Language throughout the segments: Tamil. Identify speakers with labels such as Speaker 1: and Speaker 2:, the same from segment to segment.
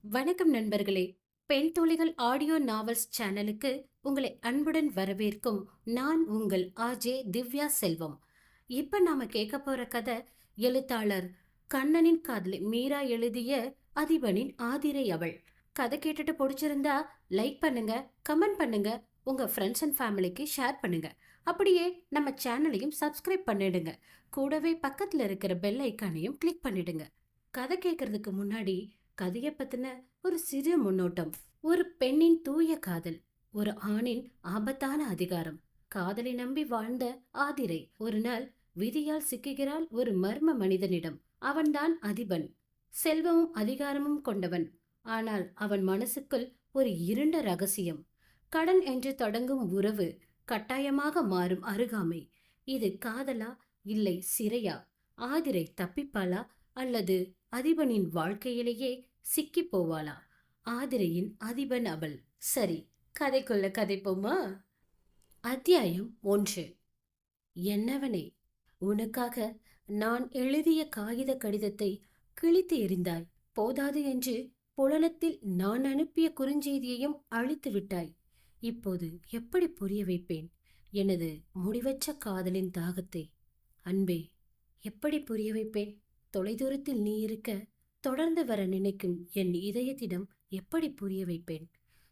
Speaker 1: வணக்கம் நண்பர்களே. பெண் துளிகள் ஆடியோ நாவல்ஸ் சேனலுக்கு உங்களை அன்புடன் வரவேற்கும் நான் உங்கள் ஆர்ஜே திவ்யா செல்வம். இப்ப நாம கேட்க போற கதை எழுத்தாளர் கண்ணனின் காதலி மீரா எழுதிய அதிபனின் ஆதிரை அவள். கதை கேட்டுட்டு பிடிச்சிருந்தா லைக் பண்ணுங்க, கமெண்ட் பண்ணுங்க, உங்க ஃப்ரெண்ட்ஸ் அண்ட் ஃபேமிலிக்கு ஷேர் பண்ணுங்க. அப்படியே நம்ம சேனலையும் சப்ஸ்கிரைப் பண்ணிடுங்க. கூடவே பக்கத்துல இருக்கிற பெல் ஐக்கானையும் கிளிக் பண்ணிடுங்க. கதை கேட்கறதுக்கு முன்னாடி கதையை பத்தின ஒரு சிறு முன்னோட்டம். ஒரு பெண்ணின் தூய காதல், ஒரு ஆணின் ஆபத்தான அதிகாரம். காதலை நம்பி வாழ்ந்த ஆதிரை ஒரு நாள் விதியால் சிக்குகிறாள் ஒரு மர்ம மனிதனிடம். அவன்தான் அதிபன். செல்வமும் அதிகாரமும் கொண்டவன். ஆனால் அவன் மனசுக்குள் ஒரு இருண்ட ரகசியம். கடன் என்று தொடங்கும் உறவு கட்டாயமாக மாறும் அருகாமை. இது காதலா, இல்லை சிறையா? ஆதிரை தப்பிப்பாளா, அல்லது அதிபனின் வாழ்க்கையிலேயே சிக்கி போவாளா? ஆதிரையின் அதிபன் அவள். சரி, கதைக்குள்ள கதைப்போமா? அத்தியாயம் 1. என்னவனே, உனக்காக நான் எழுதிய காகித கடிதத்தை கிழித்து எறிந்தாய். போதாது என்று புலனத்தில் நான் அனுப்பிய குறுஞ்செய்தியையும் அழித்து விட்டாய். இப்போது எப்படி புரிய வைப்பேன் எனது முடிவற்ற காதலின் தாகத்தை? அன்பே, எப்படி புரிய வைப்பேன்? தொலைதூரத்தில் நீ இருக்க தொடர்ந்து வர நினைக்கும் என் இதயத்திடம் எப்படி புரிய வைப்பேன்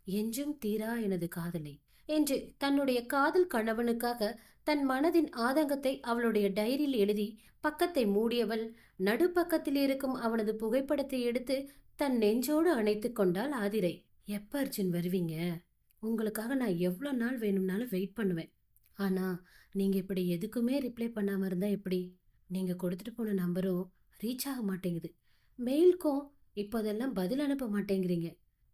Speaker 1: என்றும் தீரா எனது காதலை என்று தன்னுடைய காதல் கணவனுக்காக தன் மனதின் ஆதங்கத்தை அவளுடைய டைரியில் எழுதி பக்கத்தை மூடியவள் நடுப்பக்கத்தில் இருக்கும் அவனது புகைப்படத்தை எடுத்து தன் நெஞ்சோடு அணைத்து கொண்டாள் ஆதிரை. எப்ப அர்ஜுன் வருவீங்க? உங்களுக்காக நான் எவ்வளோ நாள் வேணும்னாலும் வெயிட் பண்ணுவேன். ஆனா நீங்க இப்படி எதுக்குமே ரிப்ளை பண்ணாம இருந்தா எப்படி? நீங்க கொடுத்துட்டு போன நம்பரும் ரீச் ஆக மாட்டேங்குது. மெயிலுக்கும் இப்போதெல்லாம் பதில் அனுப்ப மாட்டேங்கிறீங்க.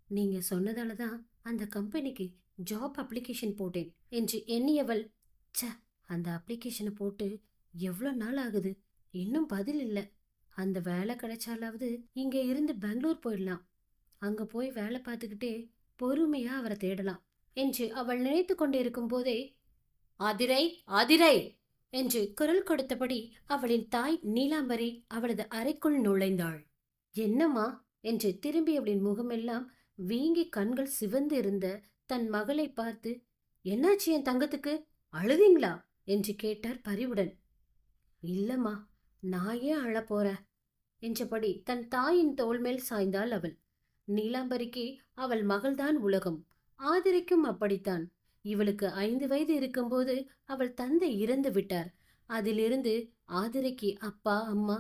Speaker 1: நீங்க சொன்னதால தான் அந்த கம்பெனிக்கு ஜாப் அப்ளிகேஷன் போட்டேன் என்று எண்ணியவள், ச்ச, அந்த அப்ளிகேஷனை போட்டு எவ்வளோ நாள் ஆகுது, இன்னும் பதில் இல்லை. அந்த வேலை கிடைச்சாலாவது இங்க இருந்து பெங்களூர் போயிடலாம். அங்க போய் வேலை பார்த்துக்கிட்டே பொறுமையா அவரை தேடலாம் என்று அவள் நினைத்து கொண்டிருக்கும் போதே, ஆதிரை, ஆதிரை என்று குரல் கொடுத்தபடி அவளின் தாய் நீலாம்பரி அவளது அறைக்குள் நுழைந்தாள். என்னம்மா என்று திரும்பியவளின் முகமெல்லாம் வீங்கி கண்கள் சிவந்து இருந்த தன் மகளை பார்த்து, என்னாச்சு என் தங்கத்துக்கு, அழுதீங்களா என்று கேட்டார் பரிவுடன். இல்லம்மா, நான் ஏன் அழப் போற என்றபடி தன் தாயின் தோள் மேல் சாய்ந்தாள் அவள். நீலாம்பரிக்கு அவள் மகள்தான் உலகம். ஆதிரைக்கும் அப்படித்தான். இவளுக்கு 5 வயது இருக்கும்போது அவள் தந்தை இறந்து விட்டார். அதிலிருந்து ஆதிரைக்கு அப்பா அம்மா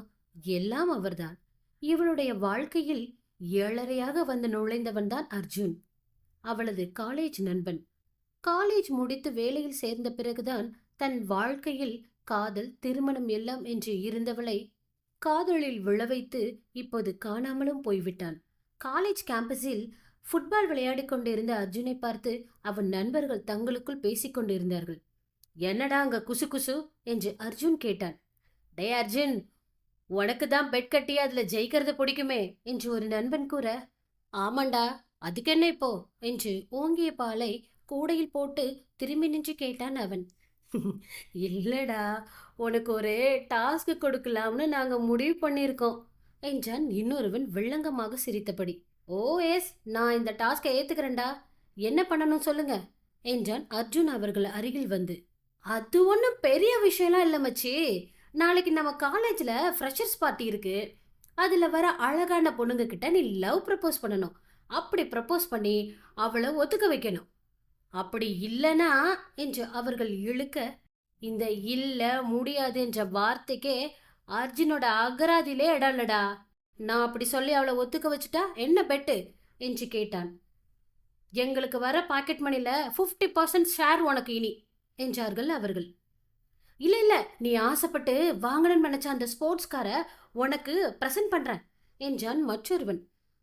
Speaker 1: எல்லாம் அவர்தான். இவளுடைய வாழ்க்கையில் ஏழரையாக வந்து நுழைந்தவன் தான் அர்ஜுன், அவளது காலேஜ் நண்பன். காலேஜ் முடித்து வேலையில் சேர்ந்த பிறகுதான் தன் வாழ்க்கையில் காதல், திருமணம் எல்லாம் என்று இருந்தவளை காதலில் விழவைத்து இப்போது காணாமலும் போய்விட்டான். காலேஜ் கேம்பஸில் ஃபுட்பால் விளையாடிக் கொண்டிருந்த அர்ஜுனை பார்த்து அவன் நண்பர்கள் தங்களுக்குள் பேசிக் கொண்டிருந்தார்கள். என்னடா அங்க குசு குசு என்று அர்ஜுன் கேட்டான். டே அர்ஜுன், உனக்கு தான் பெட் கட்டி அதுல ஜெயிக்கிறது பிடிக்குமே என்று ஒரு நண்பன் கூற, ஆமாண்டா, அதுக்கு என்ன இப்போ என்று ஓங்கிய பாலை கூடையில் போட்டு திரும்பி நின்று கேட்டான் அவன். இல்லடா, உனக்கு ஒரு டாஸ்க் கொடுக்கலாம்னு நாங்க முடிவு பண்ணியிருக்கோம் என்றான் இன்னொருவன் வில்லங்கமாக சிரித்தபடி. ஓ எஸ், நான் இந்த டாஸ்கை ஏத்துக்கிறேன்டா. என்ன பண்ணணும் சொல்லுங்க என்றான் அர்ஜுன் அவர்கள் அருகில் வந்து. அது ஒன்றும் பெரிய விஷயம்லாம் இல்லை மச்சி. நாளைக்கு நம்ம காலேஜில் ஃப்ரெஷர்ஸ் பார்ட்டி இருக்கு. அதில் வர அழகான பொண்ணுங்க கிட்ட நீ லவ் ப்ரப்போஸ் பண்ணணும். அப்படி ப்ரப்போஸ் பண்ணி அவளை ஒத்துக்க வைக்கணும். அப்படி இல்லைனா என்று அவர்கள் இழுக்க, இந்த இல்ல முடியாது என்ற வார்த்தைக்கே அர்ஜுனோட அகராதியிலே இடம்லடா. நான் அப்படி சொல்லி அவளை ஒத்துக்க வச்சுட்டா என்ன பெட்டு என்று கேட்டான். எங்களுக்கு வர பாக்கெட் மணில 50% ஷேர் உனக்கு இனி என்றார்கள் அவர்கள். இல்ல இல்ல, நீ ஆசைப்பட்டு வாங்கணும்னு நினைச்ச அந்த ஸ்போர்ட்ஸ் காரை உனக்கு பிரசன்ட் பண்றேன் என்றான் மற்றொருவன்.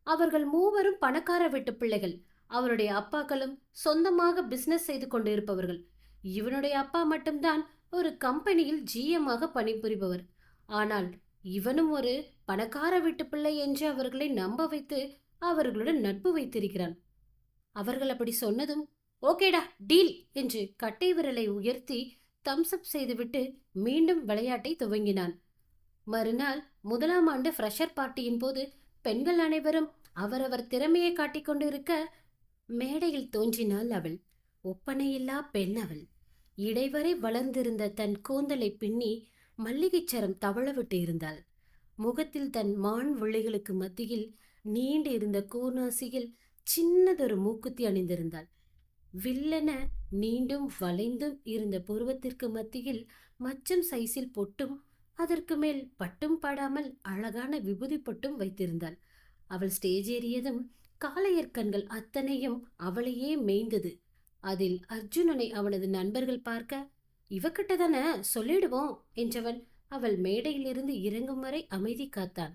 Speaker 1: அவர்கள் மூவரும் பணக்கார வீட்டு பிள்ளைகள். அவருடைய அப்பாக்களும் சொந்தமாக பிசினஸ் செய்து கொண்டு இருப்பவர்கள். இவனுடைய அப்பா மட்டும்தான் ஒரு கம்பெனியில் ஜிஎம்மாக பணிபுரிபவர். ஆனால் இவனும் ஒரு பணக்கார வீட்டு பிள்ளை என்று அவர்களை நம்ப வைத்து அவர்களுடன் நட்பு வைத்திருக்கிறான். அவர்கள் அப்படி சொன்னதும், ஓகேடா டீல் என்று கட்டை விரலை உயர்த்தி தம்ஸ் அப் செய்துவிட்டு மீண்டும் விளையாட்டை துவங்கினான். மறுநாள் 1ஆம் ஆண்டு ஃப்ரெஷர் பார்ட்டியின் போது பெண்கள் அனைவரும் அவரவர் திறமையை காட்டிக்கொண்டு இருக்க மேடையில் தோன்றினாள் அவள். ஒப்பனையில்லா பெண் அவள். இடைவரை வளர்ந்திருந்த தன் கூந்தலை பின்னி மல்லிகைச்சரம் தவழ விட்டு இருந்தாள். முகத்தில் தன் மான் விழிகளுக்கு மத்தியில் நீண்டு இருந்த கூர்நாசியில் சின்னதொரு மூக்குத்தி அணிந்திருந்தாள். வில்லென நீண்டும் வளைந்தும் இருந்த புருவத்திற்கு மத்தியில் மச்சம் சைஸில் பொட்டும் அதற்கு மேல் பட்டும் படாமல் அழகான விபூதி பொட்டும் வைத்திருந்தாள். அவள் ஸ்டேஜ் ஏறியதும் காளையர் கண்கள் அத்தனையும் அவளையே மேய்ந்தது. அதில் அர்ஜுனனை அவனது நண்பர்கள் பார்க்க, இவகிட்ட தானே சொல்லிடுவோம் என்றவன் அவள் மேடையிலிருந்து இறங்கும் வரை அமைதி காத்தான்.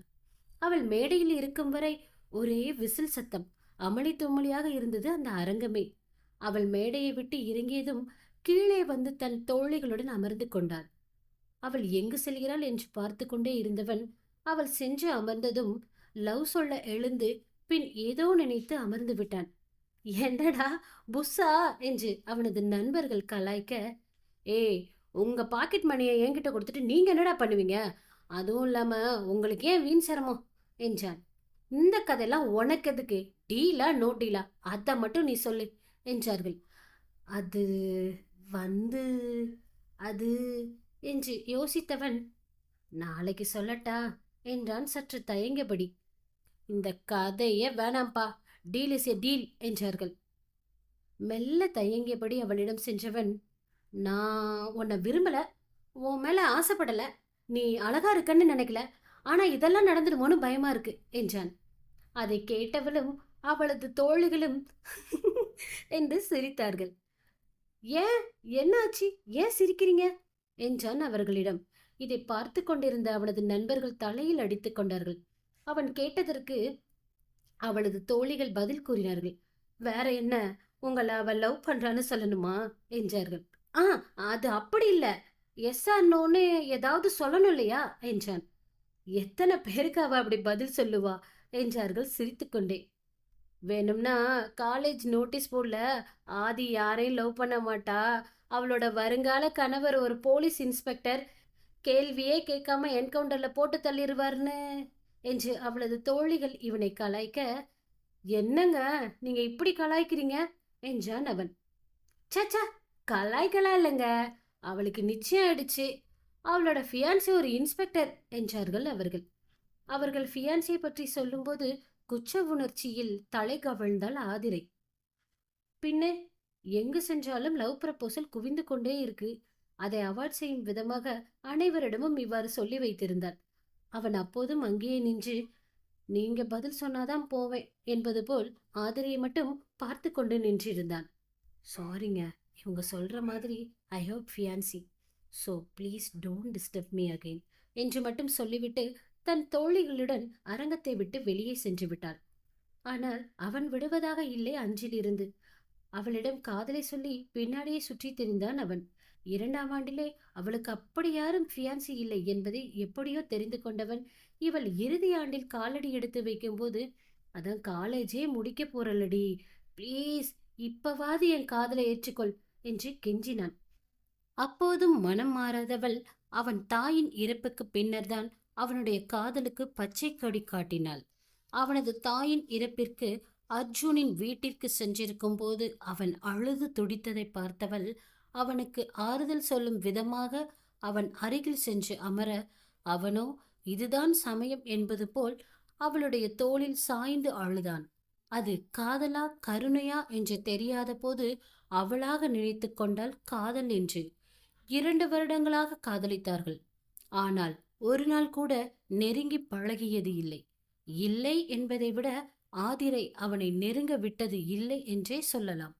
Speaker 1: அவள் மேடையில் இருக்கும் வரை ஒரே விசில் சத்தம் அமளி தும்மலியாக இருந்தது அந்த அரங்கமே. அவள் மேடையை விட்டு இறங்கியதும் கீழே வந்து தன் தோழிகளுடன் அமர்ந்து கொண்டாள். அவள் எங்கு செல்கிறாள் என்று பார்த்து கொண்டே இருந்தவன் அவள் சென்று அமர்ந்ததும் லவ் சொல்ல எழுந்து பின் ஏதோ நினைத்து அமர்ந்து விட்டான். என்னடா புஸ்ஸா என்று அவனது நண்பர்கள் கலாய்க்க, ஏய், உங்க பாக்கெட் மணியை என்கிட்ட கொடுத்துட்டு நீங்க என்னடா பண்ணுவீங்க? அதுவும் இல்லாம உங்களுக்கு ஏன் வீண் சிரமம் என்றான். இந்த கதையெல்லாம் உனக்கு எதுக்கு? டீலா நோ டீலா அத மட்டும் நீ சொல்லு என்றார்கள். அது வந்து அது என்று யோசித்தவன், நாளைக்கு சொல்லட்டா என்றான் சற்று தயங்கியபடி. இந்த கதையே வேணாம்பா, டீல் இஸ் எ டீல் என்றார்கள். மெல்ல தயங்கியபடி அவளிடம் சென்றவன், நான் உன்னை விரும்பல, உன் மேல ஆசைப்படல, நீ அழகா இருக்கன்னு நினைக்கல, ஆனா இதெல்லாம் நடந்துடுமோன்னு பயமா இருக்கு என்றான். அதை கேட்டவளும் அவளது தோழிகளும் என்று சிரித்தார்கள். ஏன், என்னாச்சு, ஏன் சிரிக்கிறீங்க என்றான் அவர்களிடம். இதை பார்த்து கொண்டிருந்த அவனது நண்பர்கள் தலையில் அடித்துக் கொண்டார்கள். அவன் கேட்டதற்கு அவளது தோழிகள் பதில் கூறினார்கள். வேற என்ன, உங்களை அவள் லவ் பண்றான்னு சொல்லணுமா என்றார்கள். ஆ, அது அப்படி இல்ல, எஸ் ஆர் நோன்னு ஏதாவது சொல்லணும் இல்லையா என்றான். எத்தனை பேருக்கு அவ அப்படி பதில் சொல்லுவா என்றார்கள் சிரித்துக்கொண்டே. வேணும்னா காலேஜ் நோட்டீஸ் போர்ட்ல ஆதி யாரையும் லவ் பண்ண மாட்டா, அவளோட வருங்கால கணவர் ஒரு போலீஸ் இன்ஸ்பெக்டர், கேள்வியே கேட்காம என்கவுண்டர்ல போட்டு தள்ளிடுவார்னு என்று அவளது தோழிகள் இவனை கலாய்க்க, என்னங்க நீங்க இப்படி கலாய்க்கிறீங்க என்றான் அவன். சச்சா, கலாய்க்கலாம் இல்லைங்க, அவளுக்கு நிச்சயம் ஆயிடுச்சு, அவளோட ஃபியான்சி ஒரு இன்ஸ்பெக்டர் என்றார்கள் அவர்கள். அவர்கள் ஃபியான்சியை பற்றி சொல்லும்போது குற்ற உணர்ச்சியில் தலை கவிழ்ந்தாள் ஆதிரை. பின்னே எங்கு சென்றாலும் லவ் ப்ரப்போசல் குவிந்து கொண்டே இருக்கு. அதை அவாய்ட் செய்யும் விதமாக அனைவரிடமும் இவ்வாறு சொல்லி வைத்திருந்தாள். அவன் அப்போதும் அங்கேயே நின்று, நீங்க பதில் சொன்னாதான் போவேன் என்பது போல் ஆதிரையை மட்டும் பார்த்து கொண்டு நின்றிருந்தான். சாரிங்க, இவங்க சொல்ற மாதிரி I hope fiancée, so please don't disturb me again என்று மட்டும் சொல்லிவிட்டு தன் தோழிகளுடன் அரங்கத்தை விட்டு வெளியே சென்று விட்டாள். ஆனால் அவன் விடுவதாக இல்லை அஞ்சிலிருந்து. அவளிடம் காதலை சொல்லி பின்னாடியே சுற்றி திரிந்தான் அவன். 2ஆம் ஆண்டிலே அவளுக்கு அப்படி யாரும் ஃபியான்சி இல்லை என்பதை எப்படியோ தெரிந்து கொண்டவன் இவள் இறுதி ஆண்டில் காலடி எடுத்து வைக்கும்போது, அதான் காலேஜே முடிக்க போறலடி, ப்ளீஸ் இப்பவாது என் காதலை ஏற்றுக்கொள் என்று கெஞ்சினான். அப்போதும் மனம் மாறாதவள் அவன் தாயின் இறப்புக்கு பின்னர்தான் அவனுடைய காதலுக்கு பச்சை கொடி காட்டினாள். அவனது தாயின் இறப்பிற்கு அர்ஜுனின் வீட்டிற்கு சென்றிருக்கும் போது அவன் அழுது துடித்ததை பார்த்தவள் அவனுக்கு ஆறுதல் சொல்லும் விதமாக அவன் அருகில் சென்று அமர, அவனோ இதுதான் சமயம் என்பது போல் அவளுடைய தோளில் சாய்ந்து அழுதான். அது காதலா கருணையா என்று தெரியாத போது அவளாக நினைத்து கொண்டால் காதல் என்று. 2 வருடங்களாக காதலித்தார்கள். ஆனால் ஒரு நாள் கூட நெருங்கி பழகியது இல்லை. இல்லை என்பதை விட ஆதிரை அவனை நெருங்க விட்டது இல்லை என்றே சொல்லலாம்.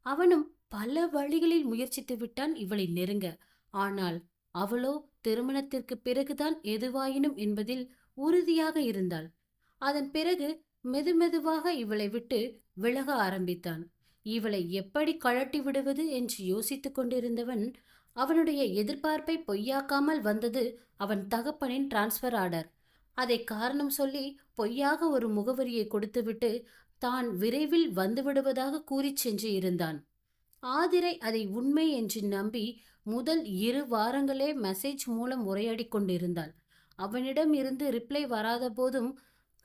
Speaker 1: அவனும் பல வழிகளில் முயற்சித்து விட்டான் இவளை நெருங்க. ஆனால் அவளோ திருமணத்திற்கு பிறகுதான் எதுவாயினும் என்பதில் உறுதியாக இருந்தாள். அதன் பிறகு மெதுமெதுவாக இவளை விட்டு விலக ஆரம்பித்தான். இவளை எப்படி கழட்டி விடுவது என்று யோசித்துக் கொண்டிருந்தவன் அவனுடைய எதிர்பார்ப்பை பொய்யாக்காமல் வந்தது அவன் தகப்பனின் டிரான்ஸ்பர் ஆர்டர். அதை காரணம் சொல்லி பொய்யாக ஒரு முகவரியை கொடுத்துவிட்டு தான் விரைவில் வந்துவிடுவதாக கூறி சென்று இருந்தான். ஆதிரை அதை உண்மை என்று நம்பி முதல் 2 வாரங்களே மெசேஜ் மூலம் உரையாடி கொண்டிருந்தாள். அவனிடம் இருந்து ரிப்ளை வராத போதும்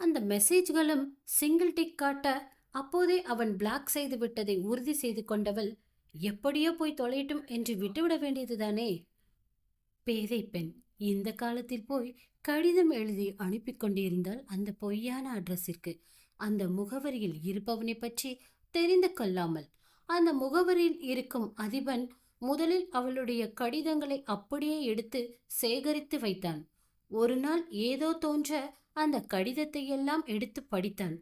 Speaker 1: அந்த மெசேஜ்களும் சிங்கிள் டிக் காட்ட அப்போதே அவன் பிளாக் செய்து விட்டதை உறுதி செய்து கொண்டவள், எப்படியோ போய் தொலையட்டும் என்று விட்டுவிட வேண்டியதுதானே. பேதை பெண் இந்த காலத்தில் போய் கடிதம் எழுதி அனுப்பி கொண்டிருந்தால் அந்த பொய்யான அட்ரஸிற்கு அந்த முகவரியில் இருப்பவனை பற்றி தெரிந்து கொள்ளாமல் அந்த முகவரியில் இருக்கும் அதிபன் முதலில் அவளுடைய கடிதங்களை அப்படியே எடுத்து சேகரித்து வைத்தான். ஒரு நாள் ஏதோ தோன்ற அந்த கடிதத்தை எல்லாம் எடுத்து படித்தான்.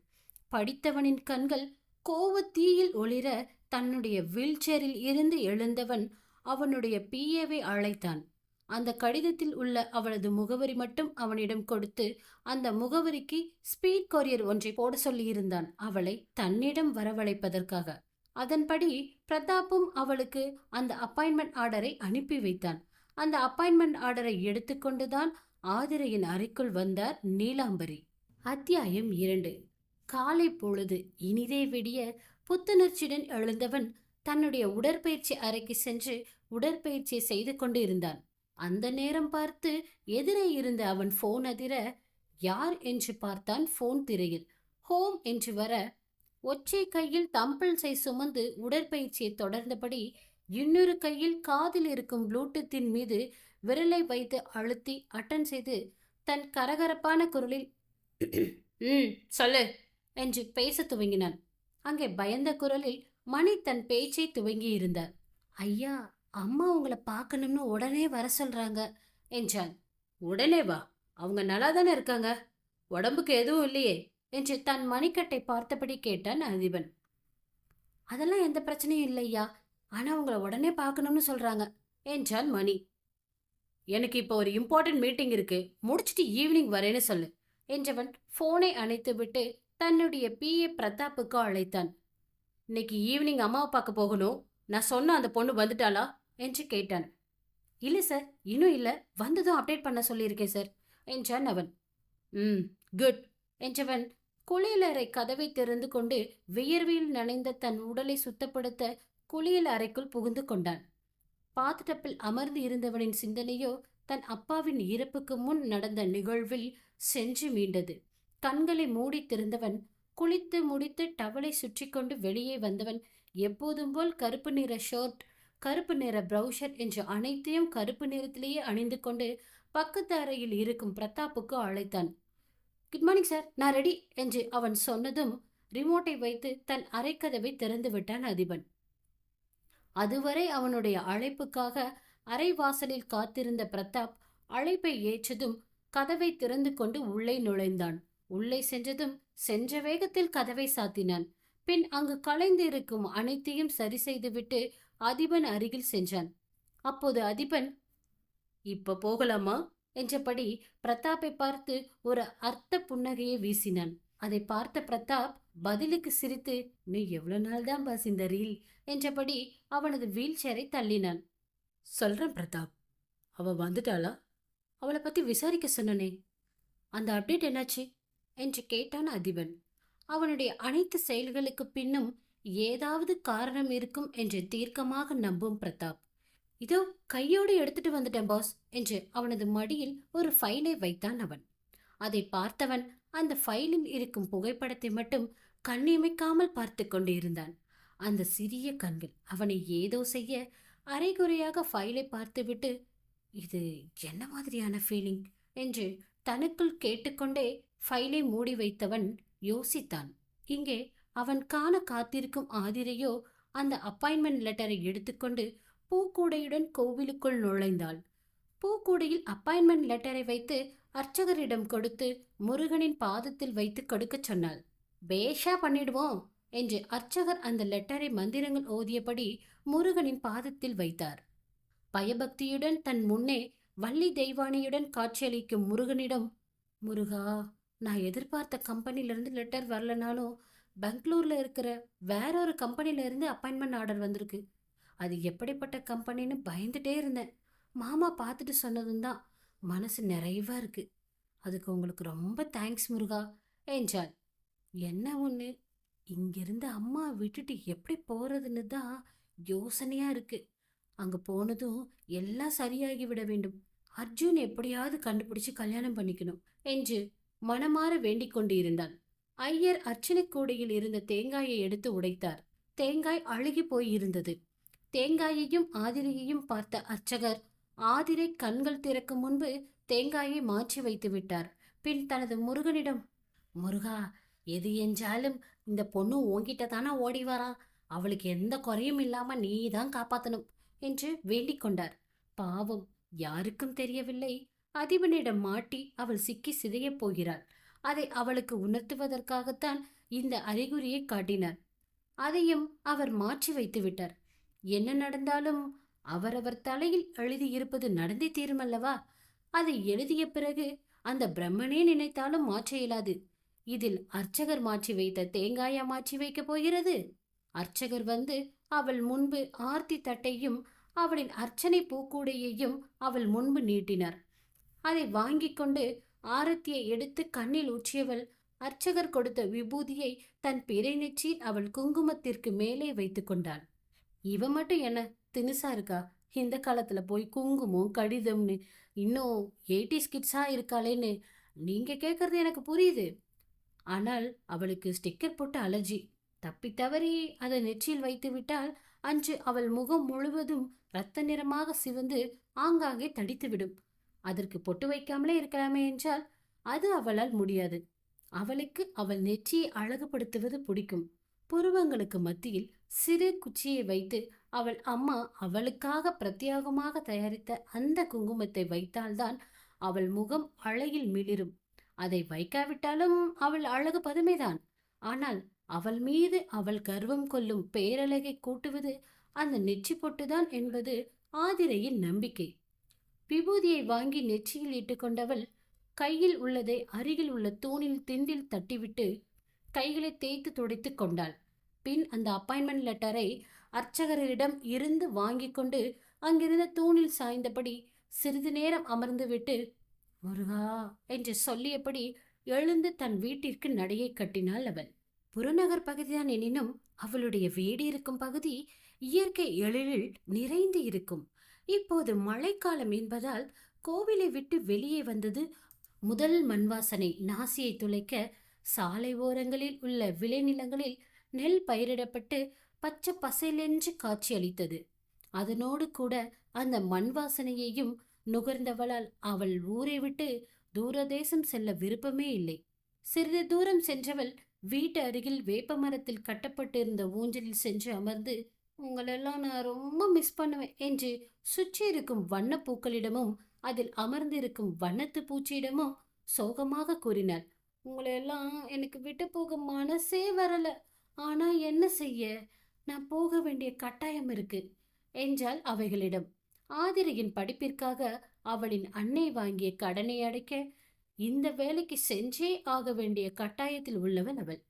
Speaker 1: படித்தவனின் கண்கள் கோவத்தீயில் ஒளிர தன்னுடைய வீல்சேரில் இருந்து எழுந்தவன் அவனுடைய பிஏவை அழைத்தான். அந்த கடிதத்தில் உள்ள அவளது முகவரி மட்டும் அவனிடம் கொடுத்து அந்த முகவரிக்கு ஸ்பீட் கொரியர் ஒன்றை போட சொல்லியிருந்தான், அவளை தன்னிடம் வரவழைப்பதற்காக. அதன்படி பிரதாப்பும் அவளுக்கு அந்த அப்பாயின்மெண்ட் ஆர்டரை அனுப்பி வைத்தான். அந்த அப்பாயின்மெண்ட் ஆர்டரை எடுத்துக்கொண்டுதான் ஆதிரையின் அறைக்குள் வந்தார் நீலாம்பரி. அத்தியாயம் 2. காலை பொழுது இனிதே விடிய புத்துணர்ச்சியுடன் எழுந்தவன் தன்னுடைய உடற்பயிற்சி அறைக்கு சென்று உடற்பயிற்சி செய்து கொண்டு இருந்தான். அந்த நேரம் பார்த்து எதிரே இருந்த அவன் போன் அதிர, யார் என்று பார்த்தான். போன் திரையில் ஹோம் என்று வர, ஒற்றை கையில் தம்பிள்ஸை சுமந்து உடற்பயிற்சியை தொடர்ந்தபடி இன்னொரு கையில் காதில் இருக்கும் ப்ளூடூத்தின் மீது விரலை வைத்து அழுத்தி அட்டன் செய்து தன் கரகரப்பான குரலில் சொல்லு என்று பேச துவங்கினான். அங்கே பயந்த குரலில் மணி தன் பேச்சை துவங்கி இருந்தார். ஐயா, அம்மா உங்களை பார்க்கணும்னு உடனே வர சொல்றாங்க என்றான். உடனே வா, அவங்க நல்லா தானே இருக்காங்க, உடம்புக்கு எதுவும் இல்லையே என்று தன் மணிக்கட்டை பார்த்தபடி கேட்டான் அதிபன். அதெல்லாம் எந்த பிரச்சனையும் இல்லையா, ஆனா உங்களை உடனே பார்க்கணும்னு சொல்றாங்க என்றான் மணி. எனக்கு இப்போ ஒரு இம்பார்ட்டன்ட் மீட்டிங் இருக்கு, முடிச்சுட்டு ஈவினிங் வரேன்னு சொல்லு என்றவன் போனை அணைத்து விட்டு தன்னுடைய பிஏ பிரதாப்புக்கு அழைத்தான். இன்னைக்கு ஈவினிங் அம்மாவை பார்க்க போகணும், நான் சொன்ன அந்த பொண்ணு வந்துட்டாளா என்று கேட்டான். இல்லை சார், இன்னும் இல்லை, வந்ததும் அப்டேட் பண்ண சொல்லியிருக்கேன் சார் என்றான் அவன். குட் என்றவன் குளியலறை கதவை திறந்து கொண்டு வியர்வையில் நனைந்த தன் உடலை சுத்தப்படுத்த குளியல் அறைக்குள் புகுந்து கொண்டான். பாத்துட்டப்பில் அமர்ந்து இருந்தவனின் சிந்தனையோ தன் அப்பாவின் இறப்புக்கு முன் நடந்த நிகழ்வில் சென்று மீண்டது. கண்களை மூடி திறந்தவன் குளித்து முடித்து டவலை சுற்றி கொண்டு வெளியே வந்தவன் எப்போதும் போல் கருப்பு நிற ஷர்ட், கருப்பு நிற ப்ரௌசர் என்று அனைத்தையும் கருப்பு நிறத்திலேயே அணிந்து கொண்டு பக்கத்து அறையில் இருக்கும் பிரதாப்புக்கு அழைத்தான். குட் மார்னிங் சார், நான் ரெடி என்று அவன் சொன்னதும் ரிமோட்டை வைத்து தன் அறைக்கதவை திறந்து விட்டான் அதிபன். அதுவரை அவனுடைய அழைப்புக்காக அறை வாசலில் காத்திருந்த பிரதாப் அழைப்பை ஏற்றதும் கதவை திறந்து கொண்டு உள்ளே நுழைந்தான். உள்ளே சென்றதும் சென்ற வேகத்தில் கதவை சாத்தினான். பின் அங்கு கலைந்து இருக்கும் அனைத்தையும் சரி செய்துவிட்டு அதிபன் அருகில் சென்றான். அப்போது அதிபன், இப்ப போகலாமா என்றபடி பிரதாப்பை பார்த்து ஒரு அர்த்த புன்னகையை வீசினான். அதை பார்த்த பிரதாப் பதிலுக்கு சிரித்து, நீ எவ்வளவு நாள் தான் பாஸ் இந்த ரீல் என்றபடி அவனது வீல் சேரை தள்ளினான். சொல்றேன் பிரதாப், அவ வந்துட்டாளா? அவளை பத்தி விசாரிக்க சொன்னனே, அந்த அப்டேட் என்னாச்சு என்று கேட்டான் அதிபன். அவனுடைய அனைத்து செயல்களுக்கு பின்னும் ஏதாவது காரணம் இருக்கும் என்று தீர்க்கமாக நம்பும் பிரதாப், இதோ கையோடு எடுத்துட்டு வந்துட்டேன் பாஸ் என்று அவனது மடியில் ஒரு ஃபைலை வைத்தான் அவன். அதை பார்த்தவன் அந்த ஃபைலில் இருக்கும் புகைப்படத்தை மட்டும் கண்ணிமைக்காமல் பார்த்து கொண்டு இருந்தான். அந்த சிறிய கண்கள் அவனை ஏதோ செய்ய அரைகுறையாக ஃபைலை பார்த்துவிட்டு, இது என்ன மாதிரியான ஃபீலிங் என்று தனக்குள் கேட்டுக்கொண்டே ஃபைலை மூடி வைத்தவன் யோசித்தான். இங்கே அவன் காண காத்திருக்கும் ஆதிரையோ அந்த அப்பாயின்மெண்ட் லெட்டரை எடுத்துக்கொண்டு பூக்கூடையுடன் கோவிலுக்குள் நுழைந்தாள். பூக்கூடையில் அப்பாயின்மெண்ட் லெட்டரை வைத்து அர்ச்சகரிடம் கொடுத்து முருகனின் பாதத்தில் வைத்து கொடுக்க சொன்னாள். பேஷா பண்ணிடுவோம் என்று அர்ச்சகர் அந்த லெட்டரை மந்திரங்கள் ஓதியபடி முருகனின் பாதத்தில் வைத்தார். பயபக்தியுடன் தன் முன்னே வள்ளி தெய்வானையுடன் காட்சியளிக்கும் முருகனிடம், முருகா, நான் எதிர்பார்த்த கம்பெனிலிருந்து லெட்டர் வரலனாலும் பெங்களூர்ல இருக்கிற வேற ஒரு கம்பெனில இருந்து அப்பாயின்மெண்ட் ஆர்டர் வந்திருக்கு. அது எப்படிப்பட்ட கம்பெனின்னு பயந்துட்டே இருந்தேன். மாமா பார்த்துட்டு சொன்னதும் தான் மனசு நிறைவா இருக்கு. அதுக்கு உங்களுக்கு ரொம்ப தேங்க்ஸ் முருகா என்றாள். என்ன ஒன்று, இங்கிருந்து அம்மா விட்டுட்டு எப்படி போறதுன்னு தான் யோசனையா இருக்கு. அங்க போனதும் எல்லாம் சரியாகி விட வேண்டும். அர்ஜுன் எப்படியாவது கண்டுபிடிச்சு கல்யாணம் பண்ணிக்கணும் என்று மனமாற வேண்டிக் கொண்டிருந்தான். ஐயர் அர்ச்சனை கூடையில் இருந்த தேங்காயை எடுத்து உடைத்தார். தேங்காய் அழுகி போய் இருந்தது. தேங்காயையும் ஆதிரையையும் பார்த்த அர்ச்சகர் ஆதிரை கண்கள் திறக்கும் முன்பு தேங்காயை மாற்றி வைத்து விட்டார். பின் தனது முருகனிடம், முருகா, எது என்றாலும் இந்த பொண்ணு உன்கிட்ட தானே ஓடி வரா, அவளுக்கு எந்த குறையும் இல்லாம நீ தான் காப்பாத்தணும் என்று வேண்டிக் கொண்டார். பாவம், யாருக்கும் தெரியவில்லை, அதிபனிடம் மாட்டி அவள் சிக்கி சிதையப் போகிறாள். அதை அவளுக்கு உணர்த்துவதற்காகத்தான் இந்த அறிகுறியை காட்டினார். அதையும் அவர் மாற்றி வைத்து விட்டார். என்ன நடந்தாலும் அவரவர் தலையில் எழுதியிருப்பது நடந்தே தீருமல்லவா? அதை எழுதிய பிறகு அந்த பிரம்மனே நினைத்தாலும் மாற்ற இயலாது. இதில் அர்ச்சகர் மாற்றி வைத்த தேங்காயா மாற்றி வைக்கப் போகிறது? அர்ச்சகர் வந்து அவள் முன்பு ஆர்த்தி தட்டையும் அவளின் அர்ச்சனை பூக்கூடையையும் அவள் முன்பு நீட்டினார். அதை வாங்கிக் கொண்டு ஆரத்தியை எடுத்து கண்ணில் ஊற்றியவள் அர்ச்சகர் கொடுத்த விபூதியை தன் பிறை நெற்றியில் அவள் குங்குமத்திற்கு மேலே வைத்து கொண்டாள். இவ மட்டும் என்ன தினுசா இருக்கா? இந்த காலத்துல போய் குங்குமம் கடிதம்னு இன்னும் 80s கிட்ஸா இருக்காளேன்னு நீங்க கேட்கறது எனக்கு புரியுது. ஆனால் அவளுக்கு ஸ்டிக்கர் போட்டு அலர்ஜி. தப்பி தவறி அதை நெற்றியில் வைத்து விட்டால் அன்று அவள் முகம் முழுவதும் இரத்த நிறமாக சிவந்து ஆங்காங்கே தடித்துவிடும். அதற்கு பொட்டு வைக்காமலே இருக்கலாமே என்றால் அது அவளால் முடியாது. அவளுக்கு அவள் நெற்றியை அழகுபடுத்துவது பிடிக்கும். புருவங்களுக்கு மத்தியில் சிறு குச்சியை வைத்து அவள் அம்மா அவளுக்காக பிரத்யேகமாக தயாரித்த அந்த குங்குமத்தை வைத்தால்தான் அவள் முகம் அழகில் மிளிரும். அதை வைக்காவிட்டாலும் அவள் அழகு பதுமைதான். ஆனால் அவள் மீது அவள் கர்வம் கொள்ளும் பேரழகை கூட்டுவது அந்த நெற்றி பொட்டுதான் என்பது ஆதிரையின் நம்பிக்கை. விபூதியை வாங்கி நெற்றியில் இட்டுக்கொண்டவள் கையில் உள்ளதை அருகில் உள்ள தூணில் திண்டில் தட்டிவிட்டு கைகளை தேய்த்து துடைத்து கொண்டாள். பின் அந்த அப்பாயின்மெண்ட் லெட்டரை அர்ச்சகரிடம் இருந்து வாங்கி கொண்டு அங்கிருந்த தூணில் சாய்ந்தபடி சிறிது நேரம் அமர்ந்துவிட்டு முருகா என்று சொல்லியபடி எழுந்து தன் வீட்டிற்கு நடையை கட்டினாள் அவள். புறநகர் பகுதிதான் எனினும் அவளுடைய வீடு இருக்கும் பகுதி இயற்கை எழிலில் நிறைந்து இருக்கும். இப்போது மழைக்காலம் என்பதால் கோவிலை விட்டு வெளியே வந்தது முதல் மண்வாசனை நாசியை துளைக்க சாலை ஓரங்களில் உள்ள விளைநிலங்களில் நெல் பயிரிடப்பட்டு பச்சை பசைலென்று காட்சியளித்தது. அதனோடு கூட அந்த மண் வாசனையையும் நுகர்ந்தவளால் அவள் ஊரை விட்டு தூரதேசம் செல்ல விருப்பமே இல்லை. சிறிது தூரம் சென்றவள் வீட்டு அருகில் வேப்ப மரத்தில் கட்டப்பட்டிருந்த ஊஞ்சலில் சென்று அமர்ந்து, உங்களெல்லாம் நான் ரொம்ப மிஸ் பண்ணுவேன் என்று சுற்றி இருக்கும் வண்ண பூக்களிடமும் அதில் அமர்ந்திருக்கும் வண்ணத்து பூச்சியிடமும் சோகமாக கூறினாள். உங்களையெல்லாம் எனக்கு விட்டு போக மனசே வரல. ஆனா என்ன செய்ய, நான் போக வேண்டிய கட்டாயம் இருக்கு என்றாள் அவைகளிடம். ஆதிரையின் படிப்பிற்காக அவளின் அன்னை வாங்கிய கடனை அடைக்க இந்த வேலைக்கு சென்றே ஆக வேண்டிய கட்டாயத்தில் உள்ளவள் அவள்.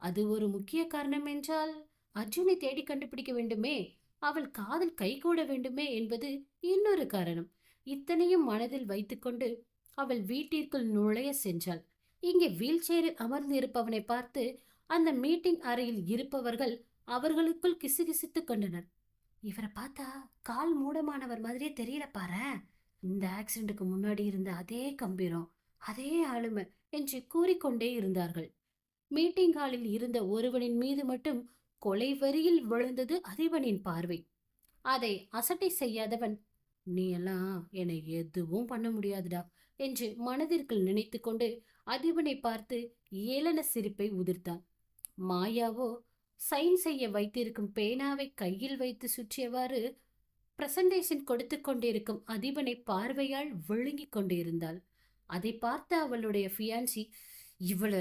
Speaker 1: அது ஒரு முக்கிய காரணம் என்றால் அர்ஜுனை தேடி கண்டுபிடிக்க வேண்டுமே, அவள் காதல் கைகூட வேண்டுமே என்பது இன்னொரு காரணம். இத்தனையும் மனதில் வைத்துக்கொண்டு அவள் வீட்டிற்குள் நுழைய சென்றாள். இங்கே வீல் சேரில் அமர்ந்து இருப்பவனை பார்த்து அந்த மீட்டிங் அறையில் இருப்பவர்கள் அவர்களுக்குள் கிசுகிசுத்துக் கொண்டனர். இவரை பார்த்தா கால் மூடமானவர் மாதிரியே தெரியல பாரு, இந்த ஆக்சிடென்ட்டுக்கு முன்னாடி இருந்த அதே கம்பீரம், அதே ஆளுமை என்று கூறிக்கொண்டே இருந்தார்கள். மீட்டிங் ஹாலில் இருந்த ஒருவனின் மீது மட்டும் கொலை வரியில் விழுந்தது அதிபனின் பார்வை. அதை அசட்டை செய்யாதவன், நீ எல்லாம் என்னை எதுவும் பண்ண முடியாதுடா என்று மனதிற்குள் நினைத்து கொண்டு அதிபனை பார்த்து ஏளன சிரிப்பை உதிர்த்தான். மாயாவோ சைன் செய்ய வைத்திருக்கும் பேனாவை கையில் வைத்து சுற்றியவாறு பிரசன்டேஷன் கொடுத்து கொண்டிருக்கும் அதிபனை பார்வையால் விழுங்கிக் கொண்டிருந்தாள். அதை பார்த்த அவளுடைய ஃபியான்சி, இவள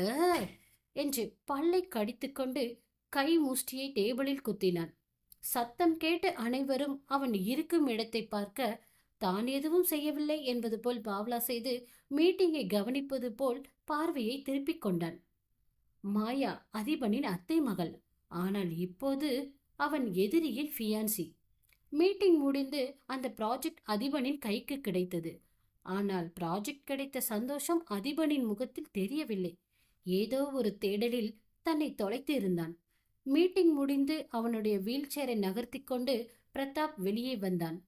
Speaker 1: என்று பல்லை கடித்துக்கொண்டு கை முஷ்டியை டேபிளில் குத்தினான். சத்தம் கேட்டு அனைவரும் அவன் இருக்கும் இடத்தை பார்க்க தான் எதுவும் செய்யவில்லை என்பது போல் பாவ்லா செய்து மீட்டிங்கை கவனிப்பது போல் பார்வையை திருப்பிக் கொண்டான். மாயா அதிபனின் அத்தை மகள், ஆனால் இப்போது அவன் எதிரியின் ஃபியான்சி. மீட்டிங் முடிந்து அந்த ப்ராஜெக்ட் அதிபனின் கைக்கு கிடைத்தது. ஆனால் ப்ராஜெக்ட் கிடைத்த சந்தோஷம் அதிபனின் முகத்தில் தெரியவில்லை. ஏதோ ஒரு தேடலில் தன்னை தொலைத்து இருந்தான். மீட்டிங் முடிந்து அவனுடைய வீல் சேரை நகர்த்தி கொண்டு பிரதாப் வெளியே வந்தான்.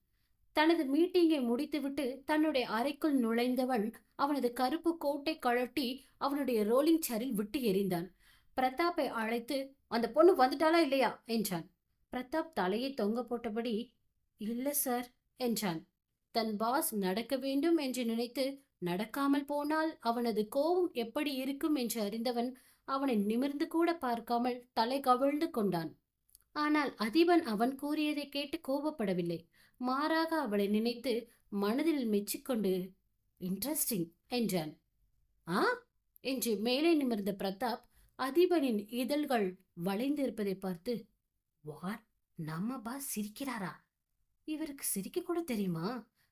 Speaker 1: தனது மீட்டிங்கை முடித்துவிட்டு தன்னுடைய அறைக்குள் நுழைந்தவன் அவனது கருப்பு கோட்டை கழட்டி அவனுடைய ரோலிங் சேரில் விட்டு எறிந்தான். பிரதாப்பை அழைத்து, அந்த பொண்ணு வந்துட்டாளா இல்லையா என்றான். பிரதாப் தலையை தொங்க போட்டபடி, இல்ல சார் என்றான். தன் பாஸ் நடக்க வேண்டும் என்று நினைத்து நடக்காமல் போனால் அவனது கோபம் எப்படி இருக்கும் என்று அறிந்தவன் அவனை நிமிர்ந்து கூட பார்க்காமல் தலை கவிழ்ந்து கொண்டான். ஆனால் அதிபன் அவன் கூறியதை கேட்டு கோபப்படவில்லை. மாறாக அவளை நினைத்து மனதில் மெச்சிக்கொண்டு, இன்ட்ரெஸ்டிங் என்றான். ஆ என்று மேலே நிமிர்ந்த பிரதாப் அதிபனின் இதழ்கள் வளைந்திருப்பதை பார்த்து, வார், நம்ம பாஸ் சிரிக்கிறாரா? இவருக்கு சிரிக்க கூட தெரியுமா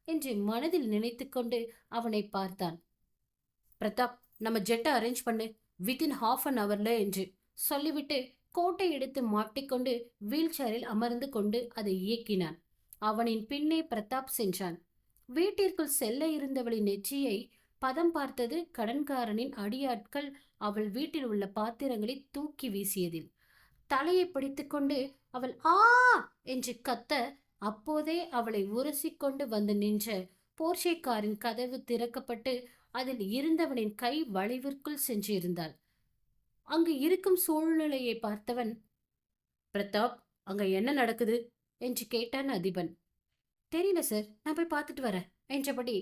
Speaker 1: என்று மனதில் நினைத்து கொண்டு அவனை பார்த்தான். பிரதாப், நம்ம ஜெட்டை அரேஞ்ச் பண்ணு, வித்தின் ஹாஃப் அன் அவர்ல என்று சொல்லிவிட்டு கோட்டை எடுத்து மாட்டிக்கொண்டு வீல் சேரில் அமர்ந்து கொண்டு அதை இயக்கினான். அவனின் பின்னே பிரதாப் சென்றான். வீட்டிற்குள் செல்ல இருந்தவளின் நெற்றியை பதம் பார்த்தது கடன்காரனின் அடியாட்கள் அவள் வீட்டில் உள்ள பாத்திரங்களை தூக்கி வீசியதில். தலையை பிடித்துக்கொண்டு அவள் ஆ என்று கத்த, அப்போதே அவளை உரசிக்கொண்டு வந்து நின்ற போர்ஷே காரின் கதவு திறக்கப்பட்டு அதில் இருந்தவனின் கை வளைவிற்குள் சென்றிருந்தாள். அங்கு இருக்கும் சூழ்நிலையை பார்த்தவன், பிரதாப், அங்க என்ன நடக்குது என்று கேட்டான் அதிபன். தெரியல சார், நான் போய் பார்த்துட்டு வரேன் என்றபடி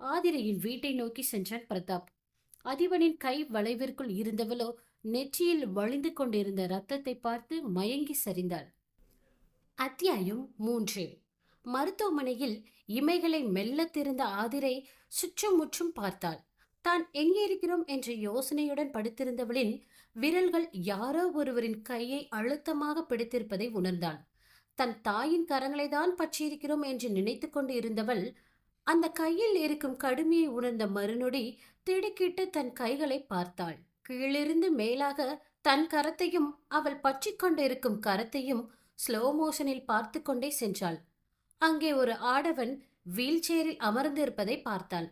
Speaker 1: ஆதிரையின் வீட்டை நோக்கி சென்றான் பிரதாப். அதிபனின் கை வளைவிற்குள் இருந்தவளோ நெற்றியில் வழிந்து கொண்டிருந்த ரத்தத்தை பார்த்து மயங்கி சரிந்தாள். அத்தியாயம் 3. மருத்துவமனையில் இமைகளை மெல்ல திறந்த ஆதிரை சுற்றும் முற்றும் பார்த்தாள். தான் எங்கே இருக்கிறோம் என்ற யோசனையுடன் படுத்திருந்தவளின் விரல்கள் யாரோ ஒருவரின் கையை அழுத்தமாக பிடித்திருப்பதை உணர்ந்தாள். தன் தாயின் கரங்களை தான் பற்றியிருக்கிறோம் என்று நினைத்து கொண்டு இருந்தவள் அந்த கையில் இருக்கும் கடுமையை உணர்ந்த மறுநொடி திடுக்கிட்டு தன் கைகளை பார்த்தாள். கீழிருந்து மேலாக தன் கரத்தையும் அவள் பற்றி கொண்டிருக்கும் கரத்தையும் ஸ்லோ மோஷனில் பார்த்து கொண்டே சென்றாள். அங்கே ஒரு ஆடவன் வீல் சேரில் அமர்ந்திருப்பதை பார்த்தாள்.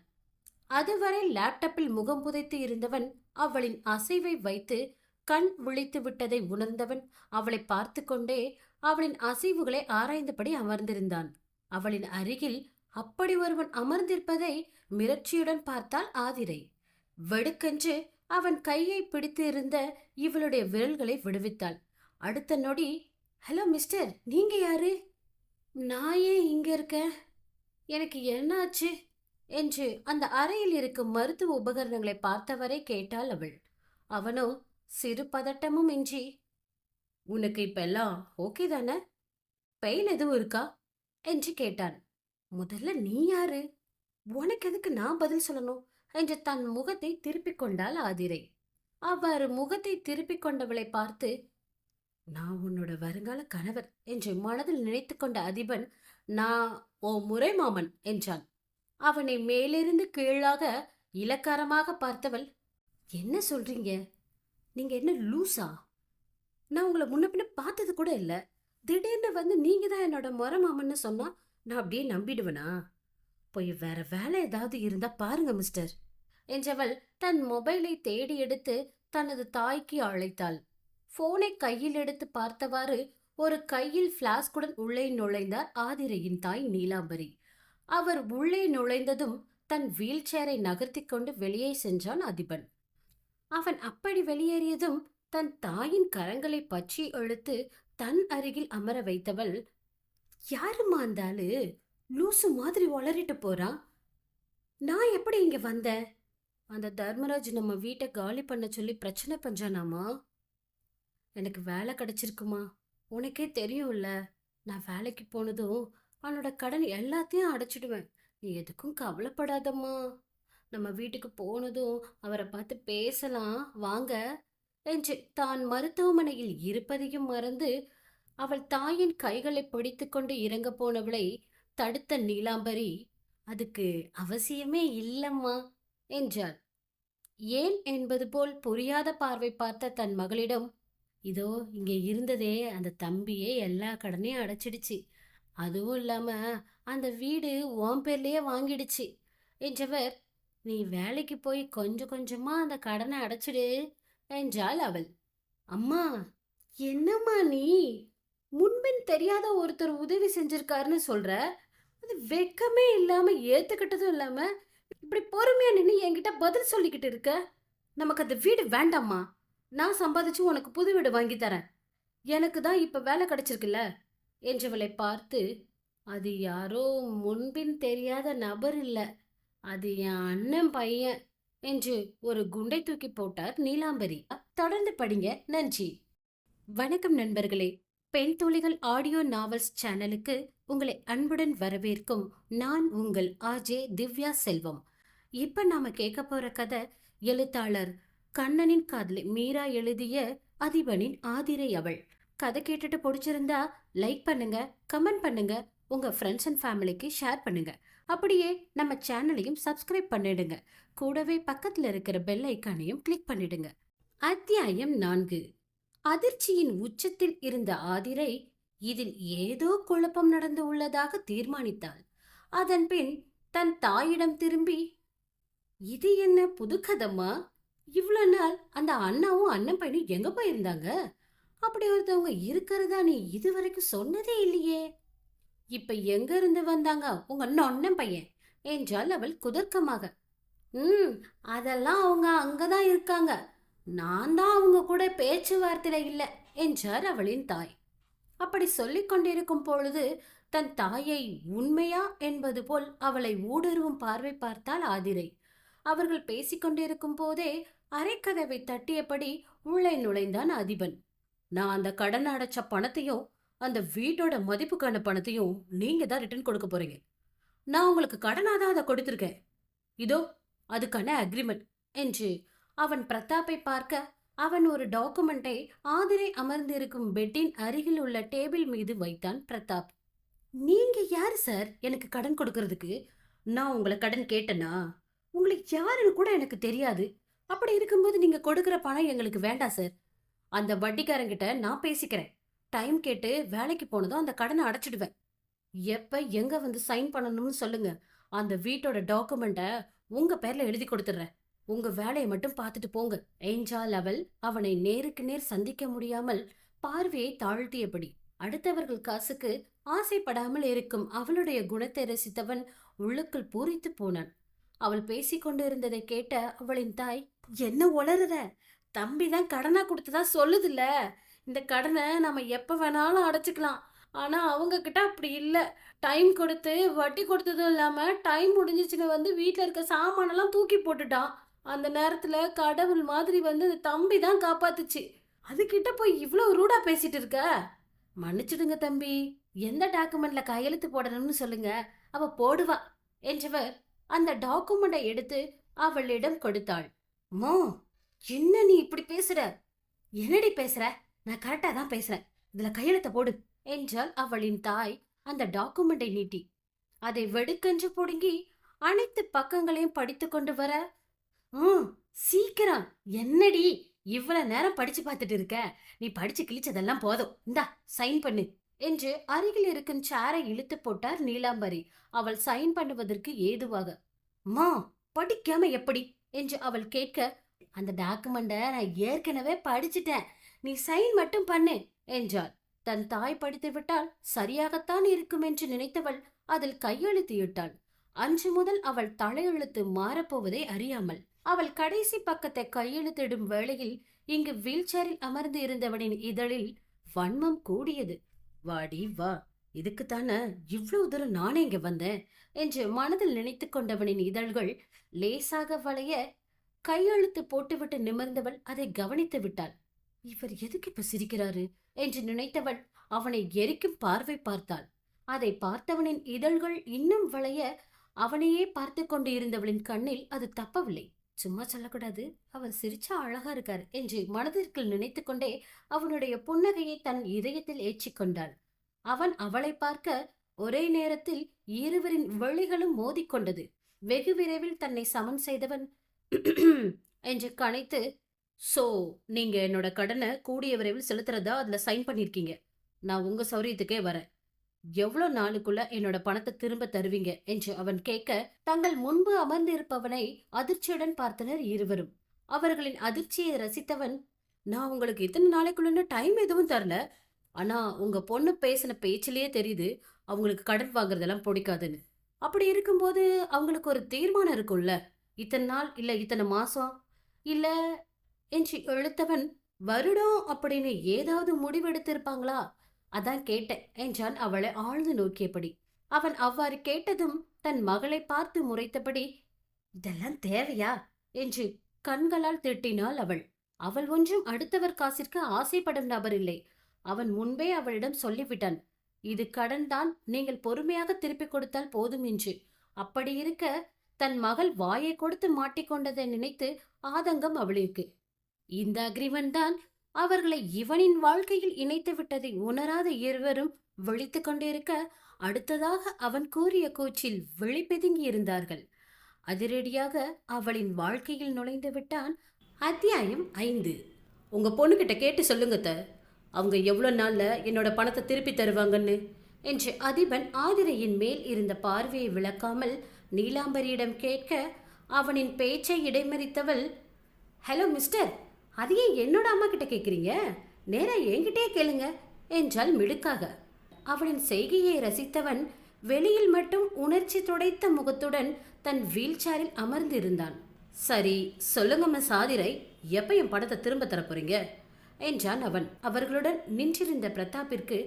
Speaker 1: அதுவரை லேப்டாப்பில் முகம் புதைத்து இருந்தவன் அவளின் அசைவை வைத்து கண் விழித்து விட்டதை உணர்ந்தவன் அவளை பார்த்து கொண்டே அவளின் அசைவுகளை ஆராய்ந்தபடி அமர்ந்திருந்தான். அவளின் அருகில் அப்படி ஒருவன் அமர்ந்திருப்பதை மிரட்சியுடன் பார்த்தாள் ஆதிரை. வெடுக்கென்று அவன் கையை பிடித்து இருந்த இவளுடைய விரல்களை விடுவித்தாள். அடுத்த நொடி, ஹலோ மிஸ்டர், நீங்க யாரு? நான் ஏன் இங்க இருக்கேன்? எனக்கு என்னாச்சு என்று அந்த அறையில் இருக்கும் மருத்துவ உபகரணங்களை பார்த்தவரை கேட்டாள் அவள். அவனோ சிறு பதட்டமும் இன்றி, உனக்கு இப்ப எல்லாம் ஓகே தானே? பெயின் எதுவும் இருக்கா என்று கேட்டான். முதல்ல நீ யாரு? உனக்கு எதுக்கு நான் பதில் சொல்லணும் என்று தன் முகத்தை திருப்பிக் கொண்டாள் ஆதிரை. அவ்வாறு முகத்தை திருப்பிக் கொண்டவளை பார்த்து, நான் உன்னோட வருங்கால கணவர் என்று மனதில் நினைத்து கொண்ட அதிபன், நான் ஓ முறை மாமன் என்றான். அவனை மேலிருந்து கீழாக இலக்காரமாக பார்த்தவள், என்ன சொல்றீங்க? நீங்க என்ன லூசா? நான் உங்களை முன்ன பின்ன பார்த்தது கூட இல்ல. திடீர்னு வந்து நீங்க தான் என்னோட முறை மாமன்னு சொன்னா நான் அப்படியே நம்பிடுவேனா? போய் வேற வேலை ஏதாவது இருந்தா பாருங்க மிஸ்டர் என்றவள் தன் மொபைலை தேடி எடுத்து தனது தாய்க்கு அழைத்தாள். போனை கையில் எடுத்து பார்த்தவாறு ஒரு கையில் பிளாஸ்குடன் உள்ளே நுழைந்தார் ஆதிரையின் தாய் நீலாம்பரி. அவர் உள்ளே நுழைந்ததும் தன் வீல் சேரை நகர்த்தி கொண்டு வெளியே சென்றான் அதிபன். அவன் அப்படி வெளியேறியதும் தன் தாயின் கரங்களை பற்றி இழுத்து தன் அருகில் அமர வைத்தவள், யாருமா இருந்தாலு லூசு மாதிரி ஒளறிட்டு போறான்? நான் எப்படி இங்க வந்தேன்? அந்த தர்மராஜ் நம்ம வீட்டை காலி பண்ண சொல்லி பிரச்சனை பண்றானாமா? எனக்கு வேலை கிடைச்சிருக்குமா? உனக்கே தெரியும்ல, நான் வேலைக்கு போனதும் அவனோட கடன் எல்லாத்தையும் அடைச்சிடுவேன். நீ எதுக்கும் கவலைப்படாதம்மா. நம்ம வீட்டுக்கு போனதும் அவரை பார்த்து பேசலாம் வாங்க என்று தான் மருத்துவமனையில் இருப்பதையும் மறந்து அவள் தாயின் கைகளை பிடித்து கொண்டு இறங்க போனவளை தடுத்த நீலாம்பரி, அதுக்கு அவசியமே இல்லம்மா என்றாள். ஏன் என்பது போல் புரியாத பார்வை பார்த்த தன் மகளிடம், இதோ இங்கே இருந்ததே அந்த தம்பியே எல்லா கடனையும் அடைச்சிடுச்சு. அதுவும் இல்லாம அந்த வீடு உன் பேர்லயே வாங்கிடுச்சு என்றவர், நீ வேலைக்கு போய் கொஞ்சம் கொஞ்சமா அந்த கடனை அடைச்சிடு என்றாள் அவள். அம்மா, என்னம்மா நீ? முன்பின் தெரியாத ஒருத்தர் உதவி செஞ்சிருக்காருன்னு சொல்ற, அது வெக்கமே இல்லாம ஏத்துக்கிட்டதும் இல்லாம இப்படி பொறுமையா நின்னு என்கிட்ட பதில் சொல்லிக்கிட்டு இருக்க. நமக்கு அந்த வீடு வேண்டாம்மா. நான் சம்பாதிச்சு உனக்கு புது வீடு வாங்கி தரேன். எனக்கு தான் இப்ப வேலை கிடைச்சிருக்குல்ல என்றவளை பார்த்து, அது யாரோ முன்பின் தெரியாத நபர் இல்ல, அது என் அண்ணன் பையன் என்று ஒரு குண்டை தூக்கி போட்டார் நீலாம்பரி. தொடர்ந்து படிங்க. நன்றி. வணக்கம் நண்பர்களே. பெண் துளிகள் ஆடியோ நாவல்ஸ் சேனலுக்கு உங்களை அன்புடன் வரவேற்கும் நான் உங்கள் ஆர்ஜே திவ்யா செல்வம். இப்ப நாம கேட்க போற கதை எழுத்தாளர் கண்ணனின் காதலி மீரா எழுதிய அதிபனின் ஆதிரை அவள். கதை கேட்டுட்டு பிடிச்சிருந்தா லைக் பண்ணுங்க, கமெண்ட் பண்ணுங்க, உங்க ஃப்ரெண்ட்ஸ் அண்ட் ஃபேமிலிக்கு ஷேர் பண்ணுங்க. அப்படியே நம்ம சேனலையும் சப்ஸ்கிரைப் பண்ணிடுங்க. கூடவே பக்கத்துல இருக்கிற பெல் ஐக்கானையும் கிளிக் பண்ணிடுங்க. அத்தியாயம் 4. அதிர்ச்சியின் உச்சத்தில் இருந்த ஆதிரை இதில் ஏதோ குழப்பம் நடந்து உள்ளதாக தீர்மானித்தாள். அதன்பின் தன் தாயிடம் திரும்பி, இது என்ன புது கதம்மா? இவ்வளவு நாள் அந்த அண்ணாவும் அண்ணன் பையனும் எங்க போயிருந்தாங்க? அப்படி ஒருத்தவங்க இருக்கிறதா நீ இதுவரைக்கும் சொன்னதே இல்லையே. இப்ப எங்க இருந்து வந்தாங்க உங்க அண்ணன் பையன் என்றாள் அவள் குதர்க்கமாக. அதெல்லாம் அவங்க அங்கதான் இருக்காங்க. நான் தான் அவங்க கூட பேச்சுவார்த்தையில இல்ல என்றார் அவளின் தாய். அப்படி சொல்லிக் கொண்டிருக்கும் பொழுது தன் தாயை உண்மையா என்பது போல் அவளை ஊடுருவும் பார்வை பார்த்தாள் ஆதிரை. அவர்கள் பேசிக்கொண்டிருக்கும் போதே அரைக்கதவை தட்டியபடி உள்ளே நுழைந்தான் அதிபன். நான் அந்த கடன் அடைச்ச பணத்தையும் அந்த வீட்டோட மதிப்புக்கான பணத்தையும் நீங்க தான் ரிட்டர்ன் கொடுக்க போறீங்க. நான் உங்களுக்கு கடனாதான் அதை கொடுத்திருக்கேன். இதோ அதுக்கான அக்ரிமெண்ட் என்று அவன் பிரதாப்பை பார்க்க, அவன் ஒரு டாக்குமெண்டை ஆதிரை அமர்ந்திருக்கும் பெட்டின் அருகில் உள்ள டேபிள் மீது வைத்தான் பிரதாப். நீங்க யாரு சார் எனக்கு கடன் கொடுக்கறதுக்கு? நான் உங்களை கடன் கேட்டனா? உங்களுக்கு யாருன்னு கூட எனக்கு தெரியாது. அப்படி இருக்கும்போது நீங்க கொடுக்கிற பணம் எங்களுக்கு வேண்டாம் சார். அந்த வட்டிக்காரங்கிட்ட நான் பேசிக்கிறேன். டைம் கேட்டு வேலைக்கு போனதும் அந்த கடனை அடைச்சிடுவேன். எப்ப எங்க வந்து சைன் பண்ணணும்னு சொல்லுங்க. அந்த வீட்டோட டாக்குமெண்ட்டை உங்க பேர்ல எழுதி கொடுத்துடுறேன். உங்க வேலையை மட்டும் பார்த்துட்டு போங்க என்றாள் அவள். அவனை நேருக்கு நேர் சந்திக்க முடியாமல் பார்வையை தாழ்த்தியபடி. அடுத்தவர்கள் காசுக்கு ஆசைப்படாமல் இருக்கும் அவளுடைய குணத்தை ரசித்தவன் உள்ளுக்குள் பூரித்து போனான். அவள் பேசிக்கொண்டிருந்ததை கேட்ட அவளின் தாய், என்ன உளறுற? தம்பிதான் கடனா கொடுத்ததா சொல்லுதுல்ல. இந்த கடனை நம்ம எப்ப வேணாலும் அடைச்சுக்கலாம். ஆனா அவங்க கிட்ட அப்படி இல்ல. டைம் கொடுத்து வட்டி கொடுத்ததும் இல்லாம டைம் முடிஞ்சிச்சுன்னு வந்து வீட்டுல இருக்க சாமானெல்லாம் தூக்கி போட்டுட்டான். அந்த நேரத்துல கடவுள் மாதிரி வந்து தம்பி தான் காப்பாத்துச்சு. அதுகிட்ட போய் இவ்வளவு ரூடா பேசிட்டு இருக்க? மன்னிச்சிடுங்க தம்பி. எந்த டாக்குமெண்ட்ல கையெழுத்து போடணும்னு சொல்லுங்க, அவ போடுவா என்றவர் அந்த டாக்குமெண்டை எடுத்து அவளிடம் கொடுத்தாள். மோ, என்ன நீ இப்படி பேசுற? என்னடி பேசுற? நான் கரெக்டா தான் பேசுறேன். இதுல கையெழுத்த போடு என்றாள் அவளின் தாய் அந்த டாக்குமெண்டை நீட்டி. அதை வெடுக்கென்று புடுங்கி அனைத்து பக்கங்களையும் படித்து கொண்டு வர, சீக்கிரம் என்னடி இவ்வளவு நேரம் படிச்சு பார்த்துட்டு இருக்க? நீ படிச்சு கிழிச்சதெல்லாம் போதும், இந்தா சைன் பண்ணு என்று அருகில் இருக்கும் சேரை இழுத்து போட்டார் நீலாம்பரி அவள் சைன் பண்ணுவதற்கு ஏதுவாக. மா, படிக்காம எப்படி என்று அவள் கேட்க, அந்த டாக்குமெண்ட நான் ஏற்கனவே படிச்சுட்டேன், நீ சைன் மட்டும் பண்ணு என்றாள். தன் தாய் படித்து விட்டால் சரியாகத்தான் இருக்கும் என்று நினைத்தவள் அதில் கையெழுத்து இட்டாள். அன்று முதல் அவள் தலையெழுத்து மாறப்போவதை அறியாமல். அவள் கடைசி பக்கத்தை கையெழுத்திடும் வேளையில் இங்கு வீல் சேரில் அமர்ந்து இருந்தவனின் இதழில் வன்மம் கூடியது. வாடி வா, இதுக்குத்தானே இவ்வளவு தூரம் நானே இங்க வந்தேன் என்று மனதில் நினைத்து கொண்டவனின் இதழ்கள் லேசாக வளைய கையெழுத்து போட்டுவிட்டு நிமிர்ந்தவள் அதை கவனித்து விட்டாள். இவர் எதுக்கு இப்ப சிரிக்கிறாரு என்று நினைத்தவள் அவனை எரிக்கும் பார்வை பார்த்தாள். அதை பார்த்தவனின் இதழ்கள் இன்னும் வளைய அவனையே பார்த்து கொண்டு இருந்தவளின் கண்ணில் அது தப்பவில்லை. சும்மா சொல்லக்கூடாது, அவர் சிரிச்சா அழகா இருக்கார் என்று மனதிற்குள் நினைத்து கொண்டே அவனுடைய புன்னகையை தன் இதயத்தில் ஏற்றிக்கொண்டாள். அவன் அவளை பார்க்க ஒரே நேரத்தில் இருவரின் வழிகளும் மோதிக்கொண்டது. வெகு விரைவில் தன்னை சமன் செய்தவன் என்று கனைத்து, சோ நீங்க என்னோட கடனை கூடிய விரைவில் செலுத்துறதா அதுல சைன் பண்ணிருக்கீங்க. நான் உங்க சௌரியத்துக்கே வரேன். எவ்வளவு நாளுக்குள்ள என்னோட பணத்தை திரும்ப தருவீங்க என்று அவன் கேட்க, தங்கள் முன்பு அமர்ந்திருப்பவனை அதிர்ச்சியுடன் பார்த்தனர் இருவரும். அவர்களின் அதிர்ச்சியை ரசித்தவன், நான் உங்களுக்கு இத்தனை நாளைக்குள்ள டைம் எதுவும் தரல. ஆனா உங்க பொண்ணு பேசின பேச்சிலேயே தெரியுது அவங்களுக்கு கடன் வாங்குறதெல்லாம் பிடிக்காதுன்னு. அப்படி இருக்கும்போது அவங்களுக்கு ஒரு தீர்மானம் இருக்கும்ல. இத்தன நாள், இல்ல இத்தன மாசம், இல்ல என்று இழுத்தவன் வருடம் அப்படின்னு ஏதாவது முடிவெடுத்திருப்பாங்களா? அதான் கேட்டேன் என்றான் அவளை ஆழ்ந்து நோக்கியபடி. அவன் அவ்வாறு கேட்டதும் தன் மகளை பார்த்து முறைத்தபடி, இதெல்லாம் தேவையா என்று கண்களால் திட்டினாள் அவள். அவள் ஒன்றும் அடுத்தவர் காசிற்கு ஆசைப்படும் நபர் இல்லை. அவன் முன்பே அவளிடம் சொல்லிவிட்டான், இது கடன்தான், நீங்கள் பொறுமையாக திருப்பிக் கொடுத்தால் போதும் என்று. அப்படி இருக்க தன் மகள் வாயை கொடுத்து மாட்டிக்கொண்டதை நினைத்து ஆதங்கம் அவளுக்கு. இந்த அக்ரிமெண்ட் தான் அவர்களை இவனின் வாழ்க்கையில் இணைத்து விட்டதை உணராத இருவரும் விழித்துக் கொண்டிருக்க, அடுத்ததாக அவன் கூறிய கூச்சில் விழிப்பெதுங்கி இருந்தார்கள். அதிரடியாக அவளின் வாழ்க்கையில் நுழைந்து விட்டான். அத்தியாயம் 5. உங்க பொண்ணுகிட்ட கேட்டு சொல்லுங்க அவங்க எவ்வளோ நாள்ல என்னோட பணத்தை திருப்பி தருவாங்கன்னு என்று அதிபன் ஆதிரையின் மேல் இருந்த பார்வையை விளக்காமல் நீலாம்பரியிடம் கேட்க, அவனின் பேச்சை இடைமறித்தவள், ஹலோ மிஸ்டர், அதையே என்னோட அம்மா கிட்ட கேட்குறீங்க, நேரா என்கிட்டே கேளுங்க என்றால் மிடுக்காக. அவளின் செய்கையை ரசித்தவன் வெளியில் மட்டும் உணர்ச்சி துடைத்த முகத்துடன் தன் வீல் சேரில் அமர்ந்திருந்தான். சரி சொல்லுங்க மிஸ் ஆதிரை, எப்ப என் பணத்தை திரும்ப தரப்போறீங்க என்றான் அவன். அவர்களுடன் நின்றிருந்த பிரதாப்பிற்கு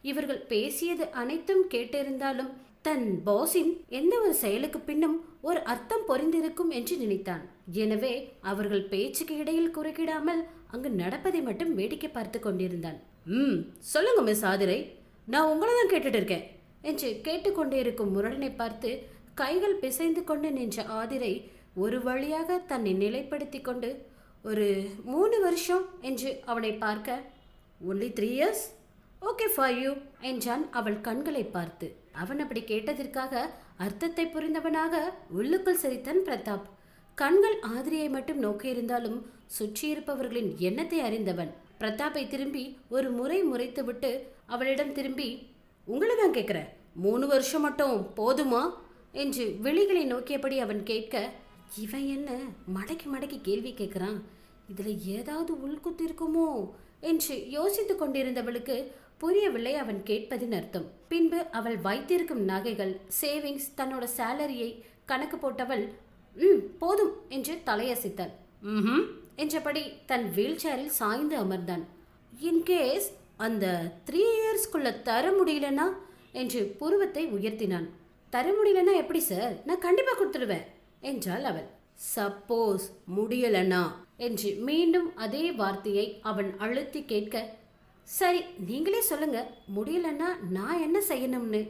Speaker 1: இவர்கள் பேசியது அனைத்தும் கேட்டிருந்தாலும் தன் பாஸின் எந்த ஒரு செயலுக்கு பின்னும் ஒரு அர்த்தம் பொறிந்திருக்கும் என்று நினைத்தான். எனவே அவர்கள் பேச்சுக்கு இடையில் குறுக்கிடாமல் அங்கு நடப்பதை மட்டும் வேடிக்கை பார்த்து கொண்டிருந்தான். சொல்லுங்க மிஸ் ஆதிரை, நான் உங்களை தான் கேட்டுட்டு இருக்கேன் என்று கேட்டுக்கொண்டே இருக்கும் முரடனை பார்த்து கைகள் பிசைந்து கொண்டு நின்ற ஆதிரை ஒரு வழியாக தன்னை நிலைப்படுத்தி கொண்டு, ஒரு 3 வருஷம் என்று அவனை பார்க்க, only 3 years, okay for you என்றான் அவள் கண்களை பார்த்து. அவன் அப்படி கேட்டதற்காக அர்த்தத்தை புரிந்தவனாக உள்ளுக்குள் சிரித்தான் பிரதாப். கண்கள் ஆதிரியை மட்டும் நோக்கியிருந்தாலும் சுற்றியிருப்பவர்களின் எண்ணத்தை அறிந்தவன் பிரதாப்பை திரும்பி ஒரு முறை முறைத்துவிட்டு அவளிடம் திரும்பி, உங்களை தான் கேட்குற, 3 வருஷம் மட்டும் போதுமா என்று விழிகளை நோக்கியபடி அவன் கேட்க, இவன் என்ன மடக்கி மடக்கி கேள்வி கேட்குறான், இதில் ஏதாவது உள்குத்து இருக்குமோ என்று யோசித்து கொண்டிருந்தவளுக்கு புரியவில்லை அவன் கேட்பதின் அர்த்தம். பின்பு அவள் வைத்திருக்கும் நகைகள், சேவிங்ஸ், தன்னோட சேலரியை கணக்கு போட்டவள், போதும் என்று தலையசைத்தாள். என்றபடி தன் வீல் சேரில் சாய்ந்து அமர்ந்தான். இன்கேஸ் அந்த 3 yearsக்குள்ள தர முடியலனா என்று புருவத்தை உயர்த்தினான். தர முடியலனா எப்படி சார், நான் கண்டிப்பா கொடுத்துடுவேன் என்றாள் அவள். சப்போஸ் முடியலனா என்று மீண்டும் அதே வார்த்தையை அவன் அழுத்தி கேட்க, சரி நீங்களே சொல்லுங்க, முடியலன்னா நான் என்ன செய்யணும்னு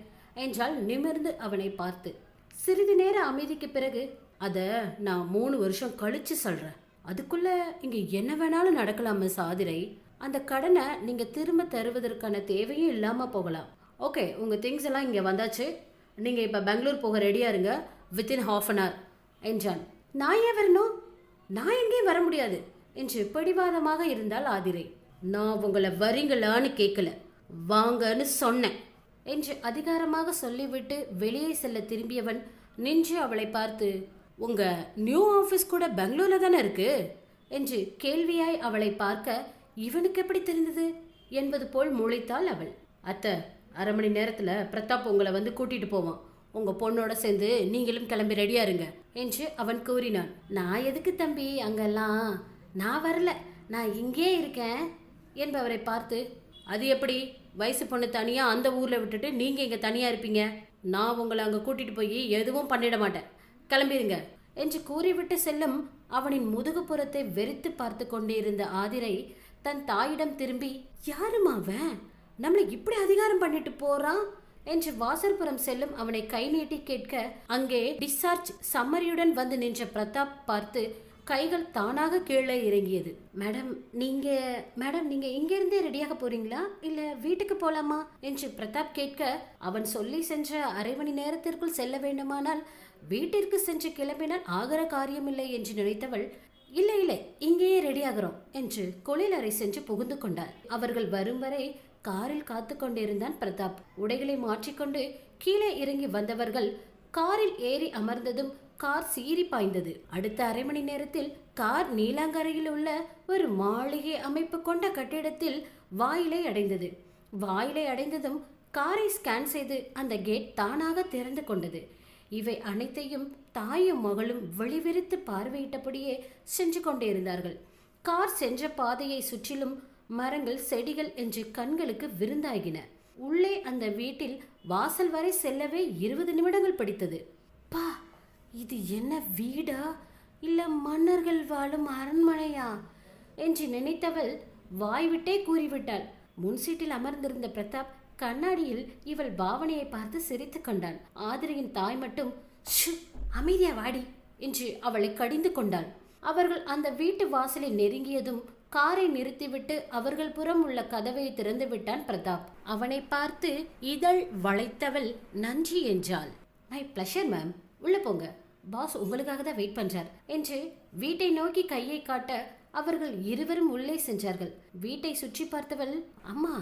Speaker 1: என்றால் நிமிர்ந்து அவனை பார்த்து. சிறிது நேர அமைதிக்கு பிறகு, அத நான் 3 வருஷம் கழிச்சு சொல்றேன், அதுக்குள்ள இங்க என்ன வேணாலும் நடக்கலாம் மிஸ் ஆதிரை. அந்த கடனை நீங்க திரும்ப தருவதற்கான தேவையும் இல்லாம போகலாம். ஓகே, உங்க திங்ஸ் எல்லாம் இங்க வந்தாச்சு, நீங்க இப்ப பெங்களூர் போக ரெடியா இருங்க, வித்தின் ½ an hour என்றான். நான் ஏன் வரணும், நான் எங்கேயும் வர முடியாது என்று பிடிவாதமாக இருந்தாள் ஆதிரை. நான் உங்களை வரீங்களான்னு கேட்கல, வாங்கன்னு சொன்னேன் என்று அதிகாரமாக சொல்லிவிட்டு வெளியே செல்ல திரும்பியவன் நின்று அவளை பார்த்து, உங்க நியூ ஆஃபீஸ் கூட பெங்களூர்ல தானே இருக்கு என்று கேள்வியாய் அவளை பார்க்க, இவனுக்கு எப்படி தெரிந்தது என்பது போல் முழித்தாள் அவள். அத்தை, 1/2 மணி நேரத்துல பிரதாப் உங்களை வந்து கூட்டிட்டு போவான், உங்க பொண்ணோட சேர்ந்து நீங்களும் கிளம்பி ரெடியா இருங்க என்று அவன் கூறினான். நான் எதுக்கு தம்பி அங்கெல்லாம், நான் வரல, நான் இங்கே இருக்கேன் என்பவரை பார்த்து, அது எப்படி, வயசு பொண்ணு தனியா அந்த ஊர்ல விட்டுட்டு நீங்க இங்க தனியா இருப்பீங்க, நான் உங்களை அங்க கூட்டிட்டு போய் எதுவும் பண்ணிட மாட்டேன், கிளம்பிடுங்க என்று கூறிவிட்டு செல்லும் அவனின் முதுகுப்புறத்தை வெறித்து பார்த்து கொண்டிருந்த ஆதிரை தன் தாயிடம் திரும்பி, யாருமா அவன், நம்மளை இப்படி அதிகாரம் பண்ணிட்டு போறான் என்று வாசற்புறம் செல்லும் அவனை கை நீட்டி கேட்க, அங்கே டிஸ்சார்ஜ் சம்மரியுடன் வந்து நின்ற பிரதாப் பார்த்து கைகள் தானாக கீழே இறங்கியது. மேடம் நீங்க இங்கிருந்தே ரெடியாக போறீங்களா, இல்ல வீட்டுக்கு போலாமா என்று பிரதாப் கேட்க, அவன் சொல்லி சென்ற 1/2 மணி நேரத்திற்குள் செல்ல வேண்டுமானால் வீட்டிற்கு சென்று கிளம்பினால் ஆகிற காரியமில்லை என்று நினைத்தவள், இல்லை இங்கேயே ரெடியாகிறோம் என்று குளியலறை சென்று புகுந்து கொண்டாள். அவர்கள் வரும் வரை காரில் காத்து கொண்டிருந்தான் பிரதாப். உடைகளை மாற்றிக்கொண்டு கீழே இறங்கி வந்தவர்கள் காரில் ஏறி அமர்ந்ததும் கார் சீறி பாய்ந்தது. அடுத்த 1/2 மணி நேரத்தில் கார் நீலாங்கரையில் உள்ள ஒரு மாளிகை அமைப்பு கொண்ட கட்டிடத்தில் வாயிலை அடைந்தது. வாயிலை அடைந்ததும் காரை ஸ்கேன் செய்து அந்த கேட் தானாக திறந்து கொண்டது. இவை அனைத்தையும் தாயும் மகளும் வெளிவிரித்து பார்வையிட்டபடியே சென்று கொண்டே இருந்தார்கள். கார் சென்ற பாதையை சுற்றிலும் மரங்கள் செடிகள் என்று கண்களுக்கு விருந்தாகின. உள்ளே அந்த வீட்டில் வாசல் வரை செல்லவே 20 நிமிடங்கள் பிடித்தது. பா, இது என்ன வீடா இல்ல மன்னர்கள் வாழும் அரண்மனையா என்று நினைத்தவள் வாய்விட்டே கூறிவிட்டாள். முன் சீட்டில் அமர்ந்திருந்த பிரதாப் கண்ணாடியில் இவள் பாவனையை பார்த்து சிரித்து கொண்டான். ஆதிரியின் தாய் மட்டும் ஷு, அமைதியா வாடி என்று அவளை கடிந்து கொண்டாள். அவர்கள் அந்த வீட்டு வாசலை நெருங்கியதும் காரை நிறுத்திவிட்டு அவர்கள் புறம் உள்ள கதவை திறந்து விட்டான் பிரதாப். அவனை பார்த்து இதழ் வளைத்தவள் நன்றி என்றாள். மை பிளஷர் மேம், உள்ள போங்க, பாஸ் உங்களுக்காக தான் வெயிட் பண்றார் என்று வீட்டை நோக்கி கையை காட்ட அவர்கள் இருவரும் உள்ளே சென்றார்கள். வீட்டை சுற்றி பார்த்தவள், அம்மா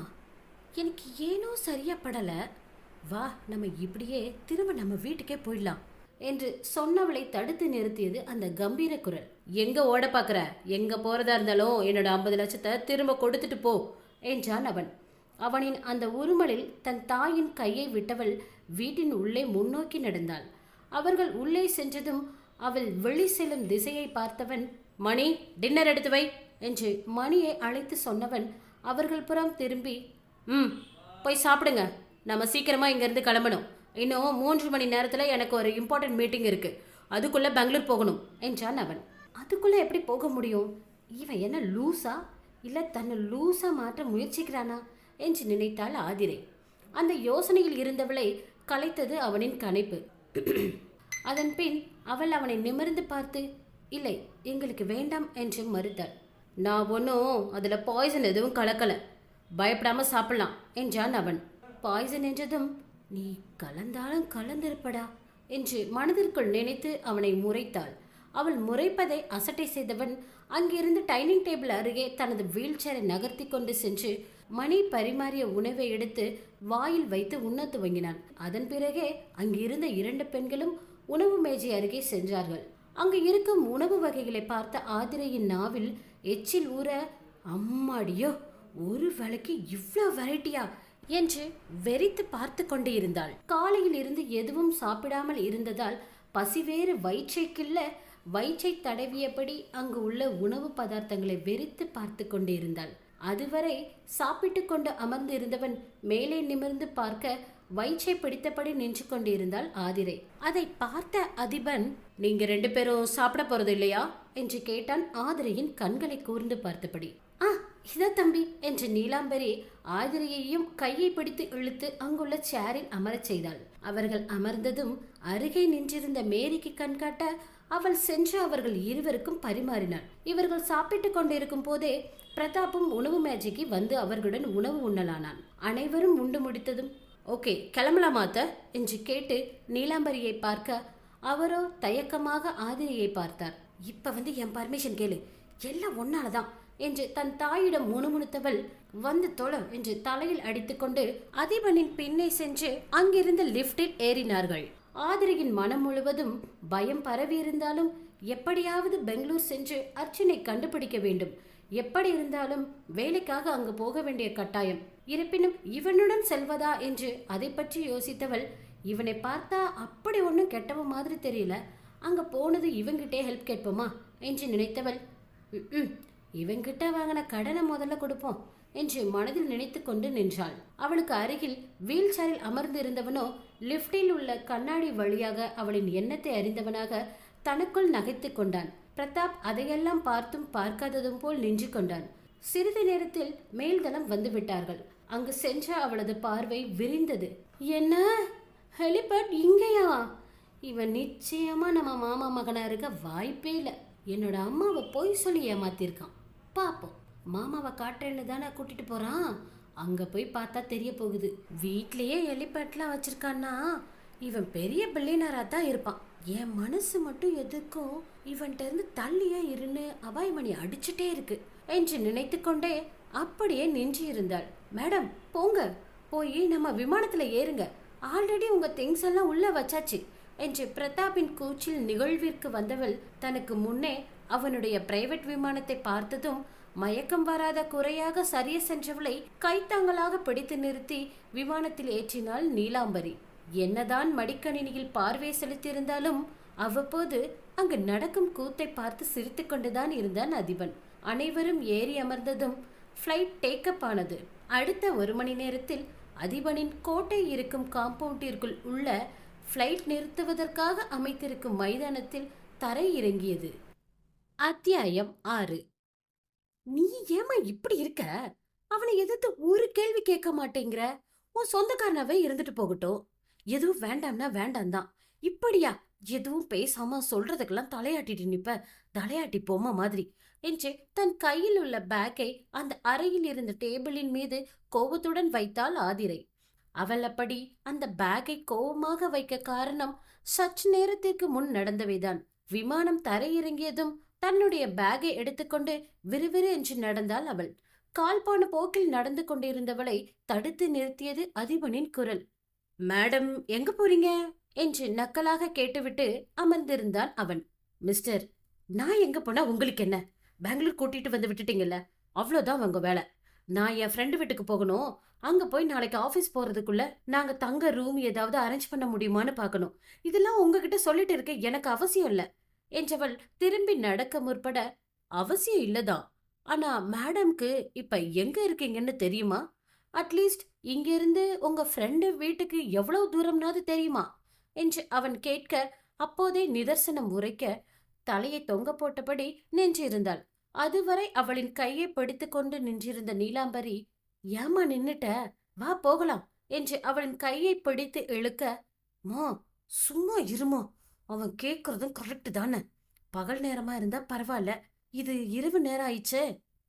Speaker 1: எனக்கு ஏனோ சரியா படல, வா நம்ம இப்படியே திரும்ப நம்ம வீட்டுக்கே போயிடலாம் என்று சொன்னவளை தடுத்து நிறுத்தியது அந்த கம்பீர குரல். எங்க ஓட பாக்குற? எங்க போறதா இருந்தாலும் என்னோட 50 லட்சத்தை திரும்ப கொடுத்துட்டு போ என்றான் அவன். அவனின் அந்த உருமலில் தன் தாயின் கையை விட்டவள் வீட்டின் உள்ளே முன்னோக்கி நடந்தாள். அவர்கள் உள்ளே சென்றதும் அவள் வெளி செல்லும் திசையை பார்த்தவன், மணி டின்னர் எடுத்து வை என்று மணியை அழைத்து சொன்னவன் அவர்கள் புறம் திரும்பி, போய் சாப்பிடுங்க, நம்ம சீக்கிரமா இங்கிருந்து கிளம்பணும், இன்னும் 3 மணி நேரத்தில் எனக்கு ஒரு இம்பார்ட்டன்ட் மீட்டிங் இருக்கு, அதுக்குள்ள பெங்களூர் போகணும் என்றான் அவன். அதுக்குள்ள எப்படி போக முடியும்? இவன் என்ன லூசா இல்லை தன்னை லூசா மாற்ற முயற்சிக்கிறானா என்று நினைத்தாள் ஆதிரை. அந்த யோசனையில் இருந்தவளை கலைத்தது அவனின் கனைப்பு. அதன் பின் அவள் அவனை நிமிர்ந்து பார்த்து, இல்லை எங்களுக்கு வேண்டாம் என்று மறுத்தாள். நான் ஒன்றும் அதில் பாய்சன் எதுவும் கலக்கலை, பயப்படாம சாப்பிடலாம் என்றான் அவன். பாய்சன் என்றதும், நீ கலந்தாலும் கலந்திருப்படா என்று மனதிற்குள் நினைத்து அவனை முறைத்தாள். அவள் முறைப்பதை அசட்டை செய்தவன் அங்கிருந்து டைனிங் டேபிள் அருகே தனது வீல் சேரை நகர்த்தி கொண்டு சென்று மணி பரிமாறிய உணவை எடுத்து வாயில் வைத்து உண்ண துவங்கினான். அதன் பிறகே அங்கிருந்த 2 பெண்களும் உணவு மேஜை அருகே சென்றார்கள். அங்கு இருக்கும் உணவு வகைகளை பார்த்த ஆதிரையின் நாவில் எச்சில் ஊற, அம்மாடியோ, ஒரு வேளைக்கு இவ்வளோ வெரைட்டியா என்று வெறித்து பார்த்து கொண்டே இருந்தாள். காலையில் இருந்து எதுவும் சாப்பிடாமல் இருந்ததால் பசி வேறு வயிற்றை கிள்ள வயிற்றை தடவியபடி அங்கு உள்ள உணவு பதார்த்தங்களை வெறித்து பார்த்து கொண்டே இருந்தாள். அதுவரை சாப்பிட்டு கொண்டு அமர்ந்து இருந்தவன் மேலே நிமிர்ந்து பார்க்க வயிற்றை பிடித்தபடி நின்று கொண்டிருந்தாள் ஆதிரை. அதை பார்த்த அதிபன், நீங்க 2 பேரும் சாப்பிட போறது இல்லையா என்று கேட்டான் ஆதிரையின் கண்களை கூர்ந்து பார்த்தபடி. இதா தம்பி என்று நீலாம்பரி ஆதிரையையும் கையை பிடித்து இழுத்து அங்குள்ள சேரில் அமரச் செய்தாள். அவர்கள் அமர்ந்ததும் அருகே நின்றிருந்த மேரிக்கு கண்காட்ட அவள் சென்று அவர்கள் இருவருக்கும் பரிமாறினாள். இவர்கள் சாப்பிட்டு கொண்டிருக்கும் போதே பிரதாப்பும் உணவு மேஜைக்கு வந்து அவர்களுடன் உணவு உண்ணலானான். அனைவரும் உண்டு முடித்ததும், ஓகே கிளம்பலாமாத்த என்று கேட்டு நீலாம்பரியை பார்க்க அவரோ தயக்கமாக ஆதிரையை பார்த்தார். இப்ப வந்து என் பர்மிஷன் கேளு, எல்லாம் ஒன்னாலதான் என்று தன் தாயிடம் முணுமுணுத்தவள், வந்து தொழ என்று தலையில் அடித்துக்கொண்டு அதிபனின் பின்னே சென்று அங்கிருந்து லிப்டில் ஏறினார்கள். ஆதிரையின் மனம் முழுவதும் பயம் பரவியிருந்தாலும் எப்படியாவது பெங்களூர் சென்று அர்ஜுனை கண்டுபிடிக்க வேண்டும், எப்படி இருந்தாலும் வேலைக்காக அங்கு போக வேண்டிய கட்டாயம். இருப்பினும் இவனுடன் செல்வதா என்று அதை பற்றி யோசித்தவள், இவனை பார்த்தா அப்படி ஒன்றும் கெட்டவ மாதிரி தெரியல, அங்க போனது இவங்கிட்டே ஹெல்ப் கேட்போமா என்று நினைத்தவள், இவங்கிட்ட வாங்கின கடனை முதல்ல கொடுப்போம் என்று மனதில் நினைத்து கொண்டு நின்றாள். அவளுக்கு அருகில் வீல் சேரில் அமர்ந்து இருந்தவனோ லிப்டில் உள்ள கண்ணாடி வழியாக அவளின் எண்ணத்தை அறிந்தவனாக தனக்குள் நகைத்து கொண்டான். பிரதாப் அதையெல்லாம் பார்த்தும் பார்க்காததும் போல் நின்று கொண்டான். சிறிது நேரத்தில் மேல்தளம் வந்து விட்டார்கள். அங்கு சென்ற அவளது பார்வை விரிந்தது. என்ன, ஹெலிபேட் இங்கேயா? இவன் நிச்சயமா நம்ம மாமா மகனா இருக்க வாய்ப்பே இல்லை. என்னோட அம்மாவை போய் சொல்லி ஏமாத்திருக்கான். பாப்போம், மாமாவை காட்டுறேன்னு தானே கூட்டிட்டு போறான், அங்க போய் பார்த்தா தெரிய போகுது. வீட்லயே ஹெலிபேட்லாம் வச்சிருக்கான்னா இவன் பெரிய பில்லியனரா தான் இருப்பான். என் மனசு மட்டும் எதுக்கும் இவன்கிட்ட இருந்து தள்ளியே இருன்னு அபாயமணி அடிச்சுட்டே இருக்கு என்று நினைத்து கொண்டே அப்படியே நின்று இருந்தாள். மேடம் போங்க, போய் நம்ம விமானத்துல ஏறுங்க, ஆல்ரெடி உங்க திங்ஸ் எல்லாம் உள்ள வச்சாச்சு என்று பிரதாப்பின் கூச்சில் நிகழ்விற்கு வந்தவள் தனக்கு முன்னே அவனுடைய பிரைவேட் விமானத்தை பார்த்ததும் மயக்கம் வராத குறையாக சரிய சென்றவளை கைத்தாங்களாக பிடித்து நிறுத்தி விமானத்தில் ஏற்றினாள் நீலாம்பரி. என்னதான் மடிக்கணினியில் பார்வை செலுத்தியிருந்தாலும் அவ்வப்போது அங்கு நடக்கும் கூத்தை பார்த்து சிரித்து கொண்டுதான் இருந்தான் அதிபன். அனைவரும் ஏறி அமர்ந்ததும் ஃப்ளைட் டேக்கப் ஆனது. அடுத்த 1 மணி நேரத்தில் அதிபனின் கோட்டை இருக்கும் காம்பவுண்டிற்குள் உள்ள ஃப்ளைட் நிறுத்துவதற்காக அமைத்திருக்கும் மைதானத்தில் தரை இறங்கியது. அத்தியாயம் 6. நீ ஏமா இப்படி இருக்க? அவனை எதிர்த்து ஒரு கேள்வி கேட்க மாட்டேங்கிற? உன் சொந்தக்காரனாவே இருந்துட்டு போகட்டும். எதுவும் வேண்டாம்னா வேண்டாம் தான். இப்படியா எதுவும் பேசாம சொல்றதுக்கெல்லாம் தலையாட்டிட்டு நிப்ப? தலையாட்டி பொம்மை மாதிரி என்று தன் கையில் உள்ள பேக்கை அந்த அறையில் இருந்த டேபிளின் மீது கோபத்துடன் வைத்தாள் ஆதிரை. அவள் அப்படி அந்த பேக்கை கோபமாக வைக்க காரணம் சற்று நேரத்திற்கு முன் நடந்தவைதான். விமானம் தரையிறங்கியதும் தன்னுடைய பேக்கை எடுத்துக்கொண்டு விறுவிறு என்று நடந்தாள் அவள். கால்பான போக்கில் நடந்து கொண்டிருந்தவளை தடுத்து நிறுத்தியது அதிபனின் குரல். மேடம், எங்க போறீங்க என்று நக்கலாக கேட்டுவிட்டு அமர்ந்திருந்தான் அவன். மிஸ்டர், நான் எங்க போனா உங்களுக்கு என்ன? பெங்களூர் கூட்டிட்டு வந்து விட்டுட்டீங்கல்ல, அவ்வளோதான் உங்க வேலை. நான் என் ஃப்ரெண்டு வீட்டுக்கு போகணும். அங்க போய் நாளைக்கு ஆபீஸ் போறதுக்குள்ள நாங்க தங்க ரூம் ஏதாவது அரேஞ்ச் பண்ண முடியுமான்னு பார்க்கணும். இதெல்லாம் உங்ககிட்ட சொல்லிட்டு இருக்க எனக்கு அவசியம் இல்ல என்றவள் திரும்பி நடக்க முற்பட, அவசியம் இல்லதான். ஆனா மேடம்க்கு இப்ப எங்க இருக்கீங்கன்னு தெரியுமா? அட்லீஸ்ட் இங்கிருந்து உங்க ஃப்ரெண்டு வீட்டுக்கு எவ்வளவு தூரம்னாது தெரியுமா என்று அவன் கேட்க, அப்போதே நிதர்சனம் உரைக்க தலையை தொங்க போட்டபடி நின்றிருந்தாள். அதுவரை அவளின் கையை பிடித்து கொண்டு நின்றிருந்த நீலாம்பரி, ஏமா நின்னுட்ட, வா போகலாம் என்று அவளின் கையை பிடித்து இழுக்க, மா சும்மா இருமா, அவன் கேக்குறதும் கரெக்ட் தானே. பகல் நேரமா இருந்தா பரவாயில்ல, இது இரவு நேரம் ஆயிடுச்சே.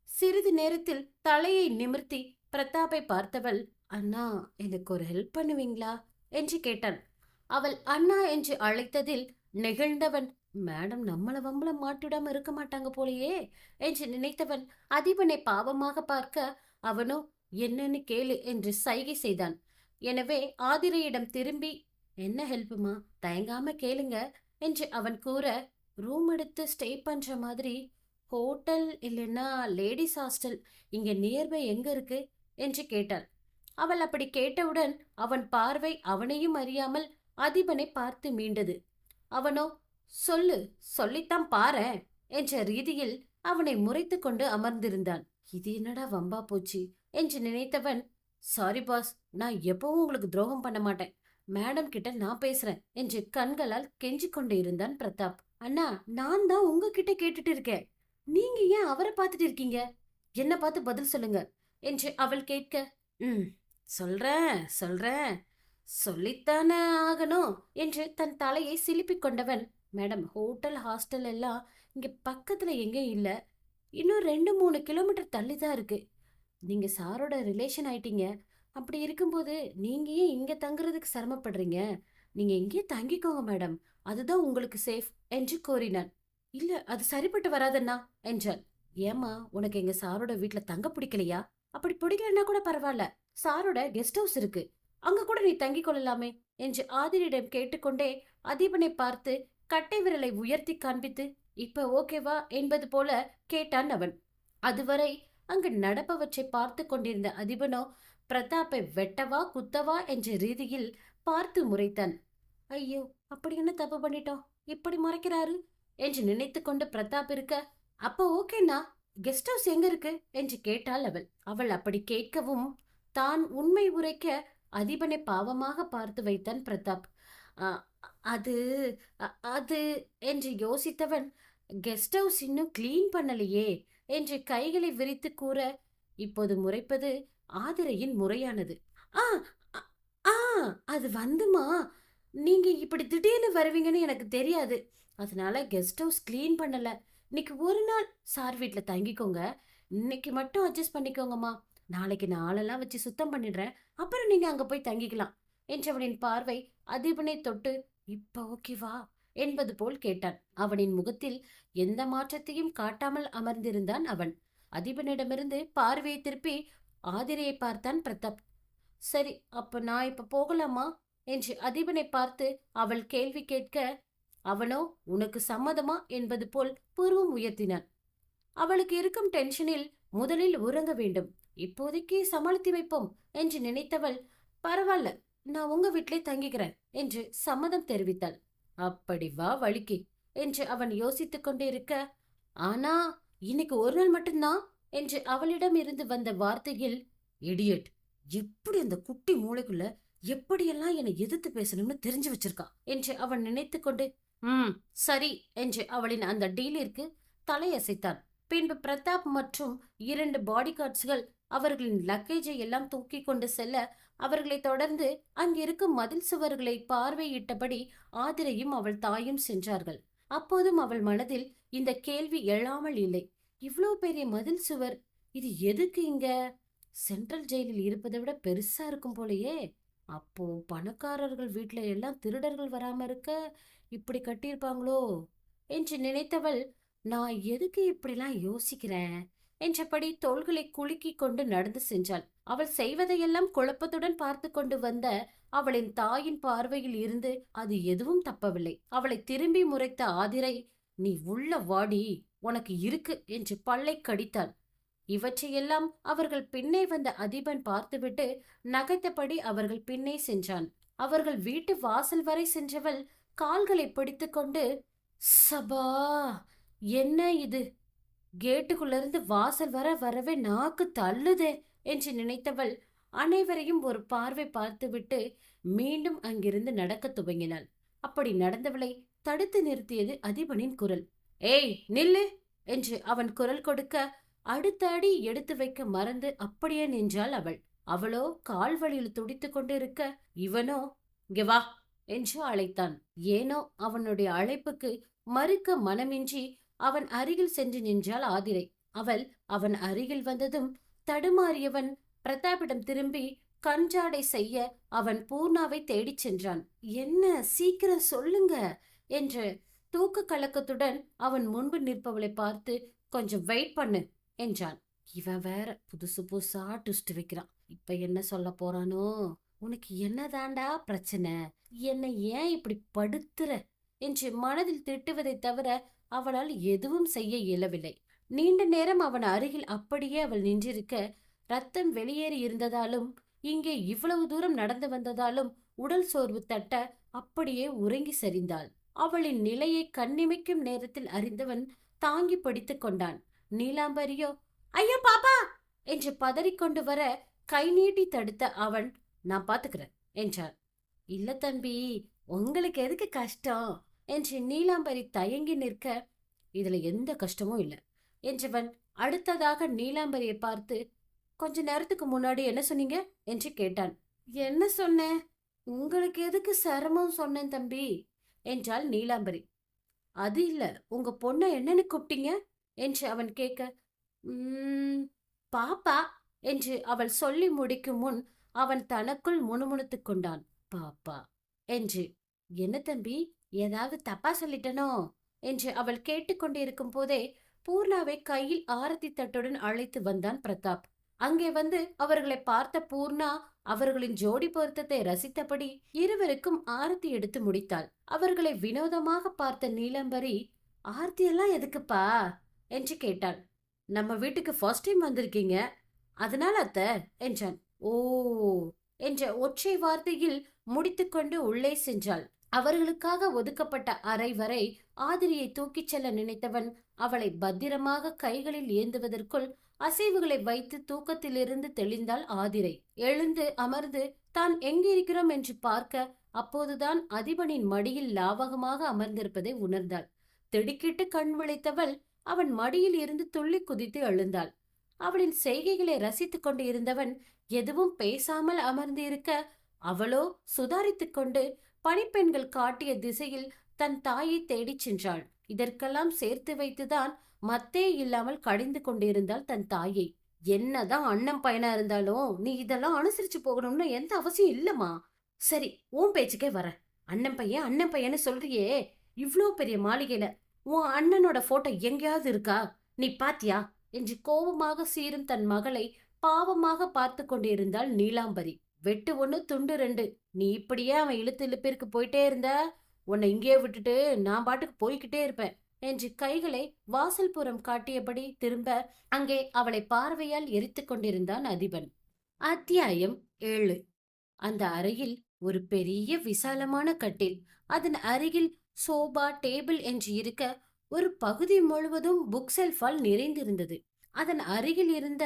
Speaker 1: சிறிது நேரத்தில் தலையை நிமிர்த்தி பிரதாப்பை பார்த்தவள், அண்ணா எனக்கு ஒரு ஹெல்ப் பண்ணுவீங்களா என்று கேட்டான். அவள் அண்ணா என்று அழைத்ததில் நெகிழ்ந்தவன், மேடம் நம்மள வம்பள மாட்டிடாம இருக்க மாட்டாங்க போலையே என்று நினைத்தவன் அதிபனை பாவமாக பார்க்க, அவனோ என்னன்னு கேளு என்று சைகை செய்தான். எனவே ஆதிரையிடம் திரும்பி, என்ன ஹெல்ப்புமா, தயங்காம கேளுங்க என்று அவன் கூற, ரூம் எடுத்து ஸ்டே பண்ற மாதிரி ஹோட்டல் இல்லைன்னா லேடிஸ் ஹாஸ்டல் இங்க நியர்பை எங்க இருக்கு என்று கேட்டாள். அவள் அப்படி கேட்டவுடன் அவன் பார்வை அவனையும் அறியாமல் அதிபனை பார்த்து மீண்டது. அவனோ, சொல்லு, சொல்லித்தான் பாரேன் என்ற ரீதியில் அவனை முறைத்து கொண்டு அமர்ந்திருந்தான். இது என்னடா வம்பா போச்சு என்று நினைத்தவன், சாரி பாஸ், நான் எப்பவும் உங்களுக்கு துரோகம் பண்ண மாட்டேன். மேடம் கிட்ட நான் பேசுறேன் என்று கண்களால் கெஞ்சி கொண்டு இருந்தான் பிரதாப். அண்ணா, நான் தான் உங்ககிட்ட கேட்டுட்டு இருக்கேன். நீங்க ஏன் அவரை பார்த்துட்டு இருக்கீங்க? என்ன பார்த்து பதில் சொல்லுங்க என்று அவள் கேட்க, சொல்றேன் சொல்றேன், சொல்லித்தானே ஆகணும் என்று தன் தலையை சிலுப்பிக் கொண்டவன், மேடம் ஹோட்டல் ஹாஸ்டல் எல்லாம் இங்க பக்கத்துல எங்கேயும் இல்ல, இன்னும் 2-3 கிலோமீட்டர் தள்ளி தான் இருக்கு. நீங்க சாரோட ரிலேஷன் ஆயிட்டீங்க. அப்படி இருக்கும்போது நீங்க ஏன் இங்க தங்குறதுக்கு சிரமப்படுறீங்க? நீங்க இங்கேயே தங்கிக்கோங்க மேடம், அதுதான் உங்களுக்கு சேஃப் என்று கோரினான். இல்ல, அது சரிப்பட்டு வராதண்ணா என்றாள். ஏமா, உனக்கு எங்க சாரோட வீட்டுல தங்க பிடிக்கலையா? அப்படி பிடிக்கலன்னா கூட பரவாயில்ல, சாரோட கெஸ்ட் ஹவுஸ் இருக்கு, அங்க கூட நீ தங்கிக் கொள்ளலாமே என்று ஆதிரியிடம் கேட்டுக்கொண்டே அதிபனை பார்த்து கட்டை விரலை உயர்த்தி காண்பித்து, இப்ப ஓகேவா என்பது போல கேட்டான் அவன். அதுவரை அங்கு நடப்பவற்றை பார்த்து கொண்டிருந்த அதிபனோ பிரதாப்பை வெட்டவா குத்தவா என்ற ரீதியில் பார்த்து முறைத்தான். ஐயோ, அப்படி என்ன தப்பு பண்ணிட்டோம், இப்படி மறைக்கிறாரு என்று நினைத்து கொண்டு பிரதாப் இருக்க, அப்ப ஓகேண்ணா, கெஸ்ட் ஹவுஸ் எங்க இருக்கு என்று கேட்டாள் அவள். அவள் அப்படி கேட்கவும் தான் உண்மை உரைக்க அதிபனை பாவமாக பார்த்து வைத்தான் பிரதாப். அது அது என்று யோசித்தவன், கெஸ்ட் ஹவுஸ் இன்னும் கிளீன் பண்ணலையே என்று கைகளை விரித்து கூற, இப்போது முறைப்பது ஆதிரையின் முறையானது. ஆ ஆ அது வந்துமா, நீங்க இப்படி திடீர்னு வருவீங்கன்னு எனக்கு தெரியாது, அதனால கெஸ்ட் ஹவுஸ் கிளீன் பண்ணல. இன்னைக்கு ஒரு நாள் சார் வீட்டுல தங்கிக்கோங்க, இன்னைக்கு மட்டும் அட்ஜஸ்ட் பண்ணிக்கோங்கம்மா, நாளைக்கு நாளெல்லாம் வச்சு சுத்தம் பண்ணிடுறேன், அப்புறம் நீங்க அங்க போய் தங்கிக்கலாம் என்றவனின் பார்வை அதிபனை தொட்டு, இப்ப ஓகேவா என்பது போல் கேட்டான். அவனின் முகத்தில் எந்த மாற்றத்தையும் காட்டாமல் அமர்ந்திருந்தான் அவன். அதிபனிடமிருந்து பார்வையை திருப்பி ஆதிரையை பார்த்தான் பிரதாப். சரி, அப்ப நான் இப்ப போகலாமா என்று அதிபனை பார்த்து அவள் கேள்வி கேட்க, அவனோ உனக்கு சம்மதமா என்பது போல் புருவம் உயர்த்தினான். அவளுக்கு இருக்கும் டென்ஷனில் முதலில் உறங்க வேண்டும், இப்போதைக்கு சமாளித்து வைப்போம் என்று நினைத்தவள், பரவாயில்ல, நான் உங்க வீட்டிலே தங்கிக்கிறேன் என்று சம்மதம் தெரிவித்தாள். அப்படி வா வழிக்கு என்று அவன் யோசித்துக் கொண்டிருக்க, ஆனா இன்னைக்கு ஒரு நாள் மட்டும்தான் என்று அவளிடம் இருந்து வந்த வார்த்தையில், இடியட், எப்படி அந்த குட்டி மூளைக்குள்ள எப்படியெல்லாம் என்னை எதிர்த்து பேசணும்னு தெரிஞ்சு வச்சிருக்கா என்று அவன் நினைத்து கொண்டு, சரி என்று அவளின் அந்த டீலிற்கு தலையசைத்தான். பின்பு பிரதாப் மற்றும் 2 பாடி கார்ட்ஸ்கள் அவர்களின் லக்கேஜை எல்லாம் தூக்கி கொண்டு செல்ல, அவர்களை தொடர்ந்து அங்கிருக்கும் மதில் சுவர்களை பார்வையிட்டபடி ஆதிரையும் அவள் தாயும் சென்றார்கள். அப்போதும் அவள் மனதில் இந்த கேள்வி எழாமல் இல்லை. இவ்ளோ பெரிய மதில் சுவர், இது எதுக்கு இங்க? சென்ட்ரல் ஜெயிலில் இருப்பதை விட பெருசா இருக்கும் போலயே. அப்போ பணக்காரர்கள் வீட்ல எல்லாம் திருடர்கள் வராம இருக்க இப்படி கட்டியிருப்பாங்களோ என்று நினைத்தவள், நான் எதுக்கு இப்படிலாம் யோசிக்கிறேன் என்றபடி தோள்களை குலுக்கிக் கொண்டு நடந்து சென்றாள். அவள் செய்வதையெல்லாம் குழப்பத்துடன் பார்த்து கொண்டு வந்த அவளின் தாயின் பார்வையில் இருந்து அது எதுவும் தப்பவில்லை. அவளை திரும்பி முறைத்த ஆதிரை, நீ உள்ள வாடி, உனக்கு இருக்கு என்று பல்லை கடித்தாள். இவற்றையெல்லாம் அவர்கள் பின்னே வந்த அதிபன் பார்த்துவிட்டு நகைத்தபடி அவர்கள் பின்னே சென்றான். அவர்கள் வீட்டு வாசல் வரை சென்றவள் கால்களை பிடித்துக்கொண்டு, சபா, என்ன இது? கேட்டுக்குள்ள இருந்து வாசல் வரவே நாக்கு தள்ளுதே என்று நினைத்தவள் அனைவரையும் ஒரு பார்வை பார்த்துவிட்டு மீண்டும் அங்கிருந்து நடக்க துவங்கினாள். அப்படி நடந்தவளை தடுத்து நிறுத்தியது அதிபனின் குரல். ஏய் நில்லு என்று அவன் குரல் கொடுக்க, அடுத்த அடி எடுத்து வைக்க மறந்து அப்படியே நின்றாள் அவள். அவளோ கால்வழியில் துடித்து கொண்டிருக்க, இவனோ இங்க வா என்று அழைத்தான். ஏனோ அவனுடைய அழைப்புக்கு மறுக்க மனமின்றி அவன் அருகில் சென்று நின்றாள் ஆதிரை. அவள் அவன் அருகில் வந்ததும் தடுமாறியவன் பிரதாப்பிடம் திரும்பி கஞ்சாடை செய்ய அவன் பூர்ணாவை தேடிச் சென்றான். என்ன, சீக்கிரம் சொல்லுங்க என்று தூக்க கலக்கத்துடன் அவன் முன்பு நிற்பவளை பார்த்து, கொஞ்சம் வெயிட் பண்ணு என்றான். இவன் வேற புதுசு புதுசா ட்விஸ்ட் வைக்கிறான். இப்ப என்ன சொல்ல போறானோ? உனக்கு என்னதாண்டா பிரச்சனை? என்னை ஏன் இப்படி படுத்துற என்று மனதில் திட்டுவதை தவிர அவளால் எதுவும் செய்ய இயலவில்லை. நீண்ட நேரம் அவன் அருகில் அப்படியே அவள் நின்றிருக்க, ரத்தம் வெளியேறி இருந்ததாலும் இங்கே இவ்வளவு தூரம் நடந்து வந்ததாலும் உடல் சோர்வு தட்ட அப்படியே உறங்கி சரிந்தாள். அவளின் நிலையை கண்ணிமைக்கும் நேரத்தில் அறிந்தவன் தாங்கி பிடித்துக் கொண்டான். நீலாம்பரியோ, ஐயோ பாப்பா என்று பதறிக்கொண்டு வர கை நீட்டி தடுத்த அவன், நான் பாத்துக்கிறேன் என்றார். இல்ல தம்பி, உங்களுக்கு எதுக்கு கஷ்டம் என்று நீலாம்பரி தயங்கி நிற்க, இதுல எந்த கஷ்டமும் இல்ல என்றவன் அடுத்ததாக நீலாம்பரியை பார்த்து, கொஞ்ச நேரத்துக்கு முன்னாடி என்ன சொன்னீங்க என்று கேட்டான். என்ன சொன்னேன்? உங்களுக்கு எதுக்கு சிரமம் சொன்னேன் தம்பி என்றாள் நீலாம்பரி. அது இல்ல, உங்க பொண்ண என்னன்னு கூப்பிட்டீங்க என்று அவன் கேட்க, பாப்பா என்று அவள் சொல்லி முடிக்கும் முன் அவன் தனக்குள் முணுமுணுத்துக் கொண்டான். பாப்பா என்று. என்ன தம்பி, ஏதாவது தப்பா சொல்லிட்டனோ என்று அவள் கேட்டுக்கொண்டிருக்கும் போதே பூர்ணாவை கையில் ஆரத்தி தட்டுடன் அழைத்து வந்தான் பிரதாப். அங்கே வந்து அவர்களை பார்த்த பூர்ணா அவர்களின் ஜோடி பொருத்தத்தை ரசித்தபடி இருவருக்கும் ஆரத்தி எடுத்து முடித்தாள். அவர்களை வினோதமாக பார்த்த நீலம்பரி, ஆர்த்தி எல்லாம் எதுக்குப்பா என்று கேட்டாள். நம்ம வீட்டுக்கு ஃபர்ஸ்ட் டைம் வந்திருக்கீங்க, அதனால அத்த என்றான். ஓ என்ற ஒற்றை வார்த்தையில் முடித்துக்கொண்டு உள்ளே சென்றாள். அவர்களுக்காக ஒதுக்கப்பட்ட அறை வரை ஆதிரியை தூக்கிச் செல்ல நினைத்தவன் அவளை பத்திரமாக கைகளில் ஏந்துவதற்குள் அசைவுகளை வைத்து தூக்கத்திலிருந்து தெளிந்தாள் ஆதிரை. எழுந்து அமர்ந்து தான் எங்கிருக்கிறோம் என்று பார்க்க, அப்போதுதான் அதிபனின் மடியில் லாவகமாக அமர்ந்திருப்பதை உணர்ந்தாள். திடுக்கிட்டு கண் விழித்தவள் அவன் மடியில் இருந்து துள்ளி குதித்து எழுந்தாள். அவளின் செய்கைகளை ரசித்துக் கொண்டு இருந்தவன் எதுவும் பேசாமல் அமர்ந்திருக்க, அவளோ சுதாரித்துக் கொண்டு பணிப்பெண்கள் காட்டிய திசையில் தன் தாயை தேடிச் சென்றாள். இதற்கெல்லாம் சேர்த்து வைத்துதான் மத்தே இல்லாமல் கடிந்து கொண்டிருந்தாள் தன் தாயை. என்னதான் அண்ணன் பையனா இருந்தாலும் நீ இதெல்லாம் அனுசரிச்சு போகணும்னு எந்த அவசியம் இல்லம்மா. சரி, உன் பேச்சுக்கே வர. அண்ணன் பையன்னு சொல்றியே, இவ்ளோ பெரிய மாளிகையில உன் அண்ணனோட போட்டோ எங்கேயாவது இருக்கா? நீ பாத்தியா என்று கோபமாக சீரும் தன் மகளை பாவமாக பார்த்து கொண்டிருந்தாள் நீலாம்பரி. வெட்டு 1 துண்டு 2. நீ இப்படியே அவன் இழுத்து இழுப்பிற்கு போயிட்டே இருந்த, உன்னை இங்கேயே விட்டுட்டு நான் பாட்டுக்கு போய்கிட்டே இருப்பேன் என்று கைகளை வாசல் புறம் காட்டியபடி திரும்ப அங்கே அவளை பார்வையால் எரித்துக் கொண்டிருந்தான் அதிபன். அத்தியாயம் 7. அந்த அறையில் ஒரு பெரிய விசாலமான கட்டில், அதன் அருகில் சோபா டேபிள் என்று இருக்க ஒரு பகுதி முழுவதும் புக் செல்ஃபால் நிறைந்திருந்தது. அதன் அருகில் இருந்த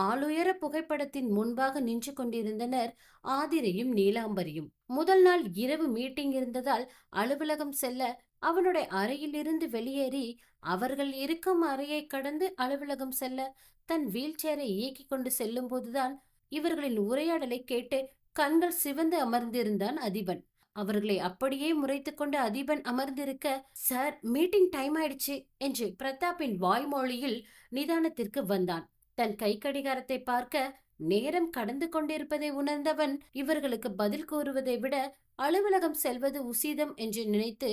Speaker 1: ஆளுயர புகைப்படத்தின் முன்பாக நின்று கொண்டிருந்தனர் ஆதிரையும் நீலாம்பரியும். முதல் நாள் இரவு மீட்டிங் இருந்ததால் அலுவலகம் செல்ல அவனுடைய அறையிலிருந்து வெளியேறி அவர்கள் இருக்கும் அறையை கடந்து அலுவலகம் செல்ல தன் வீல் சேரை இயக்கிக் கொண்டு செல்லும் போதுதான் இவர்களின் உரையாடலை கேட்டு கண்கள் சிவந்து அமர்ந்திருந்தான் அதிபன். அவர்களை அப்படியே முறைத்துக் கொண்டு அதிபன் அமர்ந்திருக்க, சார் மீட்டிங் டைம் ஆயிடுச்சு என்று பிரதாப்பின் வாய்மொழியில் நிதானத்திற்கு வந்தான். தன் கை கடிகாரத்தை பார்க்க நேரம் கடந்து கொண்டிருப்பதை உணர்ந்தவன் இவர்களுக்கு பதில் கூறுவதை விட அலுவலகம் செல்வது உசிதம் என்று நினைத்து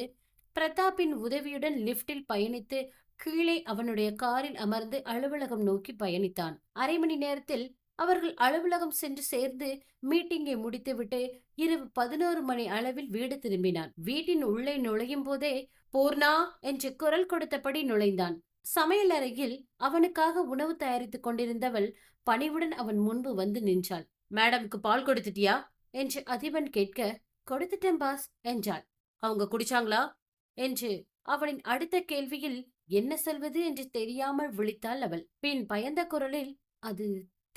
Speaker 1: பிரதாப்பின் உதவியுடன் லிப்டில் பயணித்து கீழே அவனுடைய காரில் அமர்ந்து அலுவலகம் நோக்கி பயணித்தான். அரை மணி நேரத்தில் அவர்கள் அலுவலகம் சென்று சேர்ந்து மீட்டிங்கை முடித்துவிட்டு இரவு 11 மணி அளவில் வீடு திரும்பினான். வீட்டின் உள்ளே நுழையும் போதே பூர்ணா என்று குரல் கொடுத்தபடி நுழைந்தான். சமையலறையில் அவனுக்காக உணவு தயாரித்துக் கொண்டிருந்தவள் பணிவுடன் அவன் முன்பு வந்து நின்றாள். மேடம்க்கு பால் கொடுத்துட்டியா என்று அதிபன் கேட்க, கொடுத்துட்டேன் பாஸ் என்றாள். அவங்க குடிச்சாங்களா என்று அவளின் அடுத்த கேள்வியில் என்ன சொல்வது என்று தெரியாமல் விழித்தாள் அவள். பின் பயந்த குரலில், அது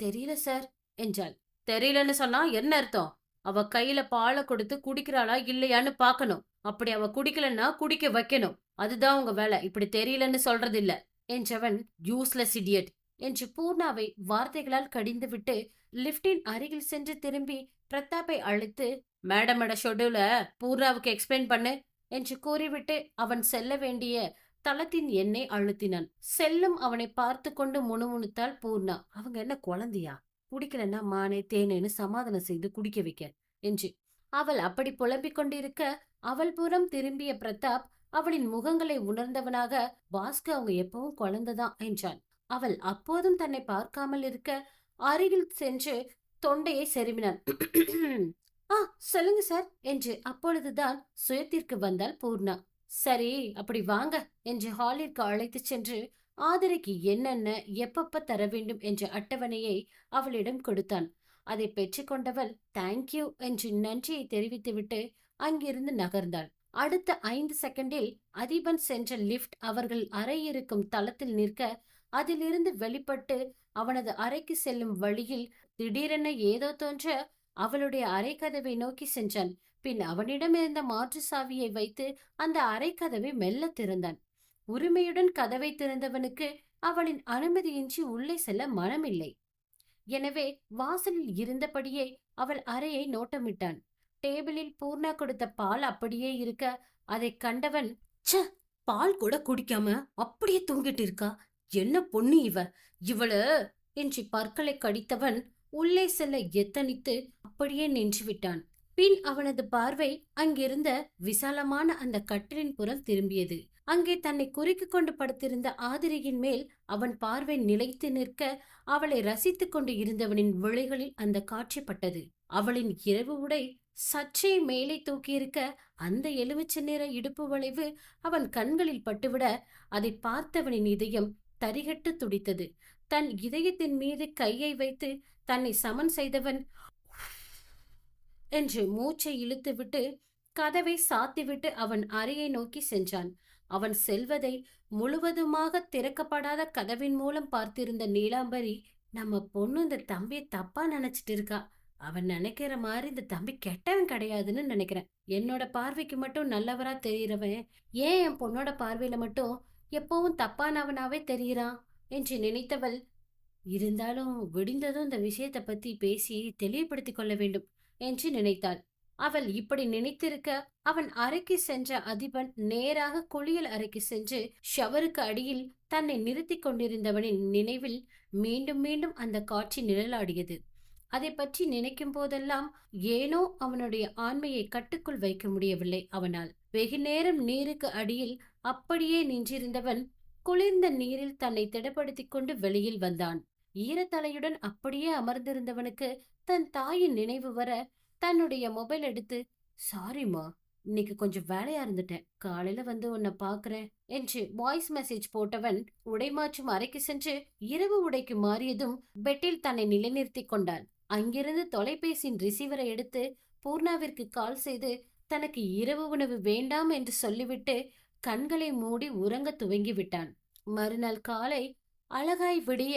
Speaker 1: தெரியல சார் என்றாள். தெரியலன்னு சொன்னா என்ன அர்த்தம்? அவ கையில பாலை கொடுத்து குடிக்கிறாளா இல்லையான்னு பாக்கணும். அப்படி அவ குடிக்கலன்னா குடிக்க வைக்கணும். அதுதான் உங்க வேலை. இப்படி தெரியலன்னு சொல்றது இல்ல என்றவன் யூஸ்லெஸ் இடியட் என்று பூர்ணாவை வார்த்தைகளால் கடிந்துவிட்டு லிப்டின் அருகில் சென்று திரும்பி பிரதாப்பை அழைத்து, மேடமோட ஷெட்யூல பூர்ணாவுக்கு எக்ஸ்பிளைன் பண்ணு என்று கூறிவிட்டு அவன் செல்ல வேண்டிய தளத்தின் எண்ணை அழுத்தினான். செல்லும் அவனை பார்த்து கொண்டு முணுமுணுத்தாள் பூர்ணா. அவங்க என்ன குழந்தையா? குடிக்கலன்னா மானே தேனேன்னு சமாதானம் செய்து குடிக்க வைக்க என்று. அவள் அப்படி புலம்பிக் கொண்டிருக்க அவள் புறம் திரும்பிய பிரதாப் அவளின் முகங்களை உணர்ந்தவனாக, பாஸ்கு அவங்க எப்பவும் குழந்தைதான் என்றான். அவள் அப்போதும் தன்னை பார்க்காமல் இருக்க அருகில் சென்று தொண்டையை செருமினான். ஆ, சொல்லுங்க சார் என்று அப்பொழுதுதான் சுயத்திற்கு வந்தாள் பூர்ணா. சரி, அப்படி வாங்க என்று ஹாலிற்கு அழைத்துச் சென்று ஆதிரைக்கு என்னென்ன எப்பப்ப தர வேண்டும் என்ற அட்டவணையை அவளிடம் கொடுத்தான். அதை பெற்றுக்கொண்டவள் தேங்க்யூ என்று நன்றியை தெரிவித்துவிட்டு அங்கிருந்து நகர்ந்தாள். அடுத்த 5 செகண்டில் அதிபன் சென்ற லிப்ட் அவர்கள் அறை இருக்கும் தளத்தில் நிற்க, அதிலிருந்து வெளிப்பட்டு அவனது அறைக்கு செல்லும் வழியில் திடீரென ஏதோ தோன்ற அவளுடைய அறை கதவை நோக்கி சென்றான். பின் அவனிடம் இருந்த மாற்று சாவியை வைத்து அந்த அறை கதவை மெல்ல திறந்தான். உரிமையுடன் கதவை திறந்தவனுக்கு அவளின் அனுமதியின்றி உள்ளே செல்ல மனமில்லை. எனவே வாசலில் இருந்தபடியே அவள் அறையை நோட்டமிட்டான். டேபிளில் பூர்ணா கொடுத்த பால் அப்படியே இருக்க அதை கண்டவன், ச்ச, பால் கூட குடிக்காம அப்படியே தூங்கிட்டு இருக்கா, என்ன பொண்ணு இவளு என்று பற்களை கடித்தவன் உள்ளே செல்ல எத்தனித்து அப்படியே நின்று விட்டான். பின் அவனது பார்வை அங்கிருந்த விசாலமான அந்த கட்டிலின் புறம் திரும்பியது. அங்கே தன்னை குறுக்கி கொண்டு படுத்திருந்த ஆதிரியின் மேல் அவன் பார்வை நிலைத்து நிற்க அவளை ரசித்துக் கொண்டு இருந்தவனின் விழிகளில் அந்த காட்சி பட்டது. அவளின் இரவு உடை சற்றே மேலே தூக்கியிருக்க அந்த எலுமிச்சை நிற இடுப்பு வளைவு அவன் கண்களில் பட்டுவிட அதை பார்த்தவனின் இதயம் தரிகட்டு துடித்தது. தன் இதயத்தின் மீது கையை வைத்து தன்னை சமன் செய்தவன் என்று மூச்சை இழுத்துவிட்டு கதவை சாத்திவிட்டு அவன் அறையை நோக்கி சென்றான். அவன் செல்வதை முழுவதுமாக திறக்கப்படாத கதவின் மூலம் பார்த்திருந்த நீலாம்பரி, நம்ம பொண்ணு இந்த தம்பியை தப்பா நினைச்சிட்டு இருக்கா. அவன் நினைக்கிற மாதிரி இந்த தம்பி கெட்டவன் கிடையாதுன்னு நினைக்கிறேன். என்னோட பார்வைக்கு மட்டும் நல்லவரா தெரியறவன் ஏன் என் பொண்ணோட பார்வையில மட்டும் எப்பவும் தப்பானவனாவே தெரியறான் என்று நினைத்தவள், இருந்தாலும் விடிந்ததும் இந்த விஷயத்தை பத்தி பேசி தெளிவுபடுத்திக் கொள்ள வேண்டும் என்று நினைத்தாள். அவள் இப்படி நினைத்திருக்க அவன் அறைக்கு சென்ற அதிபன் நேராக குளியல் அறைக்கு சென்று ஷவருக்கு அடியில் தன்னை நிறுத்தி கொண்டிருந்தவனின் நினைவில் மீண்டும் மீண்டும் அந்த காட்சி நிழலாடியது. அதை பற்றி நினைக்கும் போதெல்லாம் ஏனோ அவனுடைய ஆண்மையை கட்டுக்குள் வைக்க முடியவில்லை அவனால். வெகு நேரம் நீருக்கு அடியில் அப்படியே நின்றிருந்தவன் குளிர்ந்த நீரில் தன்னை திடப்படுத்திக் கொண்டு வெளியில் வந்தான். ஈரத்தலையுடன் அப்படியே அமர்ந்திருந்தவனுக்கு தன் தாயின் நினைவு வர தன்னுடைய மொபைல் எடுத்து, சாரிம்மா, இன்னைக்கு கொஞ்சம் வேலையா இருந்துட்டேன். காலையில வந்து உன்னை பாக்குறேன் என்று வாய்ஸ் மெசேஜ் போட்டவன் உடைமாற்றும் அறைக்கு சென்று இரவு உடைக்கு மாறியதும் பெட்டில் தன்னை நிலைநிறுத்திக் கொண்டான். அங்கிருந்து தொலைபேசியின் ரிசீவரை எடுத்து பூர்ணாவிற்கு கால் செய்து தனக்கு இரவு உணவு வேண்டாம் என்று சொல்லிவிட்டு கண்களை மூடி உறங்க துவங்கி விட்டான். மறுநாள் காலை அழகாய் விடிய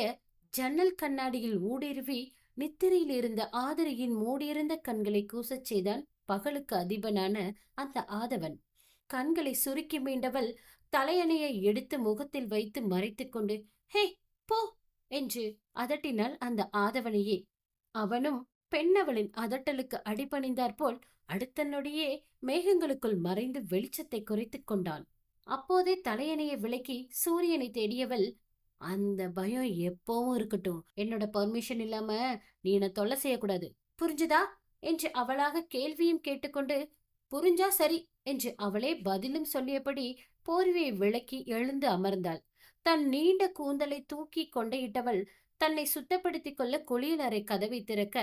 Speaker 1: ஜன்னல் கண்ணாடியில் ஊடுருவி நித்திரையில் இருந்த ஆதிரியின் மூடியிருந்த கண்களை கூசச் செய்தான் பகலுக்கு அதிபனான அந்த ஆதவன். கண்களை சுருக்கி மீண்டவள் தலையணையை எடுத்து முகத்தில் வைத்து மறைத்துக் கொண்டு ஹே போ என்று அதட்டினாள் அந்த ஆதவனையே. அவனும் பெண்ணவளின் அதட்டலுக்கு அடிபணிந்தாற்போல் அடுத்த நொடியே மேகங்களுக்குள் மறைந்து வெளிச்சத்தை குறைத்துக் கொண்டான். அப்போதே தலையணையை விலக்கி சூரியனை தேடியவள், அந்த பயம் எப்பவும் இருக்கட்டும். என்னோட பர்மிஷன் இல்லாம நீ என்ன தொல்லை செய்யக்கூடாது, புரிஞ்சுதா என்று அவளாக கேள்வியும் கேட்டுக்கொண்டு, புரிஞ்சா சரி என்று அவளே பதிலும் சொல்லியபடி போர்வையை விலக்கி எழுந்து அமர்ந்தாள். தன் நீண்ட கூந்தலை தூக்கி கொண்டையிட்டவள் தன்னை சுத்தப்படுத்திக் கொள்ள குளியல் அறை கதவை திறக்க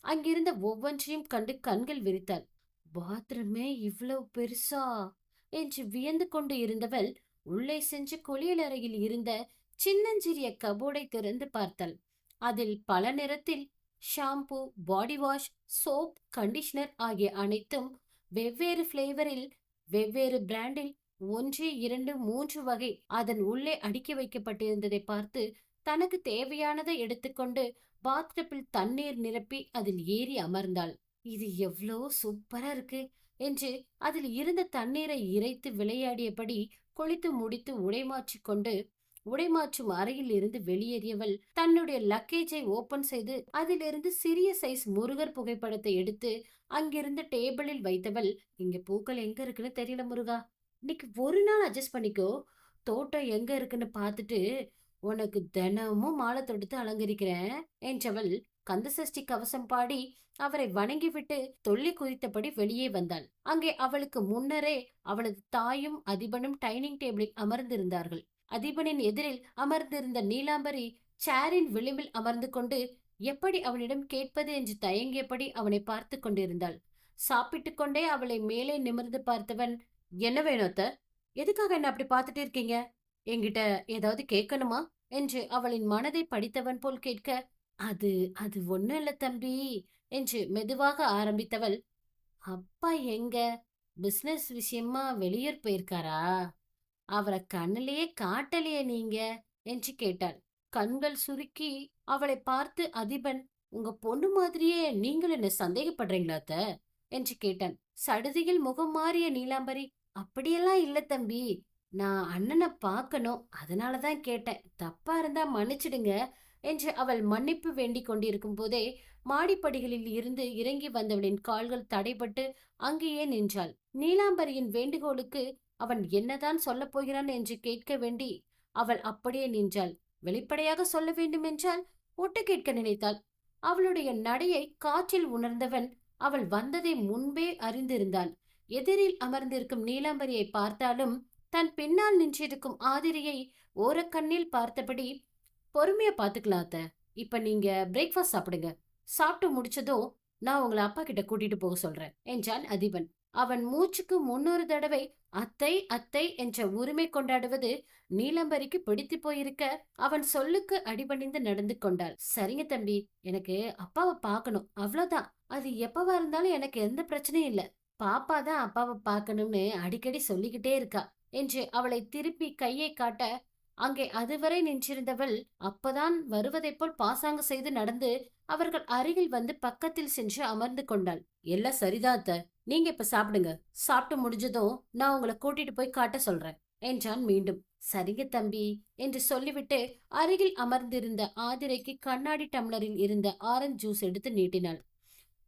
Speaker 1: அங்கிருந்த ஒவ்வொன்றையும் கண்டு கண்கள் விரித்தாள். பாத்ரூமே இவ்வளவு பெருசா என்று வியந்து கொண்டு இருந்தவள் உள்ளே சென்று குளியல் அறையில் இருந்த சின்னஞ்சிறிய கபோர்டை திறந்து பார்த்தாள். அதில் பல நிறத்தில் shampoo, body wash, soap, conditioner ஆகிய அனைத்தும் வெவ்வேறு பிளேவரில் வெவ்வேறு பிராண்டில் 1, 2, 3 வகை அதன் உள்ளே அடுக்கி வைக்கப்பட்டிருந்ததை பார்த்து தனக்கு தேவையானதை எடுத்துக்கொண்டு பாத்டப்பில் தண்ணீர் நிரப்பி அதில் ஏறி அமர்ந்தாள். இது எவ்வளோ சூப்பரா இருக்கு என்று அதில் இருந்த தண்ணீரை இறைத்து விளையாடியபடி குளித்து முடித்து உடைமாற்றிக் கொண்டு உடைமாற்றும் அறையில் இருந்து வெளியேறியவள் தன்னுடைய லக்கேஜை ஓபன் செய்து அதிலிருந்து சிறிய சைஸ் முருகர் புகைப்படத்தை எடுத்து அங்கிருந்து டேபிளில் வைத்தவள், இங்க பூக்கள் எங்க இருக்குன்னு தெரியல முருகா, இன்னைக்கு ஒரு நாள் அட்ஜஸ்ட் பண்ணிக்கோ, தோட்டம் எங்க இருக்குன்னு பார்த்துட்டு உனக்கு தினமும் மாலை தொடுத்து அலங்கரிக்கிறேன் என்றவள் கந்தசஷ்டி கவசம் பாடி அவரை வணங்கிவிட்டு தொல்லி குறித்தபடி வெளியே வந்தாள். அங்கே அவளுக்கு முன்னரே அவளது தாயும் அதிபனும் டைனிங் டேபிளில் அமர்ந்திருந்தார்கள். அதிபனின் எதிரில் அமர்ந்திருந்த நீலாம்பரி சேரின் விளிம்பில் அமர்ந்து கொண்டு எப்படி அவனிடம் கேட்பது என்று தயங்கியபடி அவனை பார்த்து கொண்டிருந்தாள். சாப்பிட்டு கொண்டே அவளை மேலே நிமிர்ந்து பார்த்தவன், என்ன வேணோத்த, எதுக்காக என்ன அப்படி பார்த்துட்டு இருக்கீங்க, என்கிட்ட ஏதாவது கேட்கணுமா என்று அவளின் மனதை படித்தவன் போல் கேட்க, அது அது ஒண்ணும் இல்ல தம்பி என்று மெதுவாக ஆரம்பித்தவள், அப்பா எங்க பிசினஸ் விஷயமா வெளியூர் போயிருக்காரா, அவரை கண்ணிலேயே காட்டலையே நீங்க என்று கேட்டாள். கண்கள் சுருக்கி அவளை பார்த்து அதிபன், உங்க பொண்ணு மாதிரியே நீங்கள் என்ன சந்தேகப்படுறீங்களா அத்த என்று கேட்டான். சடுதியில் முகம் மாறிய நீலாம்பரி, அப்படியெல்லாம் இல்ல தம்பி, நான் அண்ணனை பார்க்கணும், அதனாலதான் கேட்டேன், தப்பா இருந்தா மன்னிச்சிடுங்க என்று அவள் மன்னிப்பு வேண்டிக் கொண்டிருக்கும் போதே மாடிப்படிகளில் இருந்து இறங்கி வந்தவளின் கால்கள் தடைபட்டு அங்கேயே நின்றாள். நீலாம்பரியின் வேண்டுகோளுக்கு அவன் என்னதான் சொல்லப் போகிறான் என்று கேட்க வேண்டி அவள் அப்படியே நின்றாள். வெளிப்படையாக சொல்ல வேண்டும் என்றால் ஒட்டு கேட்க நினைத்தாள். அவளுடைய நடையை காற்றில் உணர்ந்தவன் அவள் வந்ததை முன்பே அறிந்திருந்தான். எதிரில் அமர்ந்திருக்கும் நீலாம்பரியை பார்த்தாலும் தன் பின்னால் நின்றிருக்கும் ஆதிரியை ஓரக்கண்ணில் பார்த்தபடி, பொறுமையா பாத்துக்கலாம் அத்த, இப்ப நீங்க பிரேக்ஃபாஸ்ட் சாப்பிடுங்க, சாப்பிட்டு முடிச்சதும் நான் உங்களை அப்பா கிட்ட கூட்டிட்டு போக சொல்றேன் என்றான் அதிபன். அவன் மூச்சுக்கு 300 தடவை அத்தை அத்தை என்ற உரிமை கொண்டாடுவது நீலம்பரிக்கு பிடித்து போயிருக்க அவன் சொல்லுக்கு அடிபணிந்து நடந்து கொண்டாள். சரிங்க தம்பி, எனக்கு அப்பாவை பார்க்கணும், அவ்வளவுதான், அது எப்பவா இருந்தாலும் எனக்கு எந்த பிரச்சனையும் இல்ல, பாப்பா தான் அப்பாவை பார்க்கணும்னு அடிக்கடி சொல்லிக்கிட்டே இருக்கா என்று அவளை திருப்பி கையை காட்ட அங்கே அதுவரை நின்றிருந்தவள் அப்பதான் வருவதைப் போல் பாசாங்கு செய்து நடந்து அவர்கள் அருகில் வந்து பக்கத்தில் சென்று அமர்ந்து கொண்டாள். எல்லாம் சரிதான் அத்த, நீங்க இப்ப சாப்பிடுங்க, சாப்பிட்டு முடிஞ்சதும் நான் உங்களை கூட்டிட்டு போய் காட்ட சொல்றேன் என்றான் மீண்டும். சரிங்க தம்பி என்று சொல்லிவிட்டு அருகில் அமர்ந்திருந்த ஆதிரைக்கு கண்ணாடி டம்ளரில் இருந்த ஆரஞ்சு ஜூஸ் எடுத்து நீட்டினாள்.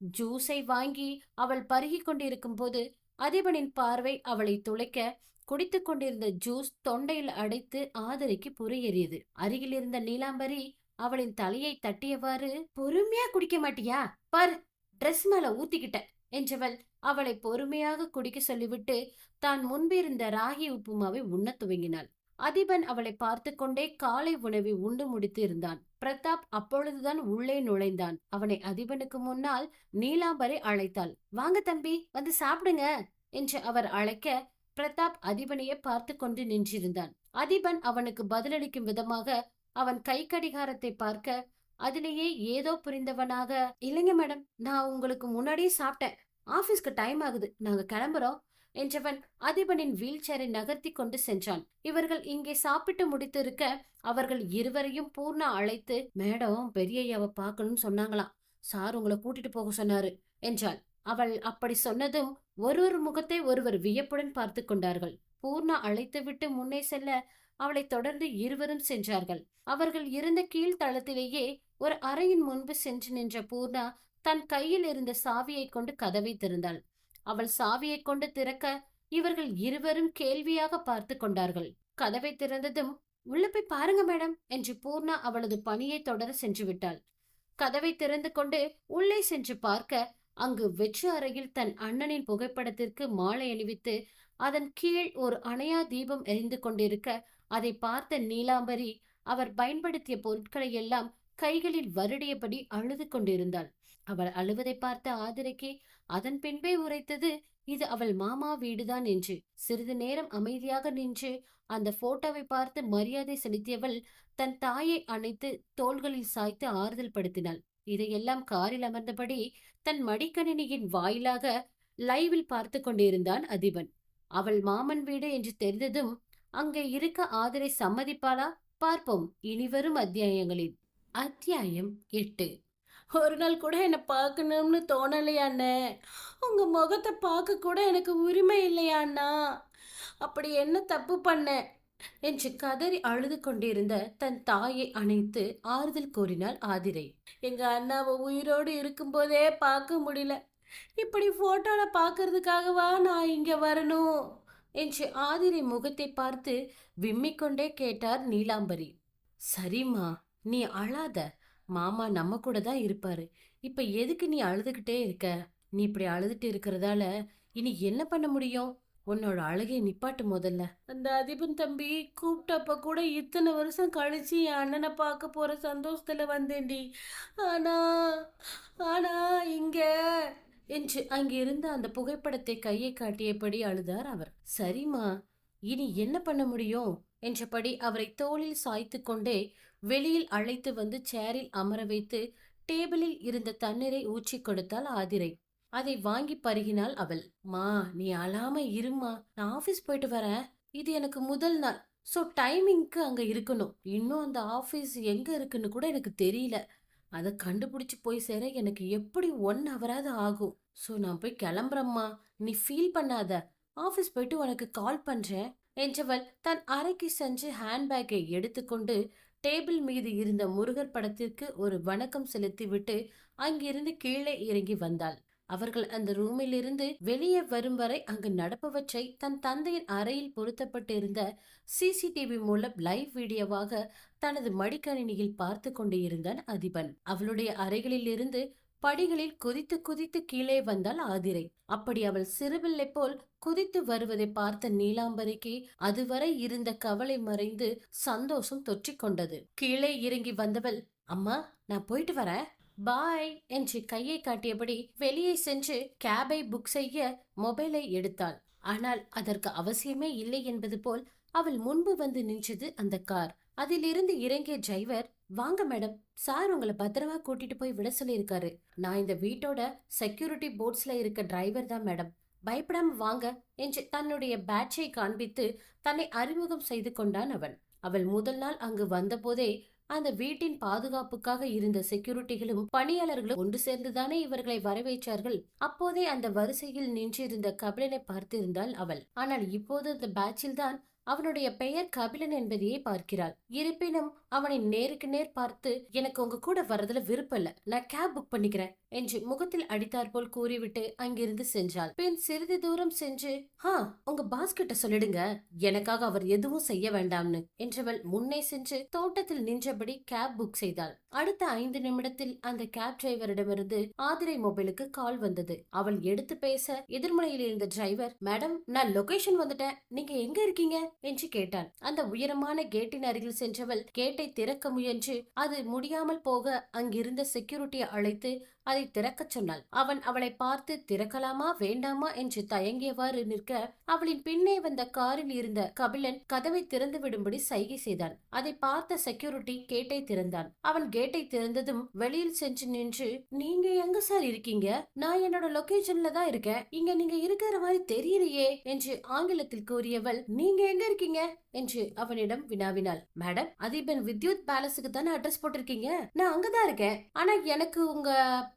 Speaker 1: ஜூஸை வாங்கி அவள் பருகி கொண்டிருக்கும் போது அதிபனின் பார்வை அவளை துளைக்க குடித்துக் கொண்டிருந்த ஜூஸ் தொண்டையில் அடைத்து ஆதரிக்கு புரியறியது. அருகில் இருந்த நீலாம்பரி அவளின் தலையை தட்டியவாறு, பொறுமையா குடிக்க மாட்டியா பார், ட்ரெஸ் மேல ஊத்திக்கிட்ட என்றவள் அவளை பொறுமையாக குடிக்க சொல்லிவிட்டு தான் முன்பிருந்த ராகி உப்புமாவை உண்ணத் துவங்கினாள். அதிபன் அவளை பார்த்து கொண்டே காலை உணவை உண்டு முடித்து இருந்தான். பிரதாப் அப்பொழுதுதான் உள்ளே நுழைந்தான். அவனை அதிபனுக்கு முன்னால் நீலாம்பரி அழைத்தாள். வாங்க தம்பி, வந்து சாப்பிடுங்க என்று அவர் அழைக்க பிரதாப் அதிபனையே பார்த்து கொண்டு நின்றிருந்தான். அதிபன் அவனுக்கு பதிலளிக்கும் விதமாக அவன் கை கடிகாரத்தை பார்க்க அதிலேயே ஏதோ புரிந்தவனாக, இல்லைங்க மேடம், நான் உங்களுக்கு முன்னாடியே சாப்பிட்டேன். ஆபீஸ்க்கு டைம் ஆகுது, நாங்க கிளம்புறோம் என்றவன் அதிபனின் வீல் சேரை நகர்த்தி கொண்டு சென்றான். இவர்கள் இங்கே சாப்பிட்டு முடித்திருக்க அவர்கள் இருவரையும் பூர்ணா அழைத்து, மேடம் பெரியய்யாவை பார்க்கணும்னு சொன்னாங்களாம், சார் உங்களை கூட்டிட்டு போக சொன்னாரு என்றாள். அவள் அப்படி சொன்னதும் ஒருவர் முகத்தை ஒருவர் வியப்புடன் பார்த்து கொண்டார்கள். பூர்ணா அழைத்துவிட்டு முன்னே செல்ல அவளை தொடர்ந்து இருவரும் சென்றார்கள். அவர்கள் இருந்த கீழ்த்தளத்திலேயே ஒரு அறையின் முன்பு சென்று நின்ற பூர்ணா தன் கையில் இருந்த சாவியை கொண்டு கதவை திறந்தாள். அவள் சாவியை கொண்டு திறக்க இவர்கள் இருவரும் கேள்வியாக பார்த்து கொண்டார்கள். கதவை திறந்ததும், உள்ள போய் பாருங்க மேடம் என்று பூர்ணா அவளது பணியை தொடர சென்று விட்டாள். கதவை திறந்து கொண்டு உள்ளே சென்று பார்க்க அங்கு வெற்று அறையில் தன் அண்ணனின் புகைப்படத்திற்கு மாலை அணிவித்து அதன் கீழ் ஒரு அணையா தீபம் எரிந்து கொண்டிருக்க அதை பார்த்த நீலாம்பரி அவர் பயன்படுத்திய பொருட்களை எல்லாம் கைகளில் வருடியபடி அழுது கொண்டிருந்தாள். அவள் அழுவதை பார்த்த ஆதிரைக்கு அதன் பின்பே உரைத்தது இது அவள் மாமா வீடுதான் என்று. சிறிது நேரம் அமைதியாக நின்று அந்த போட்டோவை பார்த்து மரியாதை செலுத்தியவள் தன் தாயை அணைத்து தோள்களில் சாய்த்து ஆறுதல் படுத்தினாள். இதையெல்லாம் காரில் அமர்ந்தபடி தன் மடிக்கணினியின் வாயிலாக லைவில் பார்த்து கொண்டிருந்தான் அதிபன். அவள் மாமன் வீடு என்று தெரிந்ததும் அங்கே இருக்க ஆதிரை சம்மதிப்பாளா? பார்ப்போம் இனிவரும் அத்தியாயங்களில். அத்தியாயம் 8. ஒரு நாள் கூட என்னை பார்க்கணும்னு தோணலையாண்ணே. உங்க முகத்தை பார்க்க கூட எனக்கு உரிமை இல்லையாண்ணா. அப்படி என்ன தப்பு பண்ண என்று கதறி அழுது கொண்டிருந்த தன் தாயை அணைத்து ஆறுதல் கூறினாள் ஆதிரை. எங்க அண்ணாவை உயிரோடு இருக்கும்போதே பார்க்க முடியல, இப்படி போட்டோல பார்க்கறதுக்காகவா நான் இங்க வரணும் என்று ஆதிரை முகத்தை பார்த்து விம்மிக்கொண்டே கேட்டார் நீலாம்பரி. சரிம்மா, நீ அழாத, மாமா நம்ம கூட தான் இருப்பாரு. இப்ப எதுக்கு நீ அழுதுகிட்டே இருக்க? நீ இப்படி அழுதுட்டு இருக்கிறதால இனி என்ன பண்ண முடியும்? உன்னோட அழகை நிப்பாட்டு முதல்ல. அந்த அதிபன் தம்பி கூப்பிட்டப்ப கூட இத்தனை வருஷம் கழிச்சு என் அண்ணனை பார்க்க போற சந்தோஷத்துல வந்தேன்டி. ஆனா ஆனா இங்க என்று அங்கிருந்த அந்த புகைப்படத்தை கையை காட்டியபடி அழுதார் அவர். சரிம்மா, இனி என்ன பண்ண முடியும் என்றபடி அவரை தோளில் சாய்த்து கொண்டே வெளியில் அழைத்து வந்து சேரில் அமர வைத்து டேபிளில் இருந்த தண்ணீரை ஊற்றி கொடுத்தாள் ஆதிரை. அதை வாங்கி பருகினாள் அவள். மா, நீ அழாம இருமா, நான் ஆபீஸ் போயிட்டு வரேன். இது எனக்கு முதல் நாள், ஸோ டைமிங்க்கு அங்க இருக்கணும். இன்னும் அந்த ஆபீஸ் எங்க இருக்குன்னு கூட எனக்கு தெரியல. அதை கண்டுபிடிச்சு போய் சேர எனக்கு எப்படி 1 ஹவராது ஆகும். ஸோ நான் போய் கிளம்புறம்மா, நீ ஃபீல் பண்ணாத. ஆபீஸ் போயிட்டு உனக்கு கால் பண்றேன் என்றவள் தன் அறைக்கு சென்று ஹேண்ட்பேக்கை எடுத்துக்கொண்டு டேபிள் மீது இருந்த முருகர் படத்திற்கு ஒரு வணக்கம் செலுத்திவிட்டு அங்கிருந்து கீழே இறங்கி வந்தாள். அவர்கள் அந்த ரூமில் இருந்து வெளியே வரும் வரை அங்கு நடப்பவற்றை தன் தந்தையின் அறையில் பொருத்தப்பட்டிருந்த சிசிடிவி மூலம் லைவ் வீடியோவாக தனது மடிக்கணினியில் பார்த்து கொண்டு இருந்தான் அதிபன். அவளுடைய அறைகளில் இருந்து படிகளில் குதித்து குதித்து கீழே வந்தாள் ஆதிரை. அப்படி அவள் சிறுபிள்ளை போல் குதித்து வருவதை பார்த்த நீலாம்பரிக்கு அதுவரை இருந்த கவலை மறைந்து சந்தோஷம் தொற்றிக்கொண்டது. கீழே இறங்கி வந்தவள், அம்மா நான் போயிட்டு வரேன், பாய் என்று கையை காட்டியபடி வெளியே சென்று கேபை புக் செய்ய மொபைலை எடுத்தாள். ஆனால் அதற்கு அவசியமே இல்லை என்பது போல் அவள் முன்பு வந்து நின்றது அந்த கார். அதிலிருந்து இறங்கிய டிரைவர், வாங்க மேடம், சார் உங்களை பத்திரமா கூட்டிட்டு போய் விட சொல்லியிருக்காரு. நான் இந்த வீட்டோட செக்யூரிட்டி போர்ட்ஸ்ல இருக்க டிரைவர் தான் மேடம், பயப்படாம வாங்க என்று தன்னுடைய பேட்சை காண்பித்து தன்னை அறிமுகம் செய்து கொண்டான் அவன். அவள் முதல் நாள் அங்கு வந்த போதே அந்த வீட்டின் பாதுகாப்புக்காக இருந்த செக்யூரிட்டிகளும் பணியாளர்களும் ஒன்று சேர்ந்துதானே இவர்களை வரவேற்றார்கள். அப்போதே அந்த வரிசையில் நின்றிருந்த கபிலனை பார்த்திருந்தாள் அவள். ஆனால் இப்போது அந்த பேட்சில் தான் அவனுடைய பெயர் கபிலன் என்பதையே பார்க்கிறாள். இருப்பினும் அவனை நேருக்கு நேர் பார்த்து, எனக்கு உங்க கூட வர்றதுல விருப்பம் இல்ல, நான் கேப் புக் பண்ணிக்கிறேன் என்று முகத்தில் அடித்தார் போல் கூறிவிட்டு அங்கிருந்து சென்றாள். பின் சிறிது தூரம் சென்று, உங்க பாஸ் கிட்ட சொல்லிடுங்க, எனக்காக அவர் எதுவும் செய்ய வேண்டாம்னு என்றவள் முன்னே சென்று தோட்டத்தில் நின்றபடி கேப் புக் செய்தாள். அடுத்த 5 நிமிடத்தில் அந்த கேப் டிரைவரிடமிருந்து ஆதிரை மொபைலுக்கு கால் வந்தது. அவள் எடுத்து பேச எதிர்முனையில் இருந்த டிரைவர், மேடம் நான் லொகேஷன் வந்துட்டேன், நீங்க எங்க இருக்கீங்க என்று கேட்டான். அந்த உயரமான கேட்டின் அருகில் சென்றவள் கேட்டை திறக்க முயன்று அது முடியாமல் போக அங்கிருந்த செக்யூரிட்டியை அழைத்து அதை திறக்கச் சொன்னாள். அவன் அவளை பார்த்து திறக்கலாமா வேண்டாமா என்று தயங்கியவாறு நிற்க, அவளின் பின்னே வந்த காரில் இருந்த கபிலன் கதவை திறந்து விடும்படி சைகை செய்தான். அதை பார்த்த செக்யூரிட்டி கேட்டை திறந்தான். அவன் கேட்டை திறந்ததும் வெளியில் சென்று நின்று, நீங்க எங்க சார் இருக்கீங்க? நான் என்னோட லொகேஷன்ல தான் இருக்கேன். இங்க நீங்க இருக்கிற மாதிரி தெரியலையே என்று ஆங்கிலத்தில் கூறியவள், நீங்க எங்க இருக்கீங்க என்று அவனிடம் வினாவினாள். மேடம், அதிபன் வித்யுத் பேலஸுக்கு தானே அட்ரஸ் போட்டிருக்கீங்க. நான் அங்கதான் இருக்கேன். ஆனா எனக்கு உங்க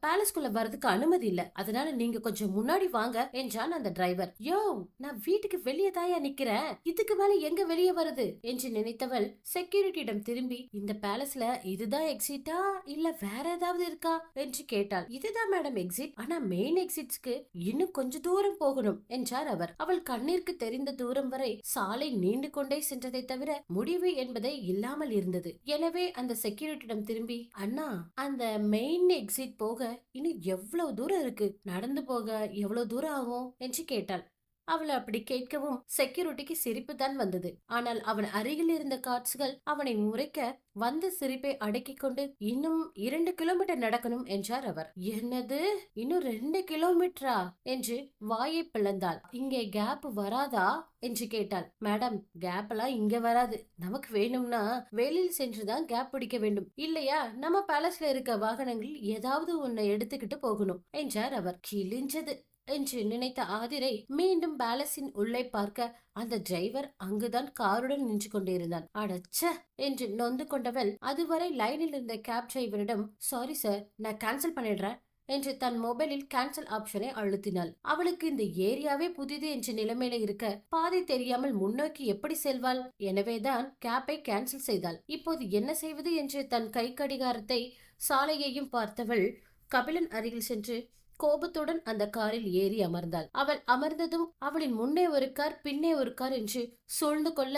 Speaker 1: பேலஸ்குள்ள வர்றதுக்கு அனுமதி இல்ல. அதனால நீங்க கொஞ்சம் முன்னாடி வாங்க என்றான் அந்த டிரைவர். யோ, நான் வீட்டுக்கு வெளியே தாயா நிக்கிறேன். இதுக்கு மேல எங்க வெளியே வருது என்று நினைத்தவள் செக்யூரிட்டியிடம் திரும்பி, இந்த பேலஸ்ல இதுதான் எக்ஸிட்டா இல்ல வேற ஏதாவது இருக்கா என்று கேட்டாள். இதுதான் மேடம் எக்ஸிட். ஆனா மெயின் எக்ஸிட்ஸ்க்கு இன்னும் கொஞ்ச தூரம் போகணும் என்றார் அவர். அவள் கண்ணிற்கு தெரிந்த தூரம் வரை சாலை நீண்டு கொண்டே சென்றதை தவிர முடிவு என்பதை இல்லாமல் இருந்தது. எனவே அந்த செக்யூரிட்டியிடம் திரும்பி, அண்ணா, அந்த மெயின் எக்ஸிட் போக இன்னும் எவ்வளவு தூரம் இருக்கு? நடந்து போக எவ்வளவு தூரம் ஆகும் என்று கேட்டாள். அவள் அப்படி கேட்கவும் செக்யூரிட்டிக்கு சிரிப்பு தான் வந்தது. ஆனால் அவன் அருகில் இருந்த காட்ஸ்கள் அவனை முறைக்க வந்த சிரிப்பை அடக்கிக் கொண்டு, இன்னும் 2 கிலோமீட்டர் நடக்கணும் என்றார் அவர். என்னது, இன்னும் 2 கிலோமீட்டரா என்று வாயை பிளந்தாள். இங்கே கேப் வராதா என்று கேட்டாள். மேடம், கேப் எல்லாம் இங்க வராது. நமக்கு வேணும்னா வெளியில் சென்றுதான் கேப் பிடிக்க வேண்டும். இல்லையா நம்ம பேலஸ்ல இருக்க வாகனங்கள் ஏதாவது ஒன்னை எடுத்துக்கிட்டு போகணும் என்றார் அவர். கிழிஞ்சது என்று நினைத்த ஆதிரை மீண்டும் பேலஸின் உள்ளே பார்க்க அந்த டிரைவர் அங்குதான் காருடன் நின்று கொண்டிருந்தான். அடச்ச என்று நொந்து கொண்டவள் அதுவரை லைனில் இருந்த கேப் டிரைவரிடம், சாரி சார், நான் கேன்சல் பண்ணிடுறேன் என்று தன் மொபைலில் கேன்சல் ஆப்ஷனை அழுத்தினாள். அவளுக்கு இந்த ஏரியாவே புதிது என்ற நிலைமையில இருக்க பாதை தெரியாமல் முன்னோக்கி எப்படி செல்வாள்? எனவேதான் கேப்பை கேன்சல் செய்தாள். இப்போது என்ன செய்வது என்று தன் கை கடிகாரத்தை சாலையையும் பார்த்தவள் கபிலன் அருகில் சென்று கோபத்துடன் அந்த காரில் ஏறி அமர்ந்தாள். அவள் அமர்ந்ததும் அவளின் முன்னே ஒரு கார் பின்னே ஒரு கார் என்று சூழ்ந்து கொள்ள,